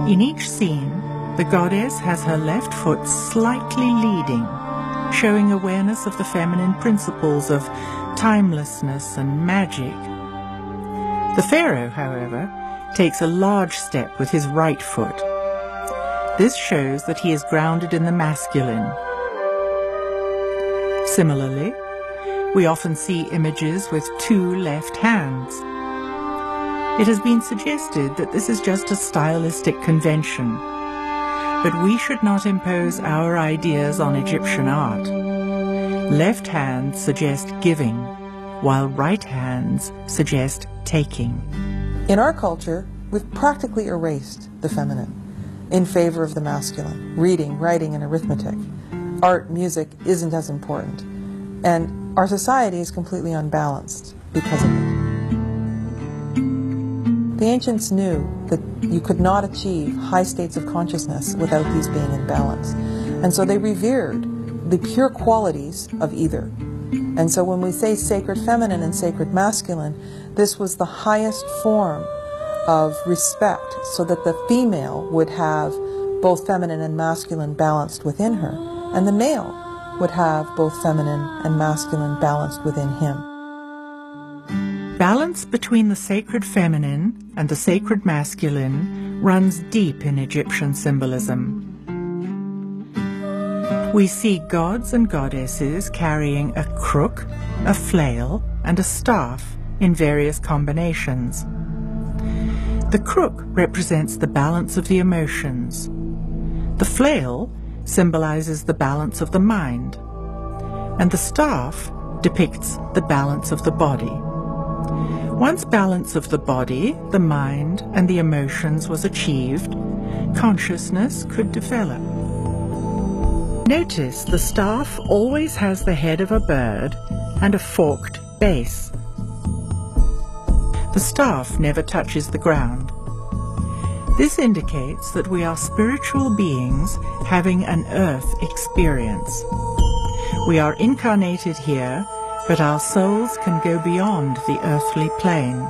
In each scene, the goddess has her left foot slightly leading, showing awareness of the feminine principles of timelessness and magic. The pharaoh, however, takes a large step with his right foot. This shows that he is grounded in the masculine. Similarly, we often see images with two left hands. It has been suggested that this is just a stylistic convention. But we should not impose our ideas on Egyptian art. Left hands suggest giving, while right hands suggest taking. In our culture, we've practically erased the feminine in favor of the masculine. Reading, writing, and arithmetic. Art, music isn't as important. And our society is completely unbalanced because of it. The ancients knew that you could not achieve high states of consciousness without these being in balance. And so they revered the pure qualities of either. And so when we say sacred feminine and sacred masculine, this was the highest form of respect, so that the female would have both feminine and masculine balanced within her, and the male would have both feminine and masculine balanced within him. Balance between the sacred feminine and the sacred masculine runs deep in Egyptian symbolism. We see gods and goddesses carrying a crook, a flail, and a staff in various combinations. The crook represents the balance of the emotions. The flail symbolizes the balance of the mind, and the staff depicts the balance of the body. Once balance of the body, the mind, and the emotions was achieved, consciousness could develop. Notice the staff always has the head of a bird and a forked base. The staff never touches the ground. This indicates that we are spiritual beings having an earth experience. We are incarnated here, but our souls can go beyond the earthly plane.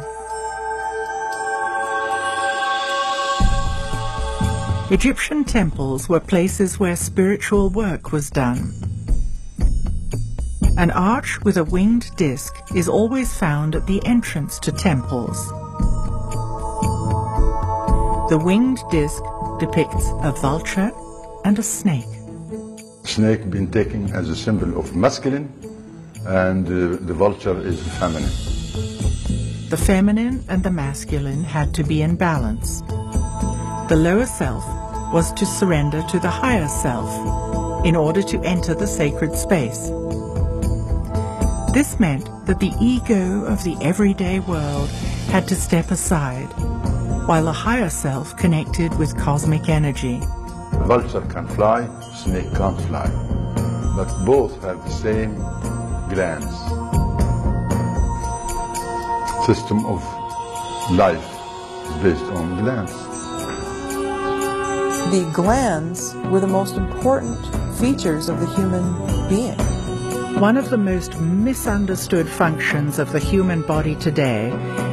Egyptian temples were places where spiritual work was done. An arch with a winged disc is always found at the entrance to temples. The winged disc depicts a vulture and a snake. Snake been taken as a symbol of masculine, and the vulture is feminine. The feminine and the masculine had to be in balance. The lower self was to surrender to the higher self in order to enter the sacred space. This meant that the ego of the everyday world had to step aside, while the higher self connected with cosmic energy. Vulture can fly, snake can't fly, but both have the same glands. System of life is based on glands. The glands were the most important features of the human being. One of the most misunderstood functions of the human body today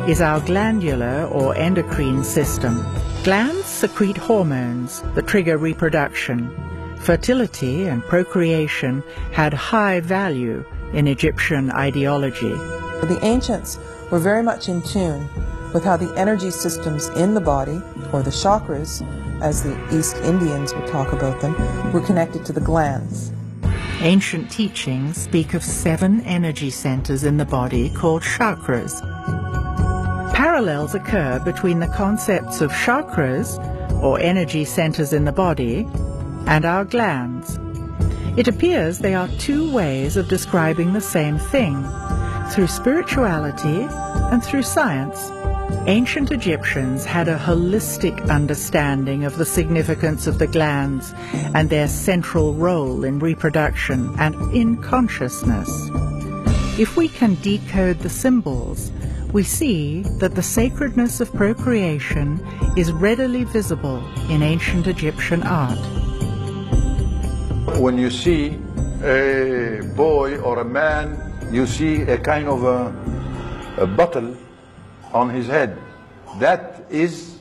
is our glandular or endocrine system. Glands secrete hormones that trigger reproduction. Fertility and procreation had high value in Egyptian ideology. The ancients were very much in tune with how the energy systems in the body, or the chakras, as the East Indians would talk about them, were connected to the glands. Ancient teachings speak of 7 energy centers in the body called chakras. Parallels occur between the concepts of chakras, or energy centers in the body, and our glands. It appears they are 2 ways of describing the same thing, through spirituality and through science. Ancient Egyptians had a holistic understanding of the significance of the glands and their central role in reproduction and in consciousness. If we can decode the symbols, we see that the sacredness of procreation is readily visible in ancient Egyptian art. When you see a boy or a man, you see a kind of a bottle on his head. That is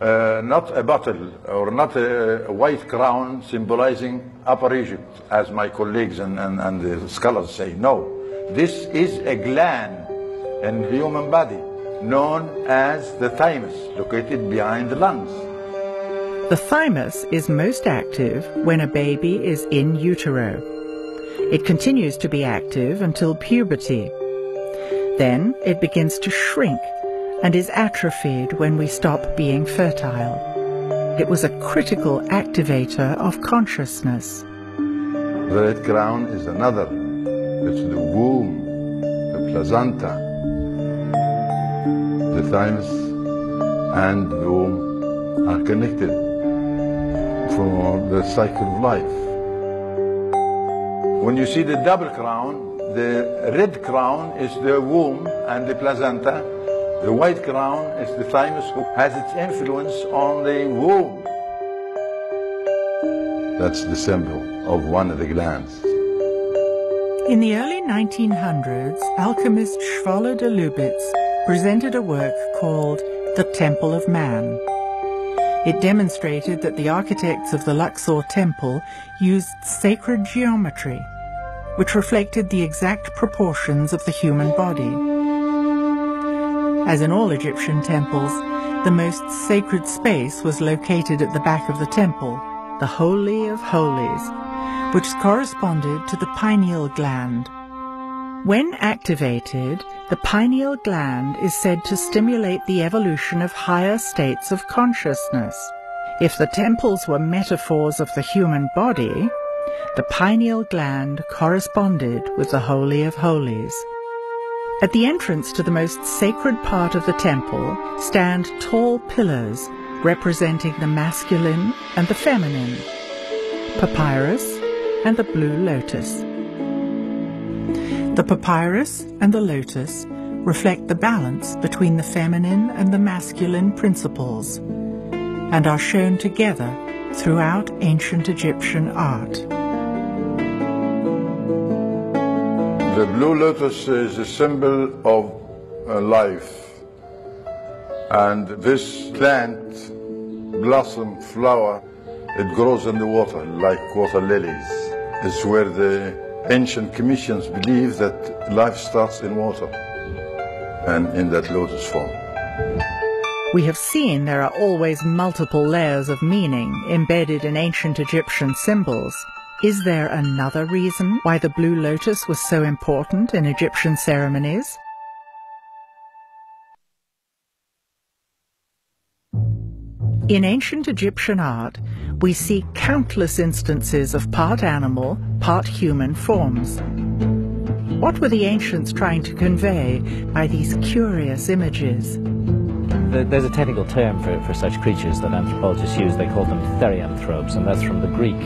not a bottle or not a white crown symbolizing Upper Egypt, as my colleagues and the scholars say. No, this is a gland in the human body known as the thymus, located behind the lungs. The thymus is most active when a baby is in utero. It continues to be active until puberty. Then it begins to shrink and is atrophied when we stop being fertile. It was a critical activator of consciousness. The red crown is another. It's the womb, the placenta, the thymus and the womb are connected for the cycle of life. When you see the double crown, the red crown is the womb and the placenta. The white crown is the thymus, who has its influence on the womb. That's the symbol of one of the glands. In the early 1900s, alchemist Schwaller de Lubicz presented a work called The Temple of Man. It demonstrated that the architects of the Luxor temple used sacred geometry, which reflected the exact proportions of the human body. As in all Egyptian temples, the most sacred space was located at the back of the temple, the Holy of Holies, which corresponded to the pineal gland. When activated, the pineal gland is said to stimulate the evolution of higher states of consciousness. If the temples were metaphors of the human body, the pineal gland corresponded with the Holy of Holies. At the entrance to the most sacred part of the temple stand tall pillars representing the masculine and the feminine, papyrus and the blue lotus. The papyrus and the lotus reflect the balance between the feminine and the masculine principles and are shown together throughout ancient Egyptian art. The blue lotus is a symbol of life, and this plant, blossom, flower, it grows in the water like water lilies. It's where the ancient commissions believe that life starts in water and in that lotus form. We have seen there are always multiple layers of meaning embedded in ancient Egyptian symbols. Is there another reason why the blue lotus was so important in Egyptian ceremonies? In ancient Egyptian art, we see countless instances of part animal, part human forms. What were the ancients trying to convey by these curious images? There's a technical term for such creatures that anthropologists use. They call them therianthropes, and that's from the Greek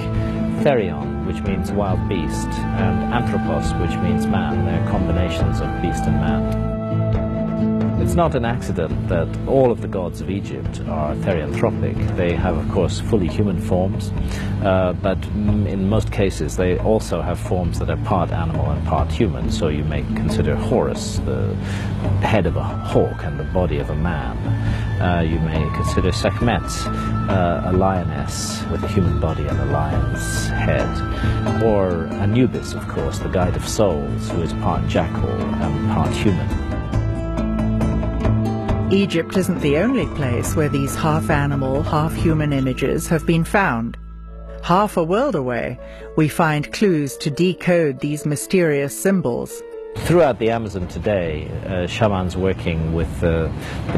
therion, which means wild beast, and anthropos, which means man. They're combinations of beast and man. It's not an accident that all of the gods of Egypt are therianthropic. They have, of course, fully human forms, but in most cases they also have forms that are part animal and part human. So you may consider Horus the head of a hawk and the body of a man. You may consider Sekhmet a lioness with a human body and a lion's head. Or Anubis, of course, the guide of souls, who is part jackal and part human. Egypt isn't the only place where these half-animal, half-human images have been found. Half a world away, we find clues to decode these mysterious symbols. Throughout the Amazon today, shamans working with the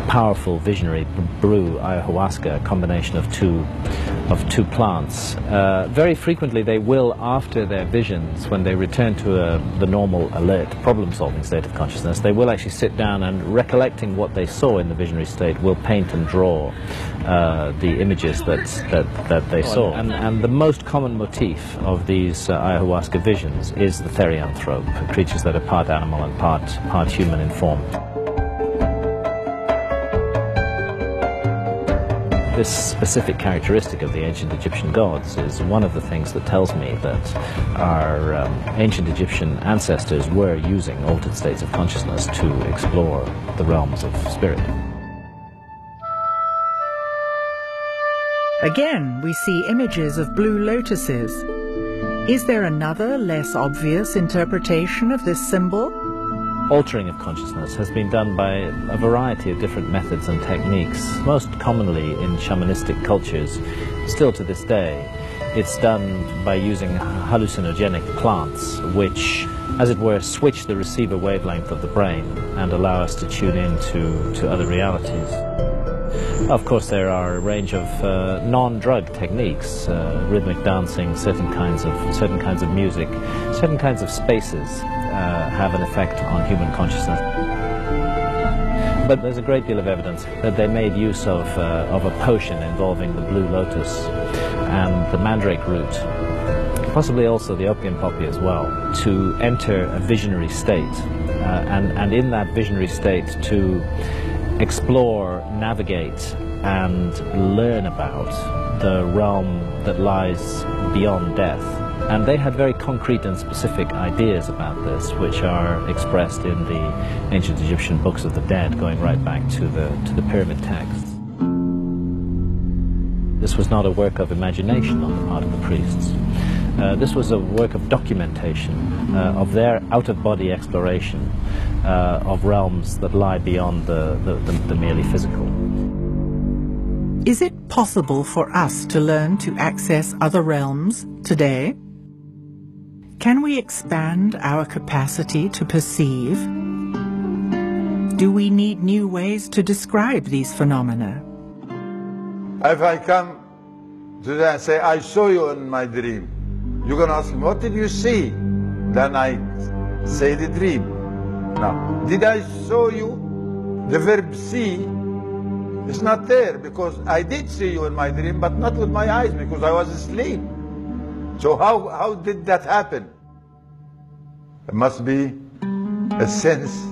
powerful visionary brew ayahuasca, a combination of two plants. Very frequently they will, after their visions, when they return to the normal, alert, problem-solving state of consciousness, they will actually sit down and, recollecting what they saw in the visionary state, will paint and draw the images that they saw. And the most common motif of these ayahuasca visions is the therianthrope, creatures that are part animal and part human in form. This specific characteristic of the ancient Egyptian gods is one of the things that tells me that our ancient Egyptian ancestors were using altered states of consciousness to explore the realms of spirit. Again, we see images of blue lotuses. Is there another, less obvious interpretation of this symbol? Altering of consciousness has been done by a variety of different methods and techniques. Most commonly in shamanistic cultures, still to this day, it's done by using hallucinogenic plants which, as it were, switch the receiver wavelength of the brain and allow us to tune in to other realities. Of course, there are a range of non-drug techniques, rhythmic dancing, certain kinds of music, certain kinds of spaces have an effect on human consciousness. But there's a great deal of evidence that they made use of a potion involving the blue lotus and the mandrake root, possibly also the opium poppy as well, to enter a visionary state, and in that visionary state to explore, navigate, and learn about the realm that lies beyond death. And they had very concrete and specific ideas about this, which are expressed in the ancient Egyptian books of the dead, going right back to the pyramid texts. This was not a work of imagination on the part of the priests. This was a work of documentation, of their out-of-body exploration of realms that lie beyond the merely physical. Is it possible for us to learn to access other realms today? Can we expand our capacity to perceive? Do we need new ways to describe these phenomena? If I come today and say, I saw you in my dream, you're going to ask me, what did you see? Then I say the dream. Now, did I show you? The verb see is not there, because I did see you in my dream, but not with my eyes, because I was asleep. So how did that happen? It must be a sense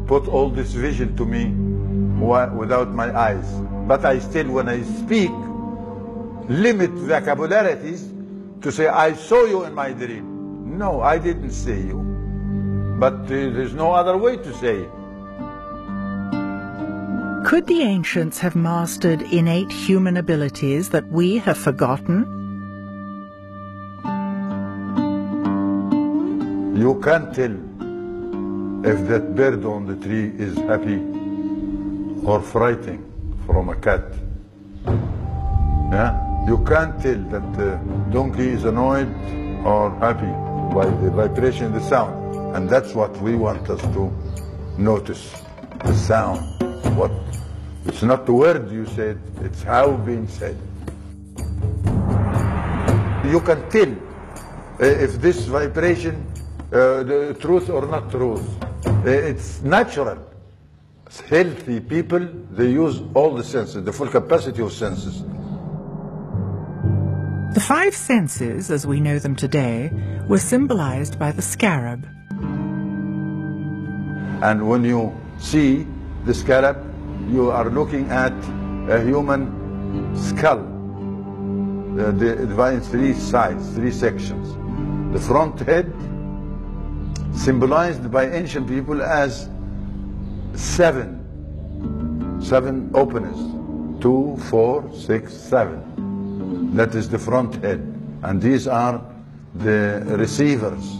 put all this vision to me without my eyes. But I still, when I speak, limit vocabularities to say, I saw you in my dream. No, I didn't see you. But there's no other way to say it. Could the ancients have mastered innate human abilities that we have forgotten? You can't tell if that bird on the tree is happy or frightened from a cat. Yeah? You can't tell that the donkey is annoyed or happy by the vibration of the sound. And that's what we want us to notice, the sound. It's not the word you said, it's how being said. You can tell if this vibration the truth or not truth. It's natural. Healthy people, they use all the senses, the full capacity of senses. The five senses, as we know them today, were symbolized by the scarab. And when you see the scarab, you are looking at a human skull, divided in three sides, three sections. The front head, symbolized by ancient people as seven openers, 2, 4, 6, 7. That is the front head, and these are the receivers.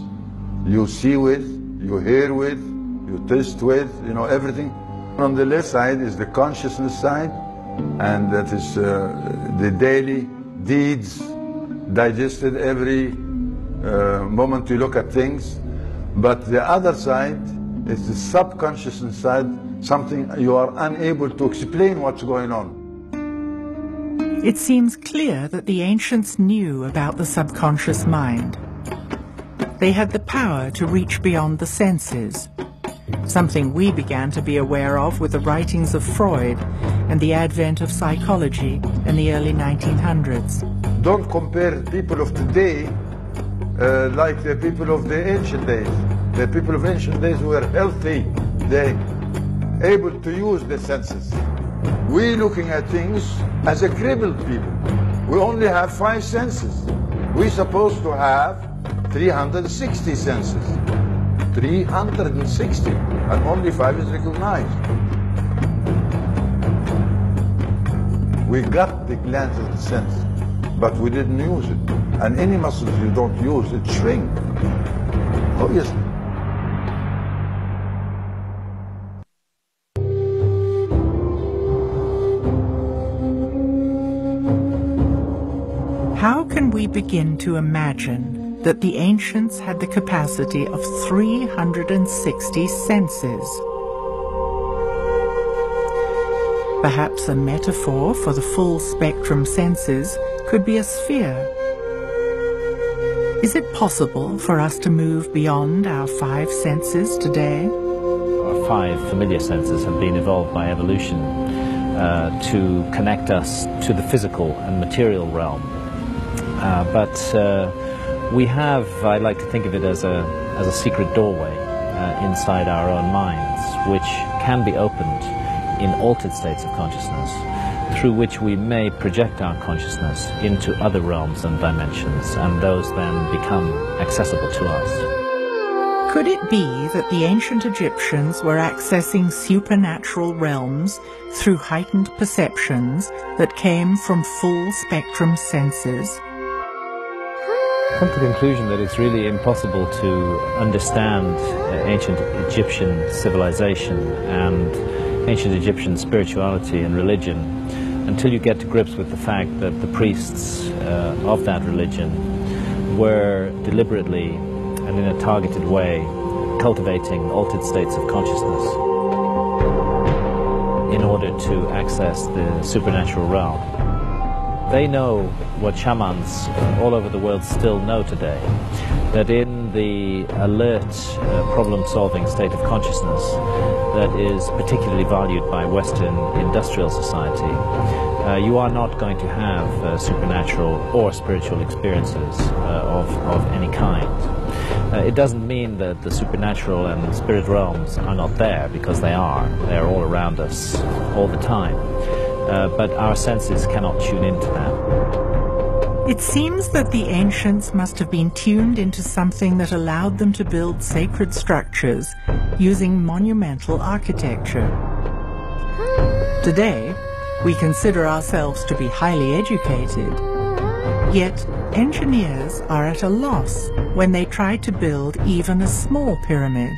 You see with, you hear with, you taste with, you know, everything. On the left side is the consciousness side, and that is the daily deeds digested every moment you look at things. But the other side is the subconscious side, something you are unable to explain what's going on. It seems clear that the ancients knew about the subconscious mind. They had the power to reach beyond the senses, something we began to be aware of with the writings of Freud and the advent of psychology in the early 1900s. Don't compare people of today like the people of the ancient days. The people of ancient days were healthy. They able to use the senses. We're looking at things as a crippled people. We only have 5 senses. We're supposed to have 360 senses. 360, and only 5 is recognized. We got the glands of the sense, but we didn't use it. And any muscles you don't use, it shrinks. Oh yes. How can we begin to imagine that the ancients had the capacity of 360 senses? Perhaps a metaphor for the full spectrum senses could be a sphere. Is it possible for us to move beyond our 5 senses today? Our 5 familiar senses have been evolved by evolution to connect us to the physical and material realm. But we have, I like to think of it as a secret doorway inside our own minds, which can be opened in altered states of consciousness, through which we may project our consciousness into other realms and dimensions, and those then become accessible to us. Could it be that the ancient Egyptians were accessing supernatural realms through heightened perceptions that came from full spectrum senses? I come to the conclusion that it's really impossible to understand ancient Egyptian civilization and ancient Egyptian spirituality and religion until you get to grips with the fact that the priests of that religion were deliberately and in a targeted way cultivating altered states of consciousness in order to access the supernatural realm. They know what shamans all over the world still know today, that in the alert, problem-solving state of consciousness that is particularly valued by Western industrial society, you are not going to have supernatural or spiritual experiences of any kind. It doesn't mean that the supernatural and the spirit realms are not there, because they are. They are all around us all the time. But our senses cannot tune into that. It seems that the ancients must have been tuned into something that allowed them to build sacred structures using monumental architecture. Today, we consider ourselves to be highly educated, yet engineers are at a loss when they try to build even a small pyramid.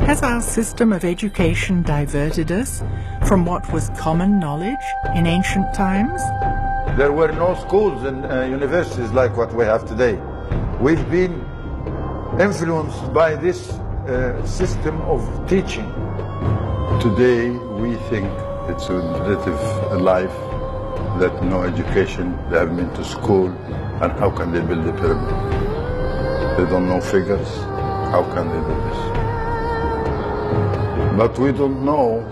Has our system of education diverted us from what was common knowledge in ancient times? There were no schools and universities like what we have today. We've been influenced by this system of teaching. Today we think it's a relative life that no education, they haven't been to school, and how can they build a pyramid? They don't know figures, how can they do this? But we don't know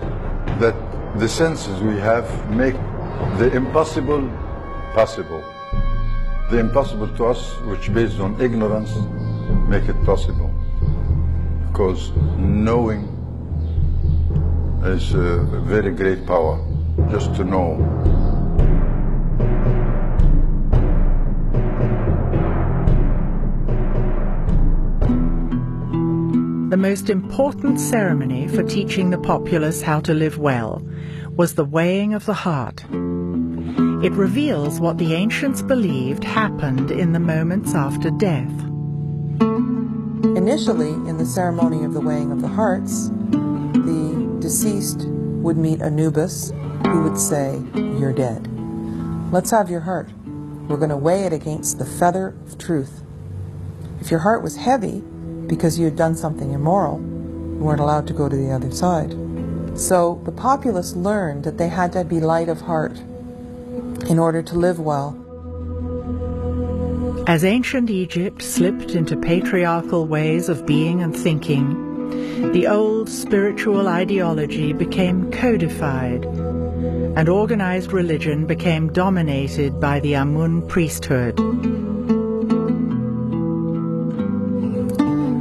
that the senses we have make the impossible possible. The impossible to us, which based on ignorance, make it possible. Because knowing is a very great power, just to know. The most important ceremony for teaching the populace how to live well was the weighing of the heart. It reveals what the ancients believed happened in the moments after death. Initially, in the ceremony of the weighing of the hearts, the deceased would meet Anubis, who would say, "You're dead. Let's have your heart. We're going to weigh it against the feather of truth." If your heart was heavy, because you had done something immoral, you weren't allowed to go to the other side. So the populace learned that they had to be light of heart in order to live well. As ancient Egypt slipped into patriarchal ways of being and thinking, the old spiritual ideology became codified, and organized religion became dominated by the Amun priesthood.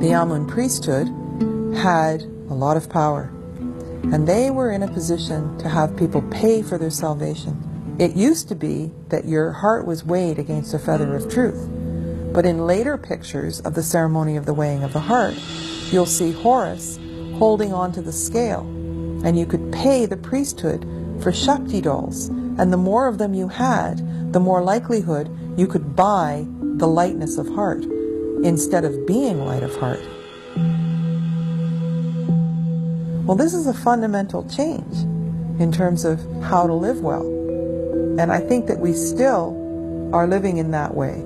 The Amun priesthood had a lot of power, and they were in a position to have people pay for their salvation. It used to be that your heart was weighed against a feather of truth, but in later pictures of the ceremony of the weighing of the heart, you'll see Horus holding onto the scale, and you could pay the priesthood for Shakti dolls, and the more of them you had, the more likelihood you could buy the lightness of heart instead of being light of heart. Well, this is a fundamental change in terms of how to live well. And I think that we still are living in that way.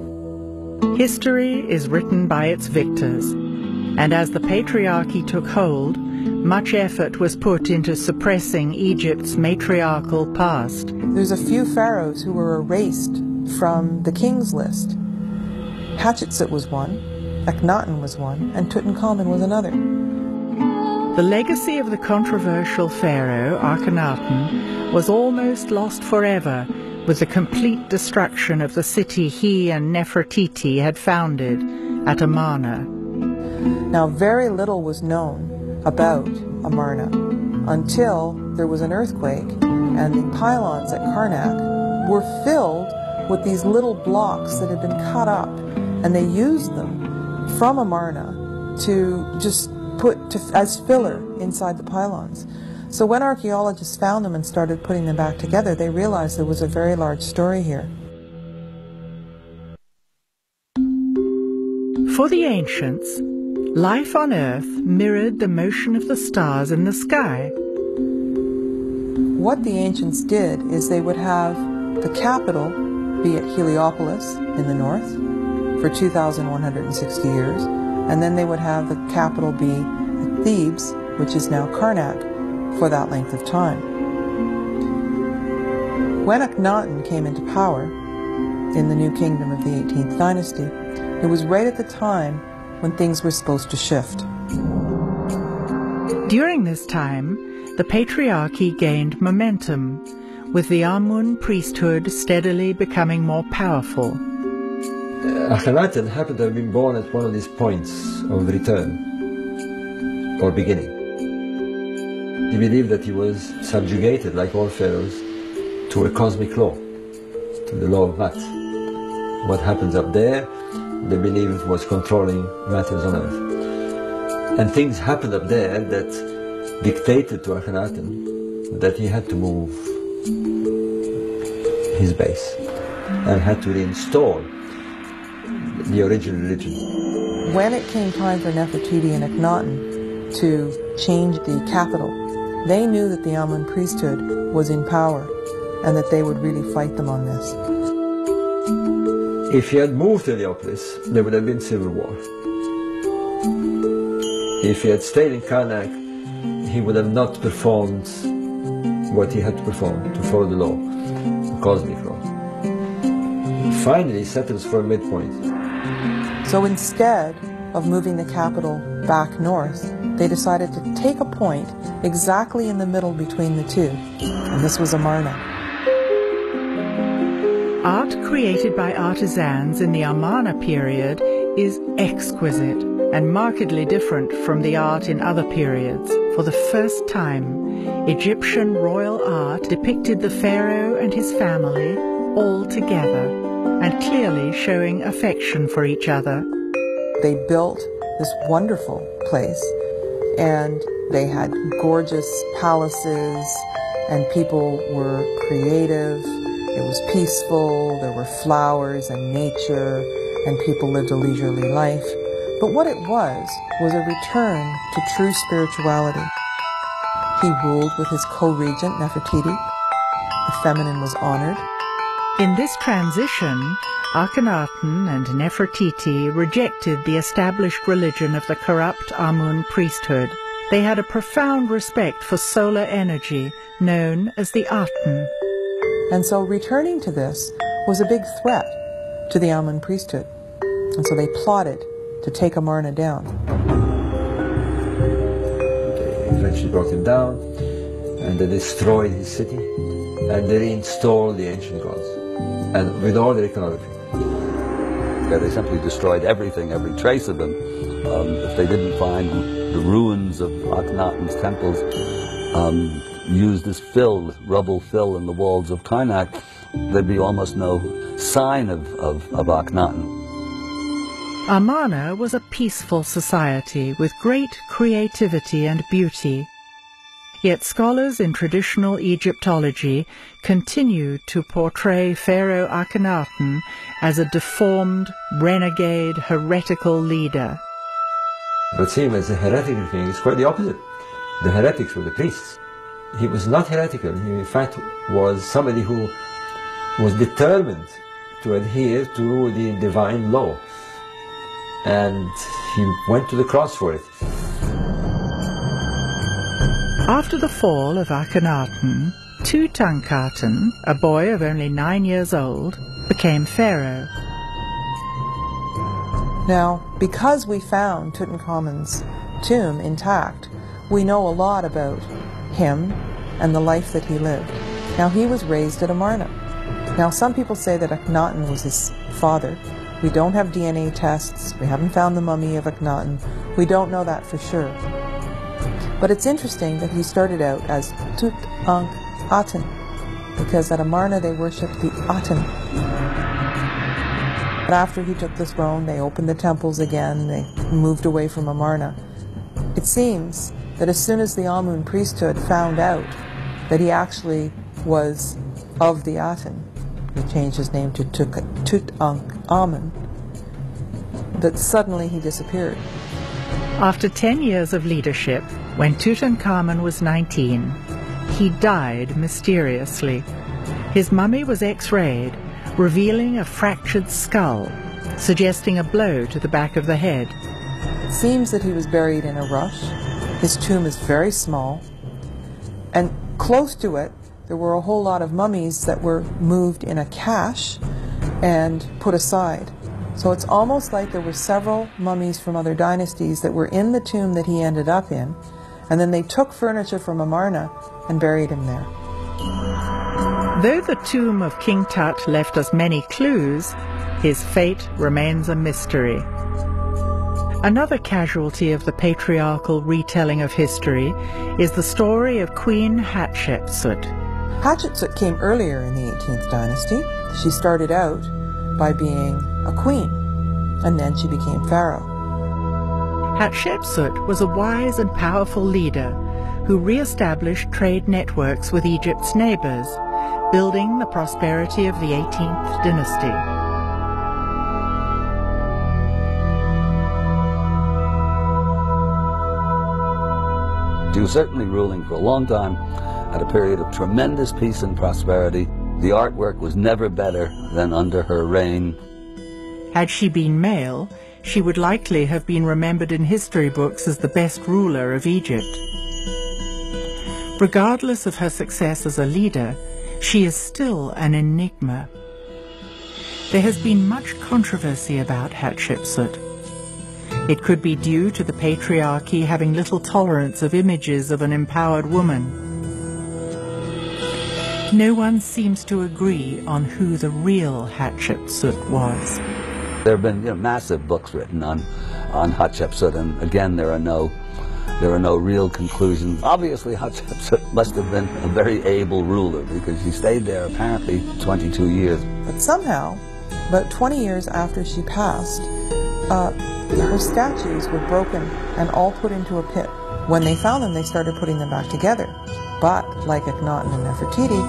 History is written by its victors, and as the patriarchy took hold, much effort was put into suppressing Egypt's matriarchal past. There's a few pharaohs who were erased from the king's list. Hatshepsut was one, Akhenaten was one, and Tutankhamun was another. The legacy of the controversial pharaoh, Akhenaten, was almost lost forever with the complete destruction of the city he and Nefertiti had founded at Amarna. Now, very little was known about Amarna until there was an earthquake and the pylons at Karnak were filled with these little blocks that had been cut up, and they used them from Amarna to just as filler inside the pylons. So when archaeologists found them and started putting them back together, they realized there was a very large story here. For the ancients, life on Earth mirrored the motion of the stars in the sky. What the ancients did is they would have the capital be at Heliopolis in the north for 2,160 years, and then they would have the capital be at Thebes, which is now Karnak, for that length of time. When Akhenaten came into power in the new kingdom of the 18th dynasty, it was right at the time when things were supposed to shift. During this time, the patriarchy gained momentum, with the Amun priesthood steadily becoming more powerful. Akhenaten happened to have been born at one of these points of return, or beginning. He believed that he was subjugated, like all pharaohs, to a cosmic law, to the law of math. What happens up there, they believed was controlling matters on earth. And things happened up there that dictated to Akhenaten that he had to move his base and had to reinstall the original religion. When it came time for Nefertiti and Akhenaten to change the capital, they knew that the Amun priesthood was in power and that they would really fight them on this. If he had moved to Heliopolis, there would have been civil war. If he had stayed in Karnak, he would have not performed what he had to perform to follow the law, the cosmic law. Finally, he settles for a midpoint. So instead of moving the capital back north, they decided to take a point exactly in the middle between the two, and this was Amarna. Art created by artisans in the Amarna period is exquisite and markedly different from the art in other periods. For the first time, Egyptian royal art depicted the pharaoh and his family all together and clearly showing affection for each other. They built this wonderful place, and they had gorgeous palaces, and people were creative. It was peaceful, there were flowers and nature, and people lived a leisurely life. But what it was a return to true spirituality. He ruled with his co-regent, Nefertiti. The feminine was honored. In this transition, Akhenaten and Nefertiti rejected the established religion of the corrupt Amun priesthood. They had a profound respect for solar energy, known as the alten. And so returning to this was a big threat to the Amun priesthood. And so they plotted to take Amarna down. They eventually brought him down, and they destroyed his city, and they reinstalled the ancient gods, and with all their iconography. Yeah, they simply destroyed everything, every trace of them. If they didn't find the ruins of Akhenaten's temples, used as rubble fill in the walls of Karnak, there'd be almost no sign of Akhenaten. Amarna was a peaceful society with great creativity and beauty. Yet scholars in traditional Egyptology continue to portray Pharaoh Akhenaten as a deformed, renegade, heretical leader. But see him as a heretical king is quite the opposite. The heretics were the priests. He was not heretical. He, in fact, was somebody who was determined to adhere to the divine law. And he went to the cross for it. After the fall of Akhenaten, Tutankhaten, a boy of only 9 years old, became pharaoh. Now, because we found Tutankhamun's tomb intact, we know a lot about him and the life that he lived. Now, he was raised at Amarna. Now, some people say that Akhenaten was his father. We don't have DNA tests. We haven't found the mummy of Akhenaten. We don't know that for sure. But it's interesting that he started out as Tutankhaten, because at Amarna they worshipped the Aten. But after he took the throne, they opened the temples again, they moved away from Amarna. It seems that as soon as the Amun priesthood found out that he actually was of the Aten, he changed his name to Tutankhamun, that suddenly he disappeared. After 10 years of leadership, when Tutankhamun was 19, he died mysteriously. His mummy was X-rayed, revealing a fractured skull, suggesting a blow to the back of the head. It seems that he was buried in a rush. His tomb is very small, and close to it there were a whole lot of mummies that were moved in a cache and put aside. So it's almost like there were several mummies from other dynasties that were in the tomb that he ended up in, and then they took furniture from Amarna and buried him there. Though the tomb of King Tut left us many clues, his fate remains a mystery. Another casualty of the patriarchal retelling of history is the story of Queen Hatshepsut. Hatshepsut came earlier in the 18th dynasty. She started out by being a queen, and then she became pharaoh. Hatshepsut was a wise and powerful leader who re-established trade networks with Egypt's neighbors, building the prosperity of the 18th dynasty. She was certainly ruling for a long time at a period of tremendous peace and prosperity. The artwork was never better than under her reign. Had she been male, she would likely have been remembered in history books as the best ruler of Egypt. Regardless of her success as a leader, she is still an enigma. There has been much controversy about Hatshepsut. It could be due to the patriarchy having little tolerance of images of an empowered woman. No one seems to agree on who the real Hatshepsut was. There have been massive books written on Hatshepsut, and again there are no real conclusions. Obviously Hatshepsut must have been a very able ruler, because she stayed there apparently 22 years. But somehow, about 20 years after she passed, her statues were broken and all put into a pit. When they found them, they started putting them back together. But, like Akhenaten and Nefertiti,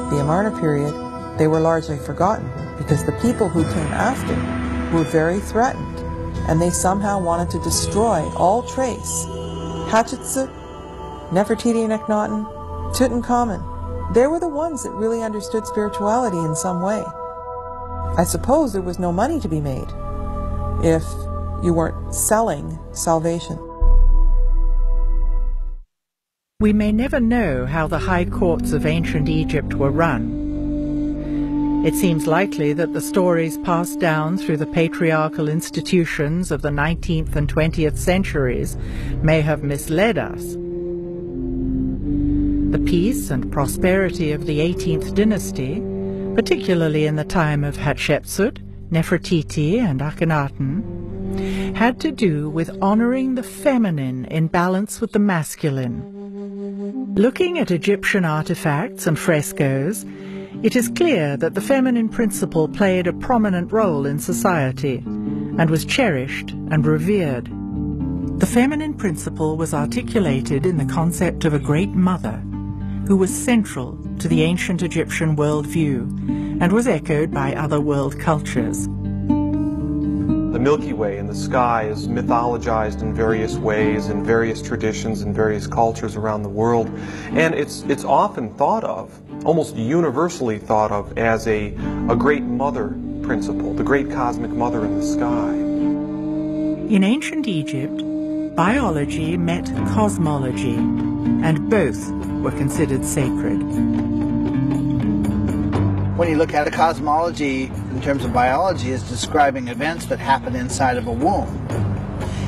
the Amarna period, they were largely forgotten, because the people who came after were very threatened, and they somehow wanted to destroy all trace. Hatshepsut, Nefertiti and Akhenaten, Tutankhamun, they were the ones that really understood spirituality in some way. I suppose there was no money to be made if you weren't selling salvation. We may never know how the high courts of ancient Egypt were run. It seems likely that the stories passed down through the patriarchal institutions of the 19th and 20th centuries may have misled us. The peace and prosperity of the 18th dynasty, particularly in the time of Hatshepsut, Nefertiti and Akhenaten, had to do with honoring the feminine in balance with the masculine. Looking at Egyptian artifacts and frescoes, it is clear that the feminine principle played a prominent role in society and was cherished and revered. The feminine principle was articulated in the concept of a great mother who was central to the ancient Egyptian worldview and was echoed by other world cultures. The Milky Way in the sky is mythologized in various ways, in various traditions, in various cultures around the world, and it's often thought of, almost universally thought of, as a great mother principle, the great cosmic mother in the sky. In ancient Egypt, biology met cosmology, and both were considered sacred. When you look at a cosmology in terms of biology, it's describing events that happen inside of a womb.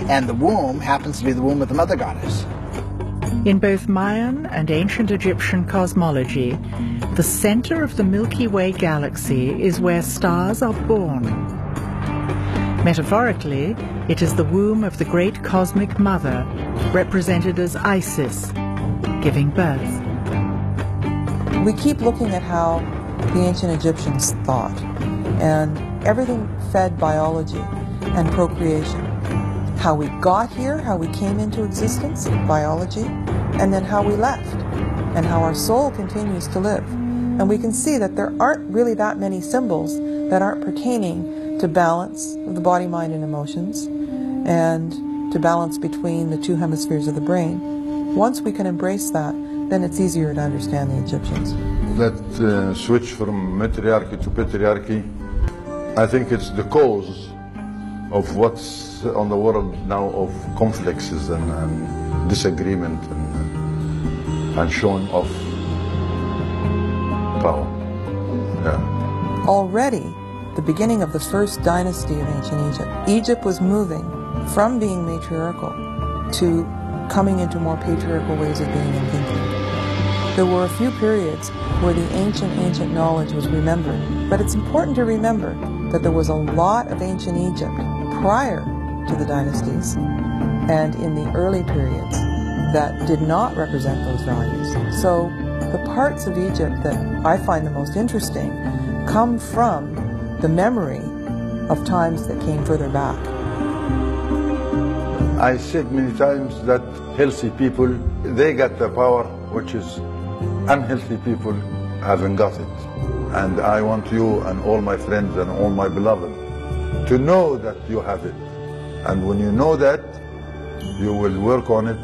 And the womb happens to be the womb of the mother goddess. In both Mayan and ancient Egyptian cosmology, the center of the Milky Way galaxy is where stars are born. Metaphorically, it is the womb of the great cosmic mother, represented as Isis, giving birth. We keep looking at how the ancient Egyptians thought, and everything fed biology and procreation. How we got here, how we came into existence, biology, and then how we left, and how our soul continues to live. And we can see that there aren't really that many symbols that aren't pertaining to balance of the body, mind, and emotions, and to balance between the two hemispheres of the brain. Once we can embrace that, then it's easier to understand the Egyptians. That switch from matriarchy to patriarchy, I think it's the cause of what's on the world now of conflicts and disagreement and showing off power. Yeah. Already, the beginning of the first dynasty of ancient Egypt, Egypt was moving from being matriarchal to coming into more patriarchal ways of being and thinking. There were a few periods where the ancient knowledge was remembered, but it's important to remember that there was a lot of ancient Egypt prior to the dynasties and in the early periods that did not represent those values. So the parts of Egypt that I find the most interesting come from the memory of times that came further back. I said many times that healthy people, they got the power, which is unhealthy people haven't got it. And I want you and all my friends and all my beloved to know that you have it. And when you know that, you will work on it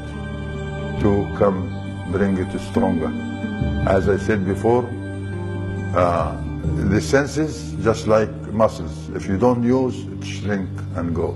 to come bring it stronger. As I said before, the senses, just like muscles, if you don't use, it shrink and go.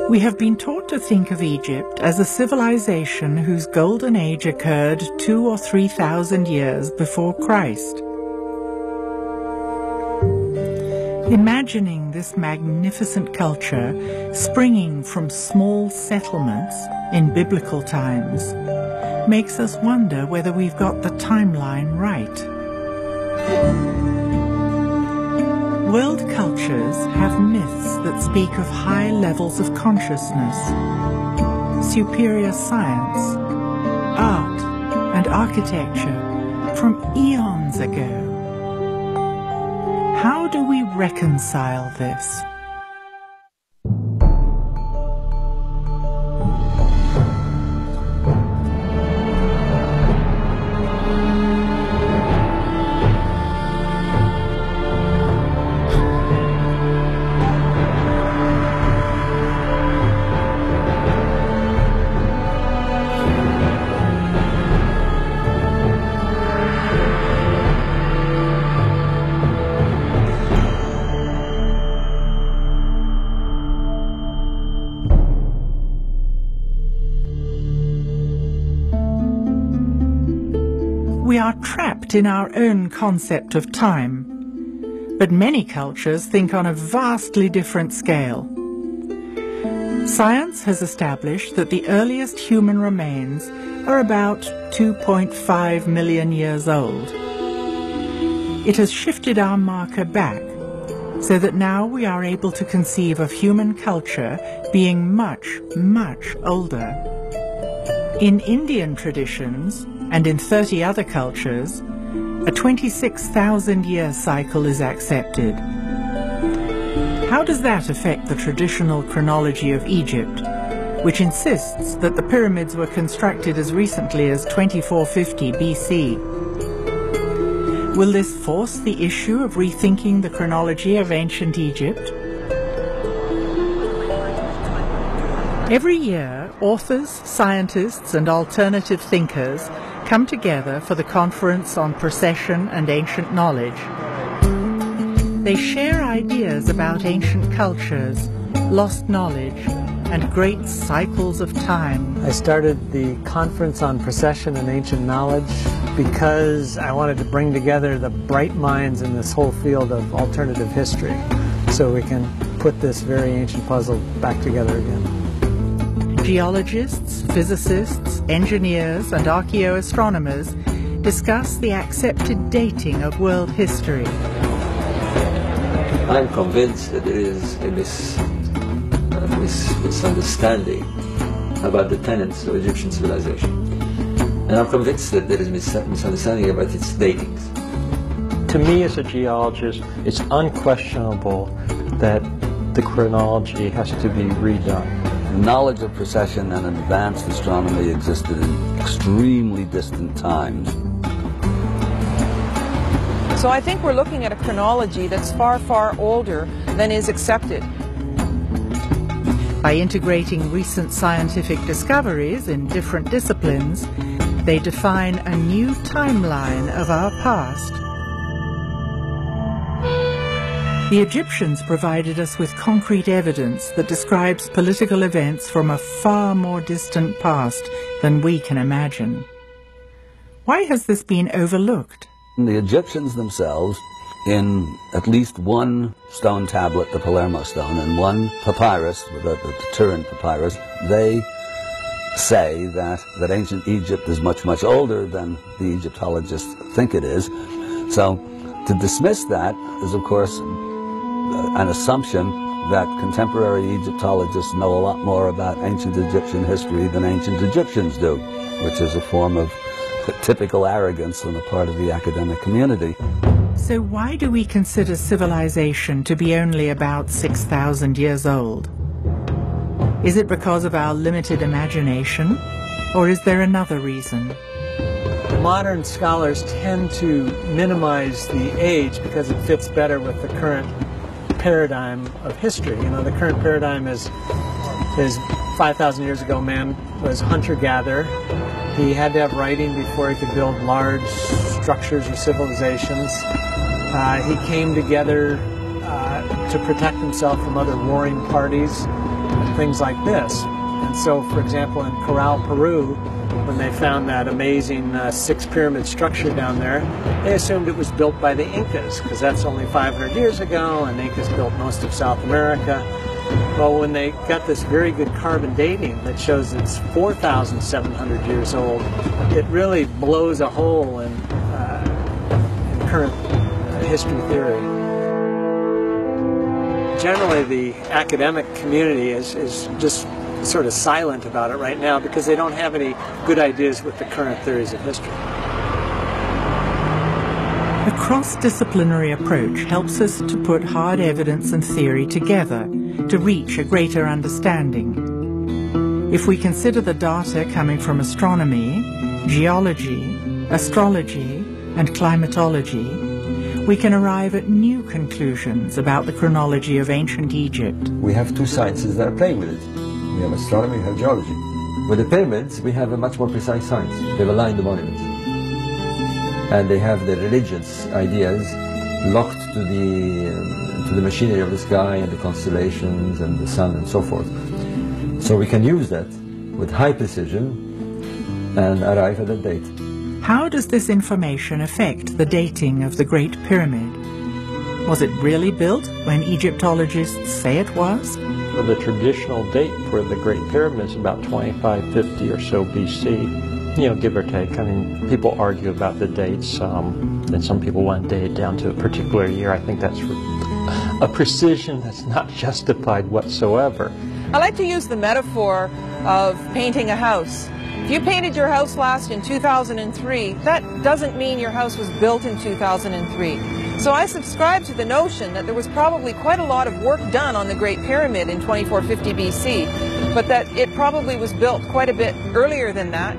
We have been taught to think of Egypt as a civilization whose golden age occurred 2,000 or 3,000 years before Christ. Imagining this magnificent culture springing from small settlements in biblical times makes us wonder whether we've got the timeline right. World cultures have myths that speak of high levels of consciousness, superior science, art, and architecture from eons ago. How do we reconcile this? We are trapped in our own concept of time, but many cultures think on a vastly different scale. Science has established that the earliest human remains are about 2.5 million years old. It has shifted our marker back, so that now we are able to conceive of human culture being much, much older. In Indian traditions, and in 30 other cultures, a 26,000-year cycle is accepted. How does that affect the traditional chronology of Egypt, which insists that the pyramids were constructed as recently as 2450 BC? Will this force the issue of rethinking the chronology of ancient Egypt? Every year, authors, scientists, and alternative thinkers come together for the Conference on Precession and Ancient Knowledge. They share ideas about ancient cultures, lost knowledge, and great cycles of time. I started the Conference on Precession and Ancient Knowledge because I wanted to bring together the bright minds in this whole field of alternative history so we can put this very ancient puzzle back together again. Geologists, physicists, engineers, and archaeoastronomers discuss the accepted dating of world history. I'm convinced that there is a misunderstanding about the tenets of Egyptian civilization. And I'm convinced that there is misunderstanding about its datings. To me as a geologist, it's unquestionable that the chronology has to be redone. Knowledge of precession and advanced astronomy existed in extremely distant times. So I think we're looking at a chronology that's far, far older than is accepted. By integrating recent scientific discoveries in different disciplines, they define a new timeline of our past. The Egyptians provided us with concrete evidence that describes political events from a far more distant past than we can imagine. Why has this been overlooked? The Egyptians themselves, in at least one stone tablet, the Palermo stone, and one papyrus, the Turin papyrus, they say that ancient Egypt is much, much older than the Egyptologists think it is. So to dismiss that is, of course, an assumption that contemporary Egyptologists know a lot more about ancient Egyptian history than ancient Egyptians do, which is a form of typical arrogance on the part of the academic community. So why do we consider civilization to be only about 6,000 years old? Is it because of our limited imagination, or is there another reason? Modern scholars tend to minimize the age because it fits better with the current paradigm of history. You know, the current paradigm is 5,000 years ago, man was hunter-gatherer. He had to have writing before he could build large structures or civilizations. He came together to protect himself from other warring parties, things like this. And so, for example, in Corral, Peru, when they found that amazing six-pyramid structure down there, they assumed it was built by the Incas, because that's only 500 years ago, and the Incas built most of South America. Well, when they got this very good carbon dating that shows it's 4,700 years old, it really blows a hole in current history theory. Generally, the academic community is just sort of silent about it right now because they don't have any good ideas with the current theories of history. A cross-disciplinary approach helps us to put hard evidence and theory together to reach a greater understanding. If we consider the data coming from astronomy, geology, astrology, and climatology, we can arrive at new conclusions about the chronology of ancient Egypt. We have two sciences that are playing with it. We have astronomy, we have geology. With the pyramids, we have a much more precise science. They've aligned the monuments. And they have the religious ideas locked to the machinery of the sky and the constellations and the sun and so forth. So we can use that with high precision and arrive at a date. How does this information affect the dating of the Great Pyramid? Was it really built when Egyptologists say it was? Well, the traditional date for the Great Pyramid is about 2550 or so BC, you know, give or take. I mean, people argue about the dates, and some people want to date it down to a particular year. I think that's a precision that's not justified whatsoever. I like to use the metaphor of painting a house. If you painted your house last in 2003, that doesn't mean your house was built in 2003. So I subscribe to the notion that there was probably quite a lot of work done on the Great Pyramid in 2450 BC, but that it probably was built quite a bit earlier than that.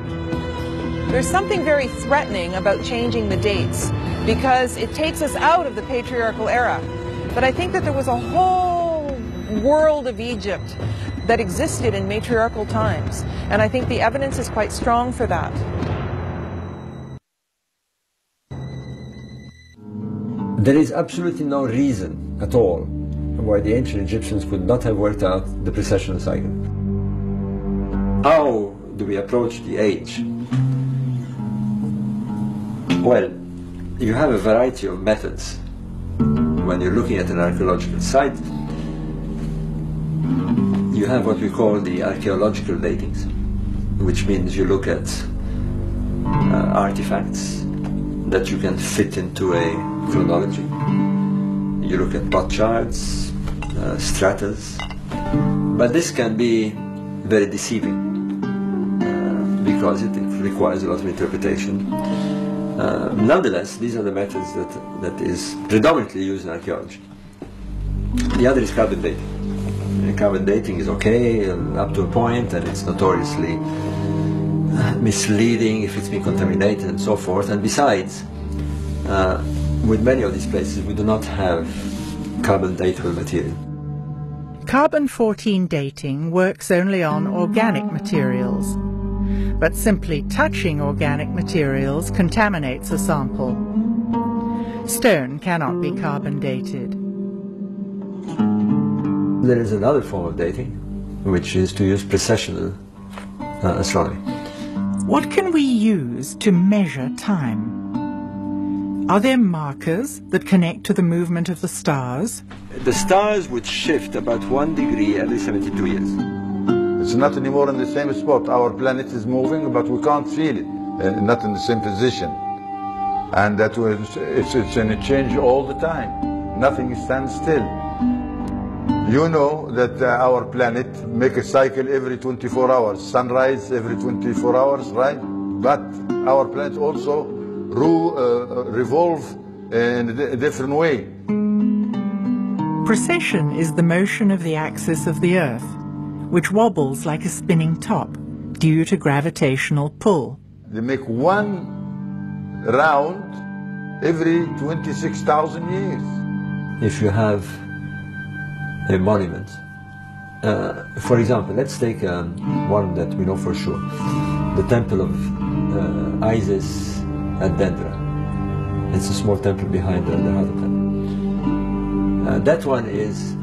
There's something very threatening about changing the dates because it takes us out of the patriarchal era. But I think that there was a whole world of Egypt that existed in matriarchal times, and I think the evidence is quite strong for that. There is absolutely no reason at all why the ancient Egyptians could not have worked out the precessional cycle. How do we approach the age? Well, you have a variety of methods when you're looking at an archaeological site. You have what we call the archaeological datings, which means you look at artifacts that you can fit into a chronology. You look at plot charts, stratas, but this can be very deceiving because it requires a lot of interpretation. Nonetheless, these are the methods that is predominantly used in archaeology. The other is carbon dating. Carbon dating is okay up to a point, and it's notoriously misleading if it's been contaminated and so forth. And besides, with many of these places, we do not have carbon datable material. Carbon-14 dating works only on organic materials, but simply touching organic materials contaminates a sample. Stone cannot be carbon dated. There is another form of dating, which is to use precessional astronomy. What can we use to measure time? Are there markers that connect to the movement of the stars? The stars would shift about 1 degree every 72 years. It's not anymore in the same spot. Our planet is moving, but we can't feel it. Not in the same position. And that was, it's in a change all the time. Nothing stands still. You know that our planet make a cycle every 24 hours. Sunrise every 24 hours, right? But our planet also revolve in a different way. Precession is the motion of the axis of the Earth, which wobbles like a spinning top due to gravitational pull. They make one round every 26,000 years. If you have a monument, for example, let's take one that we know for sure, the Temple of Isis at Dendra. It's a small temple behind the Hadar temple. That one is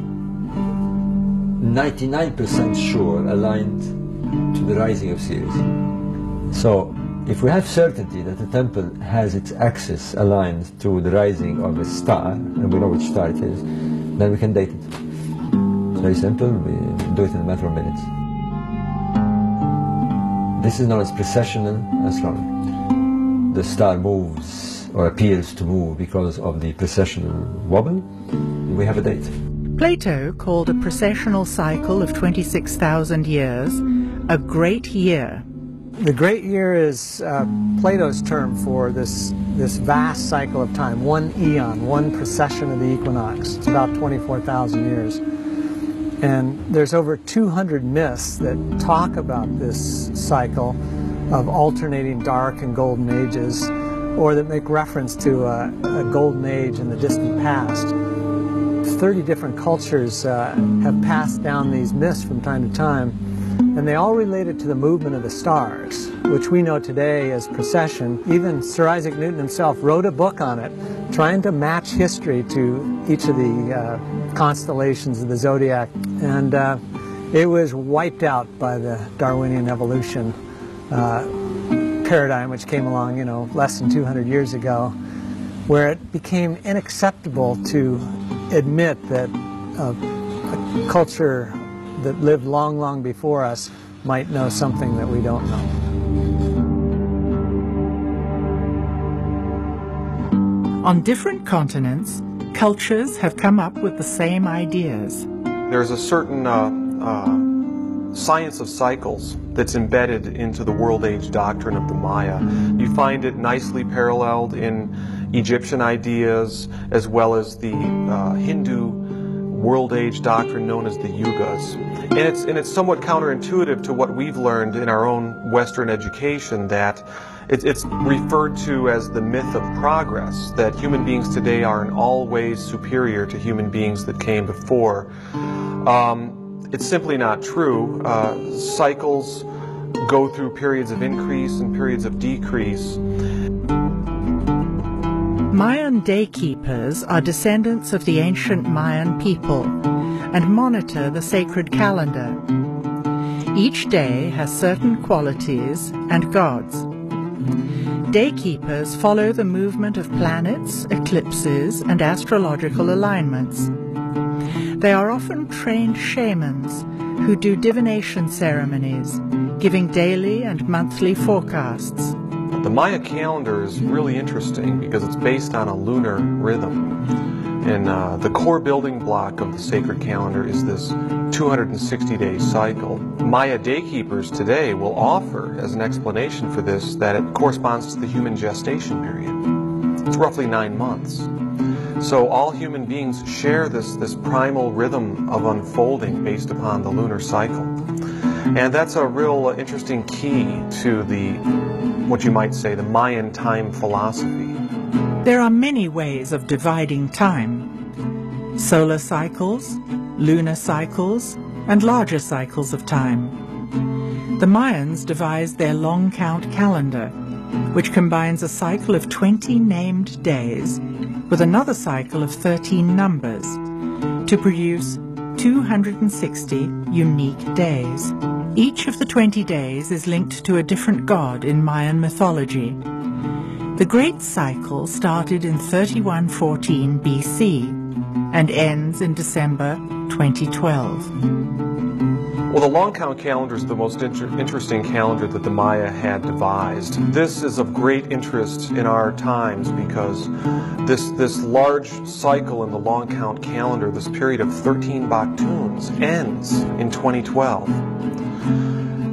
99% sure aligned to the rising of Sirius. So if we have certainty that the temple has its axis aligned to the rising of a star, and we know which star it is, then we can date it. It's very simple, we do it in a matter of minutes. This is known as precessional astronomy. The star moves or appears to move because of the precessional wobble. We have a date. Plato called a precessional cycle of 26,000 years a great year. The great year is Plato's term for this vast cycle of time, one eon, one precession of the equinox. It's about 24,000 years. And there's over 200 myths that talk about this cycle of alternating dark and golden ages, or that make reference to a golden age in the distant past. 30 different cultures have passed down these myths from time to time, and they all related to the movement of the stars, which we know today as precession. Even Sir Isaac Newton himself wrote a book on it, trying to match history to each of the constellations of the zodiac, and it was wiped out by the Darwinian evolution paradigm, which came along, you know, less than 200 years ago, where it became unacceptable to admit that a culture that lived long, long before us might know something that we don't know. On different continents, cultures have come up with the same ideas. There's a certain science of cycles that's embedded into the world age doctrine of the Maya. You find it nicely paralleled in Egyptian ideas as well as the Hindu world age doctrine known as the Yugas. And it's somewhat counterintuitive to what we've learned in our own Western education, that it's referred to as the myth of progress, that human beings today are in all ways superior to human beings that came before. It's simply not true. Cycles go through periods of increase and periods of decrease. Mayan daykeepers are descendants of the ancient Mayan people and monitor the sacred calendar. Each day has certain qualities and gods. Daykeepers follow the movement of planets, eclipses, and astrological alignments. They are often trained shamans who do divination ceremonies, giving daily and monthly forecasts. The Maya calendar is really interesting because it's based on a lunar rhythm. And the core building block of the sacred calendar is this 260-day cycle. Maya daykeepers today will offer as an explanation for this that it corresponds to the human gestation period. It's roughly 9 months. So all human beings share this primal rhythm of unfolding based upon the lunar cycle. And that's a real interesting key to what you might say, the Mayan time philosophy. There are many ways of dividing time. Solar cycles, lunar cycles, and larger cycles of time. The Mayans devised their long count calendar, which combines a cycle of 20 named days with another cycle of 13 numbers to produce 260 unique days. Each of the 20 days is linked to a different god in Mayan mythology. The Great Cycle started in 3114 BC and ends in December 2012. Well, the long count calendar is the most interesting calendar that the Maya had devised. This is of great interest in our times because this large cycle in the long count calendar, this period of 13 Baktuns, ends in 2012.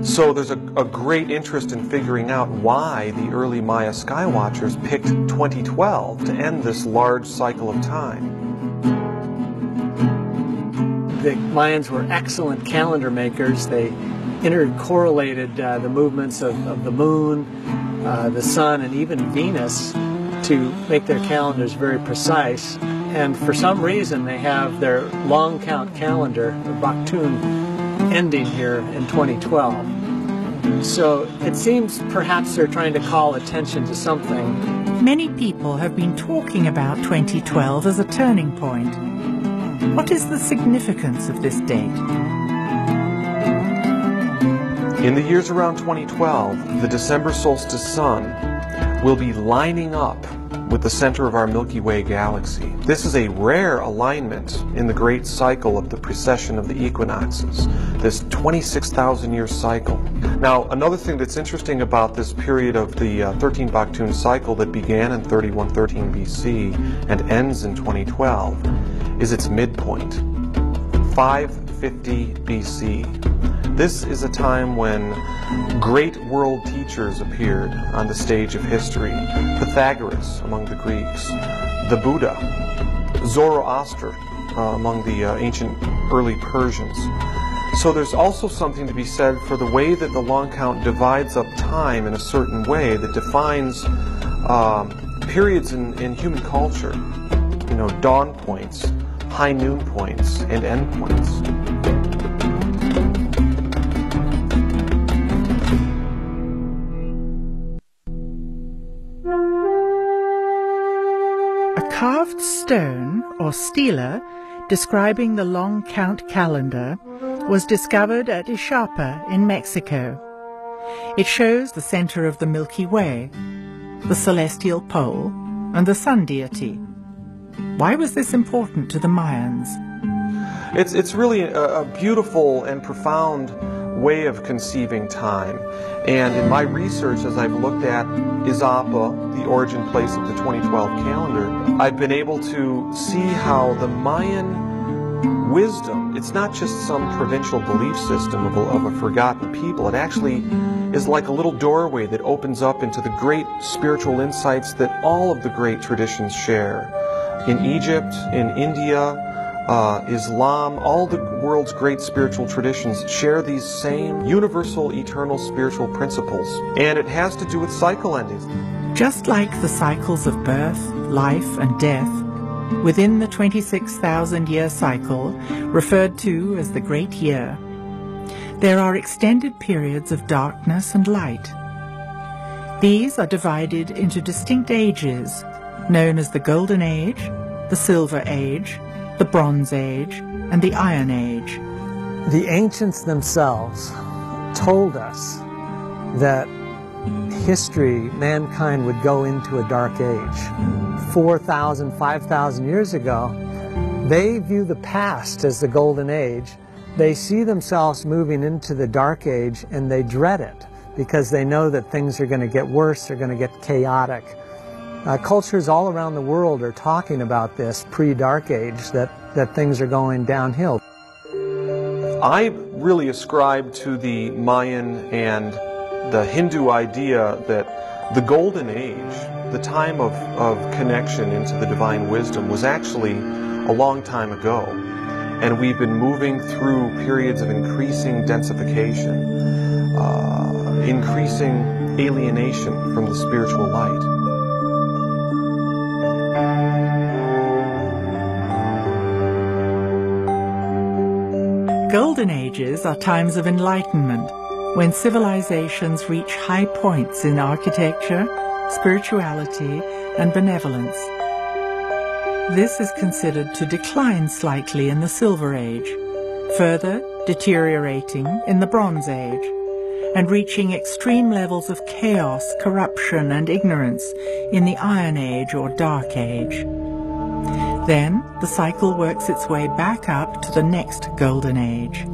So there's a great interest in figuring out why the early Maya skywatchers picked 2012 to end this large cycle of time. The Mayans were excellent calendar makers. They intercorrelated the movements of the moon, the sun, and even Venus to make their calendars very precise. And for some reason, they have their long count calendar, the Baktun, ending here in 2012. So it seems perhaps they're trying to call attention to something. Many people have been talking about 2012 as a turning point. What is the significance of this date? In the years around 2012, the December solstice sun will be lining up with the center of our Milky Way galaxy. This is a rare alignment in the great cycle of the precession of the equinoxes, this 26,000-year cycle. Now, another thing that's interesting about this period of the 13 Baktun cycle that began in 3113 BC and ends in 2012 is its midpoint. 550 BC. This is a time when great world teachers appeared on the stage of history. Pythagoras among the Greeks, the Buddha, Zoroaster among the ancient early Persians. So there's also something to be said for the way that the long count divides up time in a certain way that defines periods in human culture. You know, dawn points, high noon points, and end points. A carved stone, or stela, describing the long count calendar was discovered at Ixapa in Mexico. It shows the center of the Milky Way, the celestial pole, and the sun deity. Why was this important to the Mayans? It's really a beautiful and profound way of conceiving time. And in my research, as I've looked at Ixapa, the origin place of the 2012 calendar, I've been able to see how the Mayan wisdom, it's not just some provincial belief system of a forgotten people. It actually is like a little doorway that opens up into the great spiritual insights that all of the great traditions share. In Egypt, in India, Islam, all the world's great spiritual traditions share these same universal, eternal spiritual principles. And it has to do with cycle endings. Just like the cycles of birth, life, and death, within the 26,000-year cycle, referred to as the Great Year, there are extended periods of darkness and light. These are divided into distinct ages, known as the Golden Age, the Silver Age, the Bronze Age, and the Iron Age. The ancients themselves told us that history, mankind would go into a dark age. 4,000, 5,000 years ago, they view the past as the Golden Age. They see themselves moving into the Dark Age, and they dread it because they know that things are going to get worse, they're going to get chaotic. Cultures all around the world are talking about this pre-Dark Age, that things are going downhill. I really ascribe to the Mayan and the Hindu idea that the Golden Age, the time of connection into the divine wisdom, was actually a long time ago. And we've been moving through periods of increasing densification, increasing alienation from the spiritual light. Golden Ages are times of enlightenment, when civilizations reach high points in architecture, spirituality, and benevolence. This is considered to decline slightly in the Silver Age, further deteriorating in the Bronze Age, and reaching extreme levels of chaos, corruption, and ignorance in the Iron Age or Dark Age. Then, the cycle works its way back up to the next Golden Age.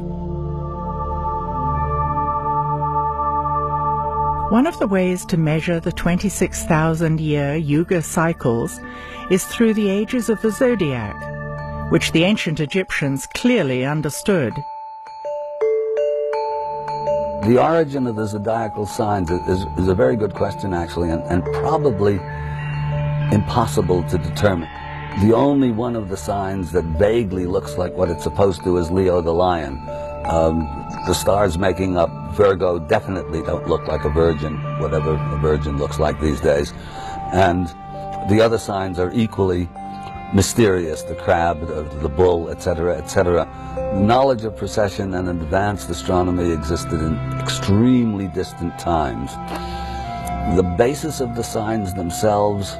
One of the ways to measure the 26,000-year Yuga cycles is through the ages of the zodiac, which the ancient Egyptians clearly understood. The origin of the zodiacal signs is a very good question, actually, and probably impossible to determine. The only one of the signs that vaguely looks like what it's supposed to is Leo the lion. The stars making up Virgo definitely don't look like a virgin, whatever a virgin looks like these days. And the other signs are equally mysterious, the crab, the bull, etc., etc. Knowledge of precession and advanced astronomy existed in extremely distant times. The basis of the signs themselves,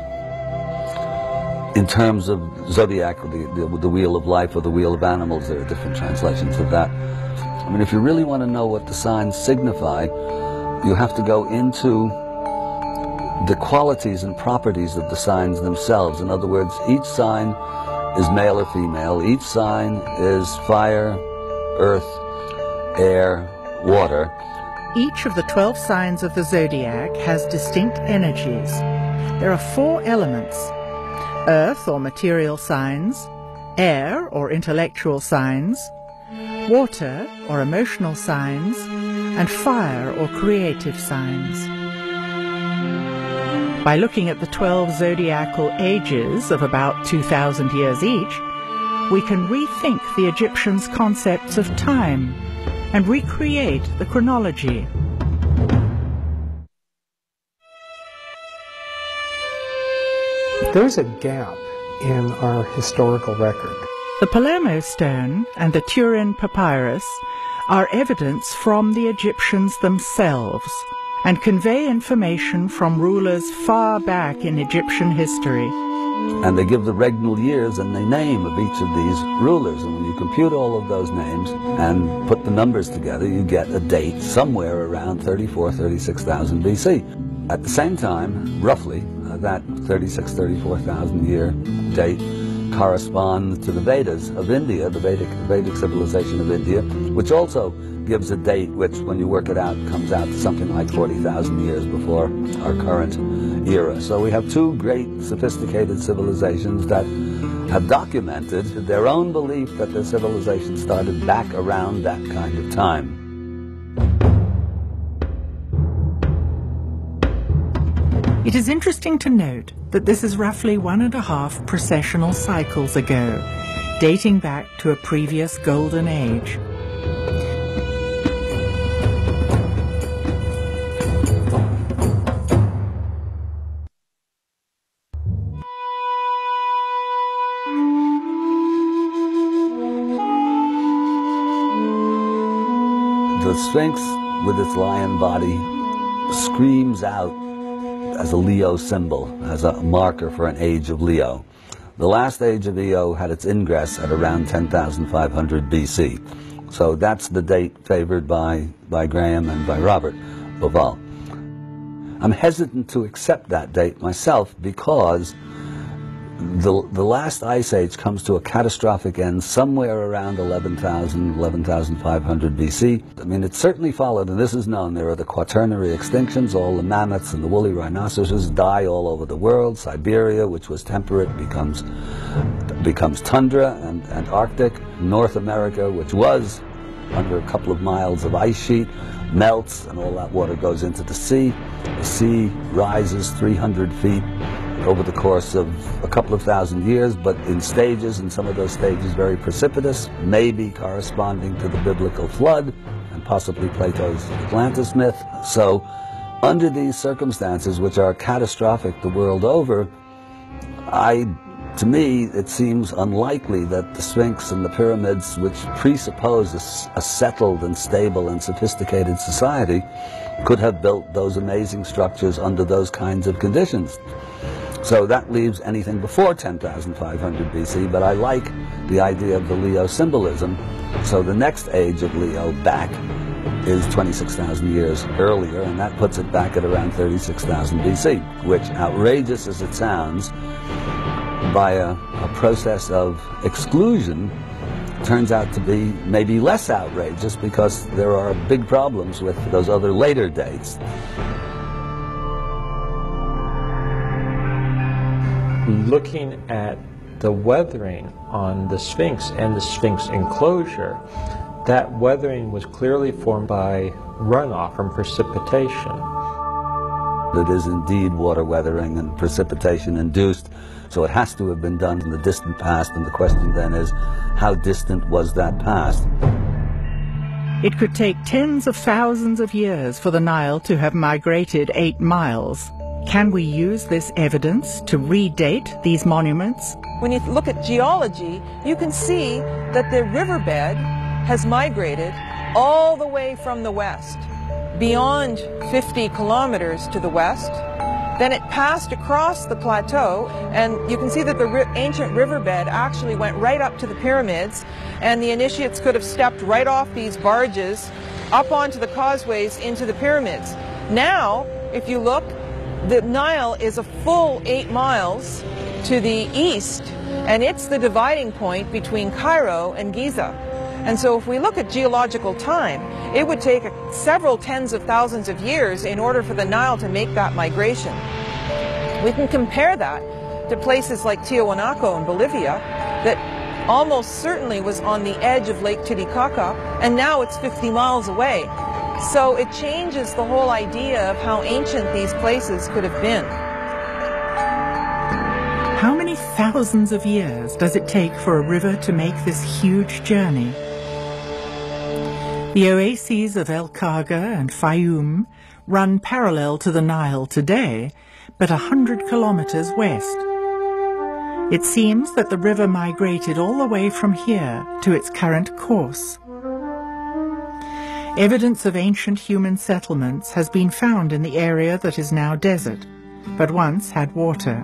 in terms of zodiac, the wheel of life or the wheel of animals, there are different translations of that. I mean, if you really want to know what the signs signify, you have to go into the qualities and properties of the signs themselves. In other words, each sign is male or female. Each sign is fire, earth, air, water. Each of the 12 signs of the zodiac has distinct energies. There are 4 elements: earth or material signs, air or intellectual signs, water or emotional signs, and fire or creative signs. By looking at the 12 zodiacal ages of about 2,000 years each, we can rethink the Egyptians' concepts of time and recreate the chronology. There's a gap in our historical record. The Palermo stone and the Turin papyrus are evidence from the Egyptians themselves and convey information from rulers far back in Egyptian history. And they give the regnal years and the name of each of these rulers. And when you compute all of those names and put the numbers together, you get a date somewhere around 36,000 BC. At the same time, roughly, that 34,000 year date corresponds to the Vedas of India, the Vedic civilization of India, which also gives a date which, when you work it out, comes out to something like 40,000 years before our current era. So we have two great sophisticated civilizations that have documented their own belief that their civilization started back around that kind of time. It is interesting to note that this is roughly 1.5 precessional cycles ago, dating back to a previous golden age. The Sphinx, with its lion body, screams out as a Leo symbol, as a marker for an age of Leo. The last age of Leo had its ingress at around 10,500 BC. So that's the date favored by Graham and by Robert Bauval. I'm hesitant to accept that date myself because the last ice age comes to a catastrophic end somewhere around 11,500 BC. I mean, it certainly followed, and this is known, there are the quaternary extinctions. All the mammoths and the woolly rhinoceroses die all over the world. Siberia, which was temperate, becomes tundra and Arctic. North America, which was under a couple of miles of ice sheet, melts, and all that water goes into the sea. The sea rises 300 feet over the course of a couple of thousand years, but in stages, and some of those stages very precipitous, maybe corresponding to the biblical flood and possibly Plato's Atlantis myth. So under these circumstances, which are catastrophic the world over, to me, it seems unlikely that the Sphinx and the pyramids, which presuppose a settled and stable and sophisticated society, could have built those amazing structures under those kinds of conditions. So that leaves anything before 10,500 BC, but I like the idea of the Leo symbolism. So the next age of Leo back is 26,000 years earlier, and that puts it back at around 36,000 BC, which, outrageous as it sounds, by a process of exclusion, turns out to be maybe less outrageous because there are big problems with those other later dates. Looking at the weathering on the Sphinx and the Sphinx enclosure, that weathering was clearly formed by runoff from precipitation. It is indeed water weathering and precipitation induced, so it has to have been done in the distant past, and the question then is, how distant was that past? It could take tens of thousands of years for the Nile to have migrated 8 miles. Can we use this evidence to redate these monuments? When you look at geology, you can see that the riverbed has migrated all the way from the west, beyond 50 kilometers to the west. Then it passed across the plateau, and you can see that the ancient riverbed actually went right up to the pyramids, and the initiates could have stepped right off these barges up onto the causeways into the pyramids. Now, if you look, the Nile is a full 8 miles to the east, and it's the dividing point between Cairo and Giza. And so if we look at geological time, it would take several tens of thousands of years in order for the Nile to make that migration. We can compare that to places like Tiahuanaco in Bolivia that almost certainly was on the edge of Lake Titicaca, and now it's 50 miles away. So it changes the whole idea of how ancient these places could have been. How many thousands of years does it take for a river to make this huge journey? The oases of El Khaga and Fayoum run parallel to the Nile today, but 100 kilometers west. It seems that the river migrated all the way from here to its current course. Evidence of ancient human settlements has been found in the area that is now desert, but once had water.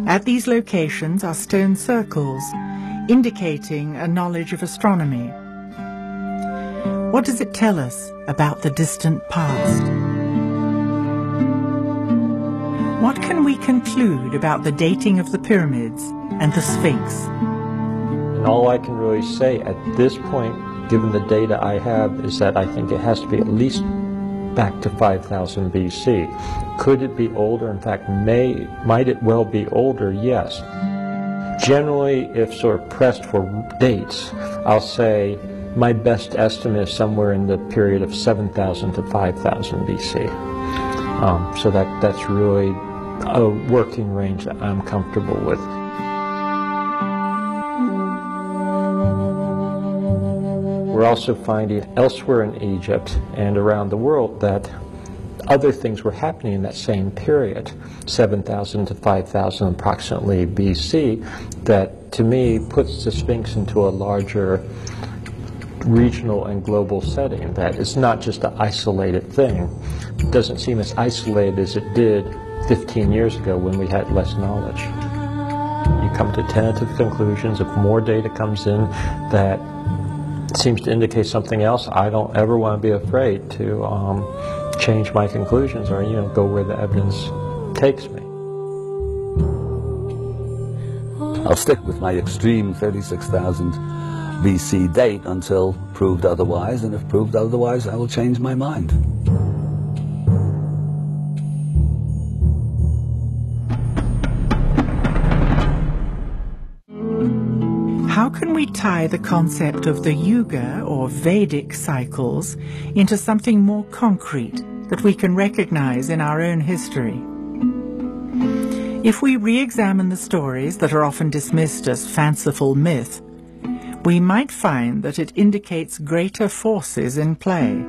At these locations are stone circles, indicating a knowledge of astronomy. What does it tell us about the distant past? What can we conclude about the dating of the pyramids and the Sphinx? And all I can really say at this point, given the data I have, is that I think it has to be at least back to 5000 BC. Could it be older? In fact, might it well be older? Yes. Generally, if sort of pressed for dates, I'll say my best estimate is somewhere in the period of 7000 to 5000 BC. So that's really a working range that I'm comfortable with. We're also finding elsewhere in Egypt and around the world that other things were happening in that same period, 7,000 to 5,000 approximately BC, that to me puts the Sphinx into a larger regional and global setting, that it's not just an isolated thing. It doesn't seem as isolated as it did 15 years ago when we had less knowledge. You come to tentative conclusions. If more data comes in that seems to indicate something else, I don't ever want to be afraid to change my conclusions or go where the evidence takes me. I'll stick with my extreme 36,000 BC date until proved otherwise, and if proved otherwise, I will change my mind. How can we tie the concept of the Yuga or Vedic cycles into something more concrete that we can recognize in our own history? If we re-examine the stories that are often dismissed as fanciful myth, we might find that it indicates greater forces in play.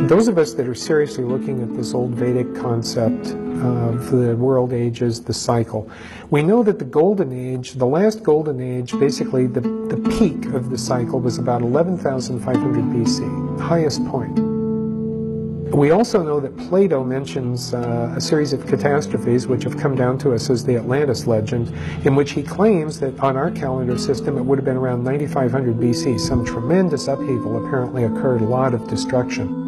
Those of us that are seriously looking at this old Vedic concept of the world ages, the cycle, we know that the golden age, the last golden age, basically the peak of the cycle was about 11,500 BC, highest point. We also know that Plato mentions a series of catastrophes which have come down to us as the Atlantis legend, in which he claims that on our calendar system it would have been around 9,500 BC. Some tremendous upheaval apparently occurred, a lot of destruction.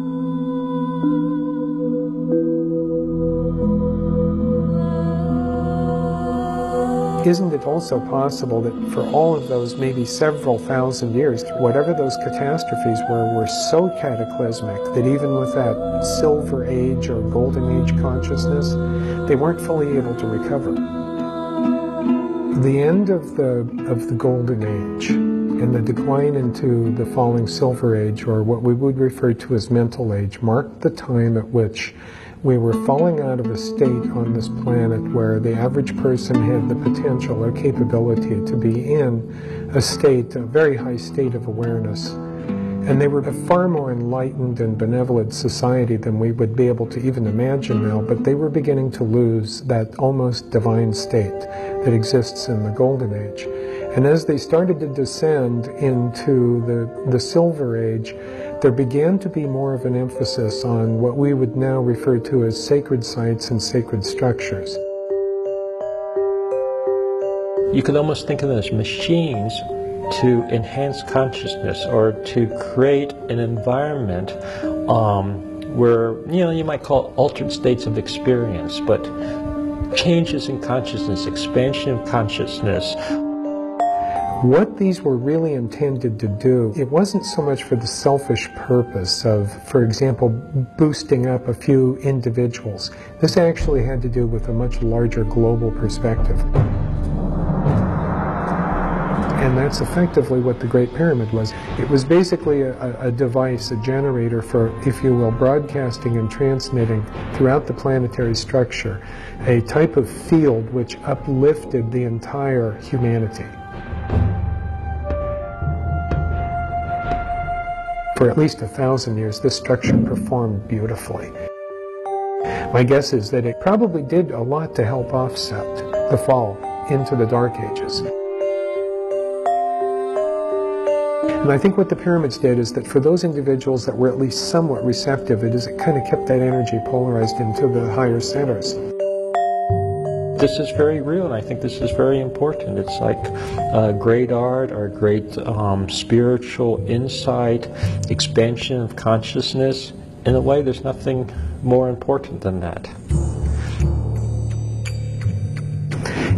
Isn't it also possible that for all of those maybe several thousand years, whatever those catastrophes were so cataclysmic that even with that silver age or golden age consciousness, they weren't fully able to recover? The end of the golden age and the decline into the falling silver age, or what we would refer to as mental age, marked the time at which we were falling out of a state on this planet where the average person had the potential or capability to be in a state, a very high state of awareness. And they were a far more enlightened and benevolent society than we would be able to even imagine now, but they were beginning to lose that almost divine state that exists in the golden age. And as they started to descend into the silver age, there began to be more of an emphasis on what we would now refer to as sacred sites and sacred structures. You could almost think of them as machines to enhance consciousness or to create an environment where, you might call it altered states of experience, but changes in consciousness, expansion of consciousness. What these were really intended to do, it wasn't so much for the selfish purpose of, for example, boosting up a few individuals. This actually had to do with a much larger global perspective. And that's effectively what the Great Pyramid was. It was basically a device, a generator for, if you will, broadcasting and transmitting throughout the planetary structure, a type of field which uplifted the entire humanity. For at least 1,000 years, this structure performed beautifully. My guess is that it probably did a lot to help offset the fall into the Dark Ages. And I think what the pyramids did is that for those individuals that were at least somewhat receptive, it kind of kept that energy polarized into the higher centers. This is very real, and I think this is very important. It's like great art or great spiritual insight, expansion of consciousness. In a way, there's nothing more important than that.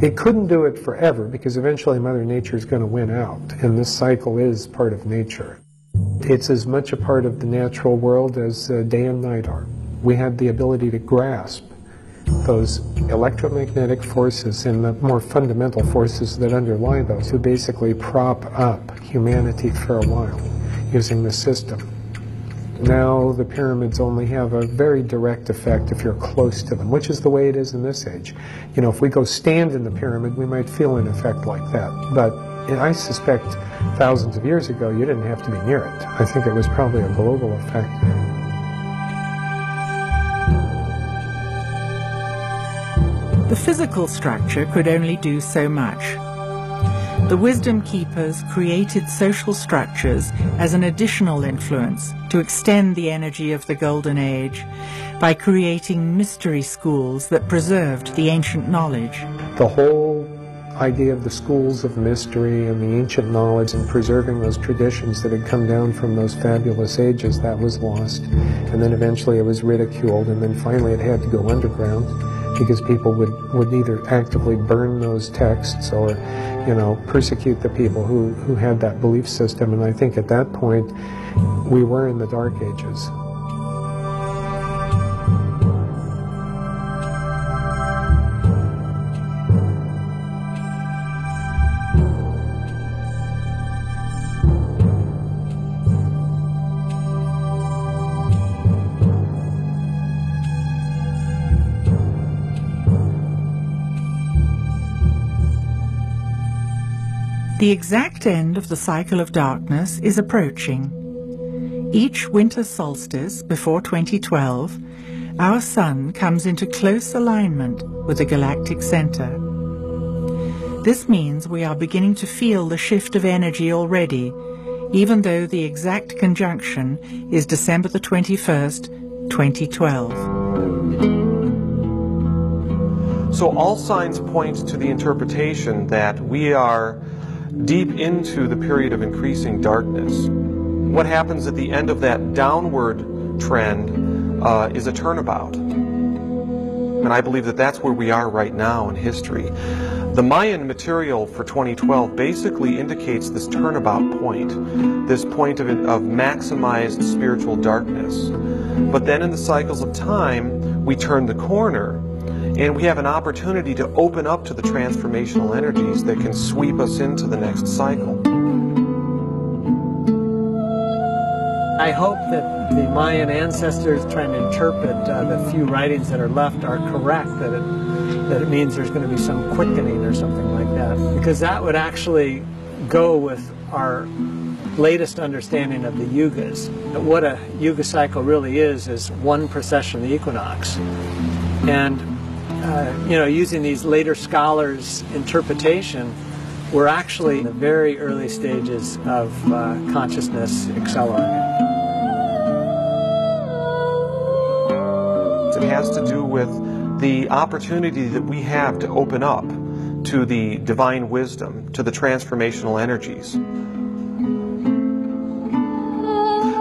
It couldn't do it forever because eventually Mother Nature is going to win out, and this cycle is part of nature. It's as much a part of the natural world as day and night are. We had the ability to grasp those electromagnetic forces and the more fundamental forces that underlie those to basically prop up humanity for a while using the system. Now the pyramids only have a very direct effect if you're close to them, which is the way it is in this age. You know, if we go stand in the pyramid, we might feel an effect like that. But I suspect thousands of years ago, you didn't have to be near it. I think it was probably a global effect. The physical structure could only do so much. The wisdom keepers created social structures as an additional influence to extend the energy of the Golden Age by creating mystery schools that preserved the ancient knowledge. The whole idea of the schools of mystery and the ancient knowledge and preserving those traditions that had come down from those fabulous ages, that was lost. And then eventually it was ridiculed, and then finally it had to go underground because people would either actively burn those texts or, you know, persecute the people who had that belief system. And I think at that point we were in the Dark Ages. The exact end of the cycle of darkness is approaching. Each winter solstice before 2012, our sun comes into close alignment with the galactic center. This means we are beginning to feel the shift of energy already, even though the exact conjunction is December the 21st, 2012. So all signs point to the interpretation that we are deep into the period of increasing darkness. What happens at the end of that downward trend is a turnabout. And I believe that that's where we are right now in history. The Mayan material for 2012 basically indicates this turnabout point, this point of maximized spiritual darkness. But then in the cycles of time, we turn the corner, and we have an opportunity to open up to the transformational energies that can sweep us into the next cycle. I hope that the Mayan ancestors trying to interpret the few writings that are left are correct, that it means there's going to be some quickening or something like that. Because that would actually go with our latest understanding of the yugas. What a yuga cycle really is one precession of the equinox. And you know, using these later scholars' interpretation, we're actually in the very early stages of consciousness accelerating. It has to do with the opportunity that we have to open up to the divine wisdom, to the transformational energies.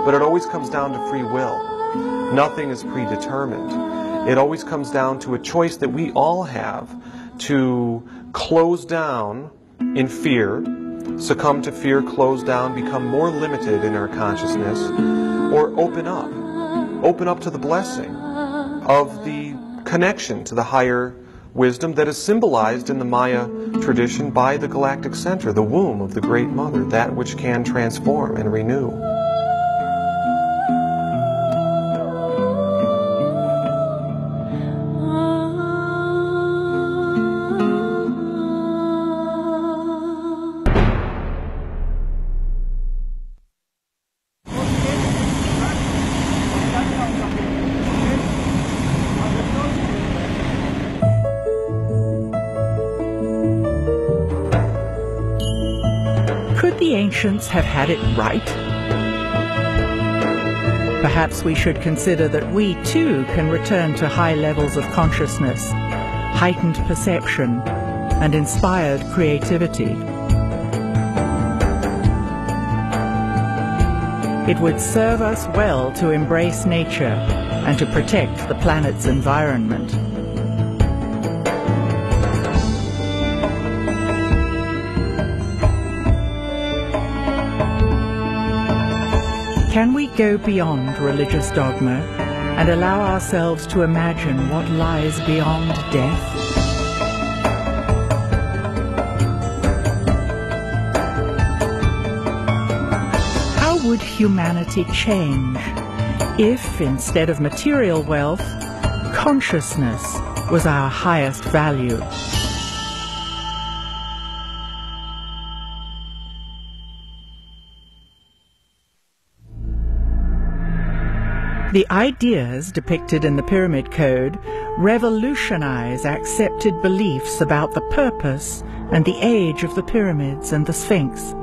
But it always comes down to free will. Nothing is predetermined. It always comes down to a choice that we all have to close down in fear succumb to fear, close down, become more limited in our consciousness, or open up to the blessing of the connection to the higher wisdom that is symbolized in the Maya tradition by the galactic center, the womb of the Great Mother, that which can transform and renew. The ancients have had it right? Perhaps we should consider that we too can return to high levels of consciousness, heightened perception, and inspired creativity. It would serve us well to embrace nature and to protect the planet's environment. Can we go beyond religious dogma and allow ourselves to imagine what lies beyond death? How would humanity change if, instead of material wealth, consciousness was our highest value? The ideas depicted in the Pyramid Code revolutionize accepted beliefs about the purpose and the age of the pyramids and the Sphinx.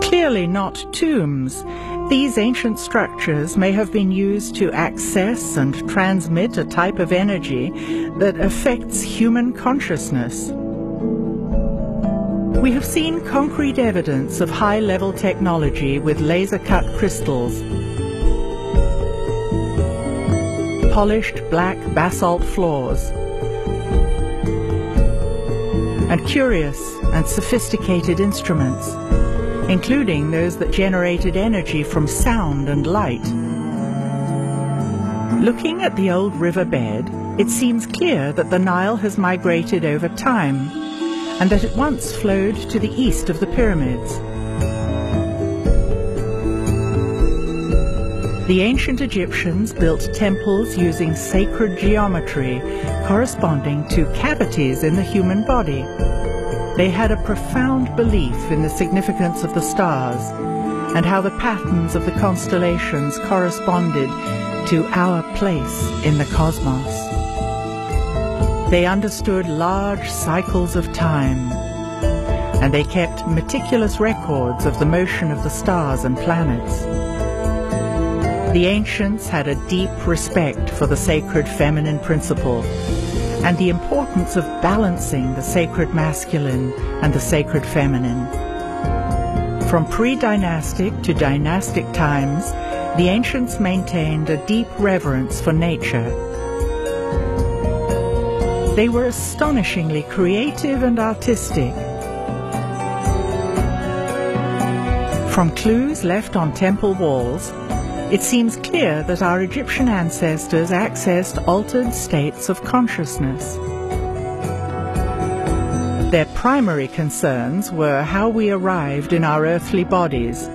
Clearly not tombs, these ancient structures may have been used to access and transmit a type of energy that affects human consciousness. We have seen concrete evidence of high-level technology with laser-cut crystals, polished black basalt floors, and curious and sophisticated instruments, including those that generated energy from sound and light. Looking at the old riverbed, it seems clear that the Nile has migrated over time, and that it once flowed to the east of the pyramids. The ancient Egyptians built temples using sacred geometry corresponding to cavities in the human body. They had a profound belief in the significance of the stars and how the patterns of the constellations corresponded to our place in the cosmos. They understood large cycles of time, and they kept meticulous records of the motion of the stars and planets. The ancients had a deep respect for the sacred feminine principle and the importance of balancing the sacred masculine and the sacred feminine. From pre-dynastic to dynastic times, the ancients maintained a deep reverence for nature. They were astonishingly creative and artistic. From clues left on temple walls, it seems clear that our Egyptian ancestors accessed altered states of consciousness. Their primary concerns were how we arrived in our earthly bodies,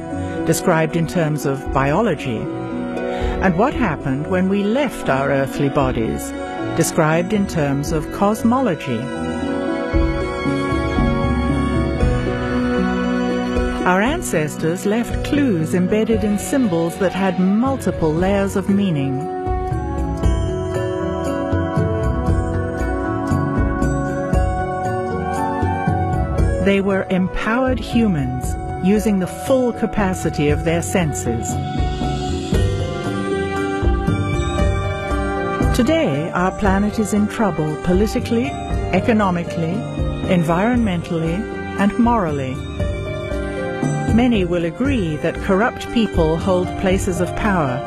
described in terms of biology, and what happened when we left our earthly bodies, described in terms of cosmology. Our ancestors left clues embedded in symbols that had multiple layers of meaning. They were empowered humans, using the full capacity of their senses. Today, our planet is in trouble politically, economically, environmentally, and morally. Many will agree that corrupt people hold places of power.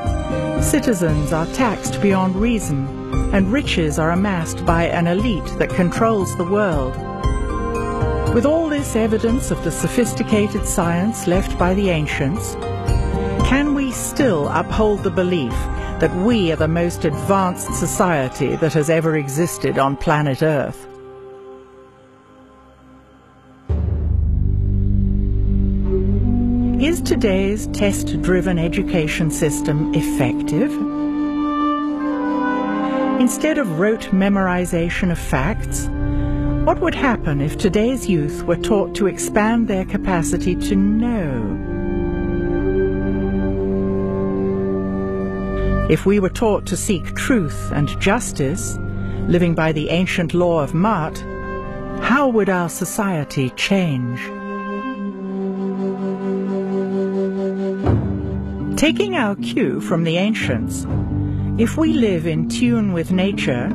Citizens are taxed beyond reason, and riches are amassed by an elite that controls the world. With all this evidence of the sophisticated science left by the ancients, can we still uphold the belief that we are the most advanced society that has ever existed on planet Earth? Is today's test-driven education system effective? Instead of rote memorization of facts, what would happen if today's youth were taught to expand their capacity to know? If we were taught to seek truth and justice, living by the ancient law of Ma'at, how would our society change? Taking our cue from the ancients, if we live in tune with nature,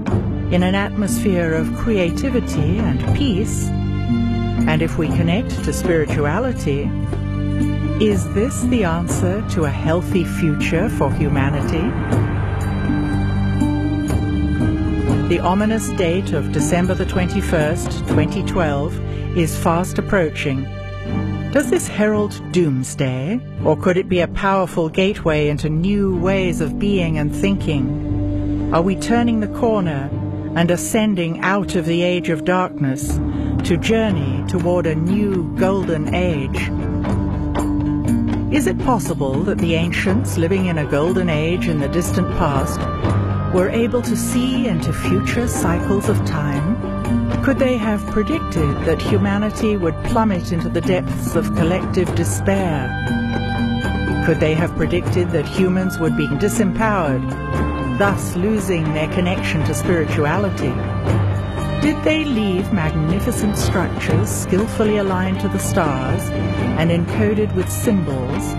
in an atmosphere of creativity and peace, and if we connect to spirituality, is this the answer to a healthy future for humanity? The ominous date of December the 21st, 2012 is fast approaching. Does this herald doomsday, or could it be a powerful gateway into new ways of being and thinking? Are we turning the corner and ascending out of the age of darkness to journey toward a new golden age? Is it possible that the ancients, living in a golden age in the distant past, were able to see into future cycles of time? Could they have predicted that humanity would plummet into the depths of collective despair? Could they have predicted that humans would be disempowered, thus losing their connection to spirituality? Did they leave magnificent structures skillfully aligned to the stars and encoded with symbols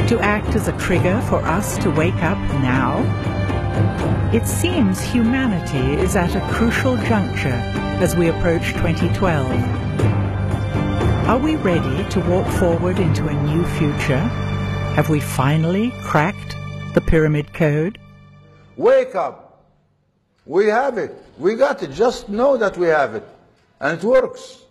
to act as a trigger for us to wake up now? It seems humanity is at a crucial juncture as we approach 2012. Are we ready to walk forward into a new future? Have we finally cracked the pyramid code? Wake up. We have it. We got it. Just know that we have it. And it works.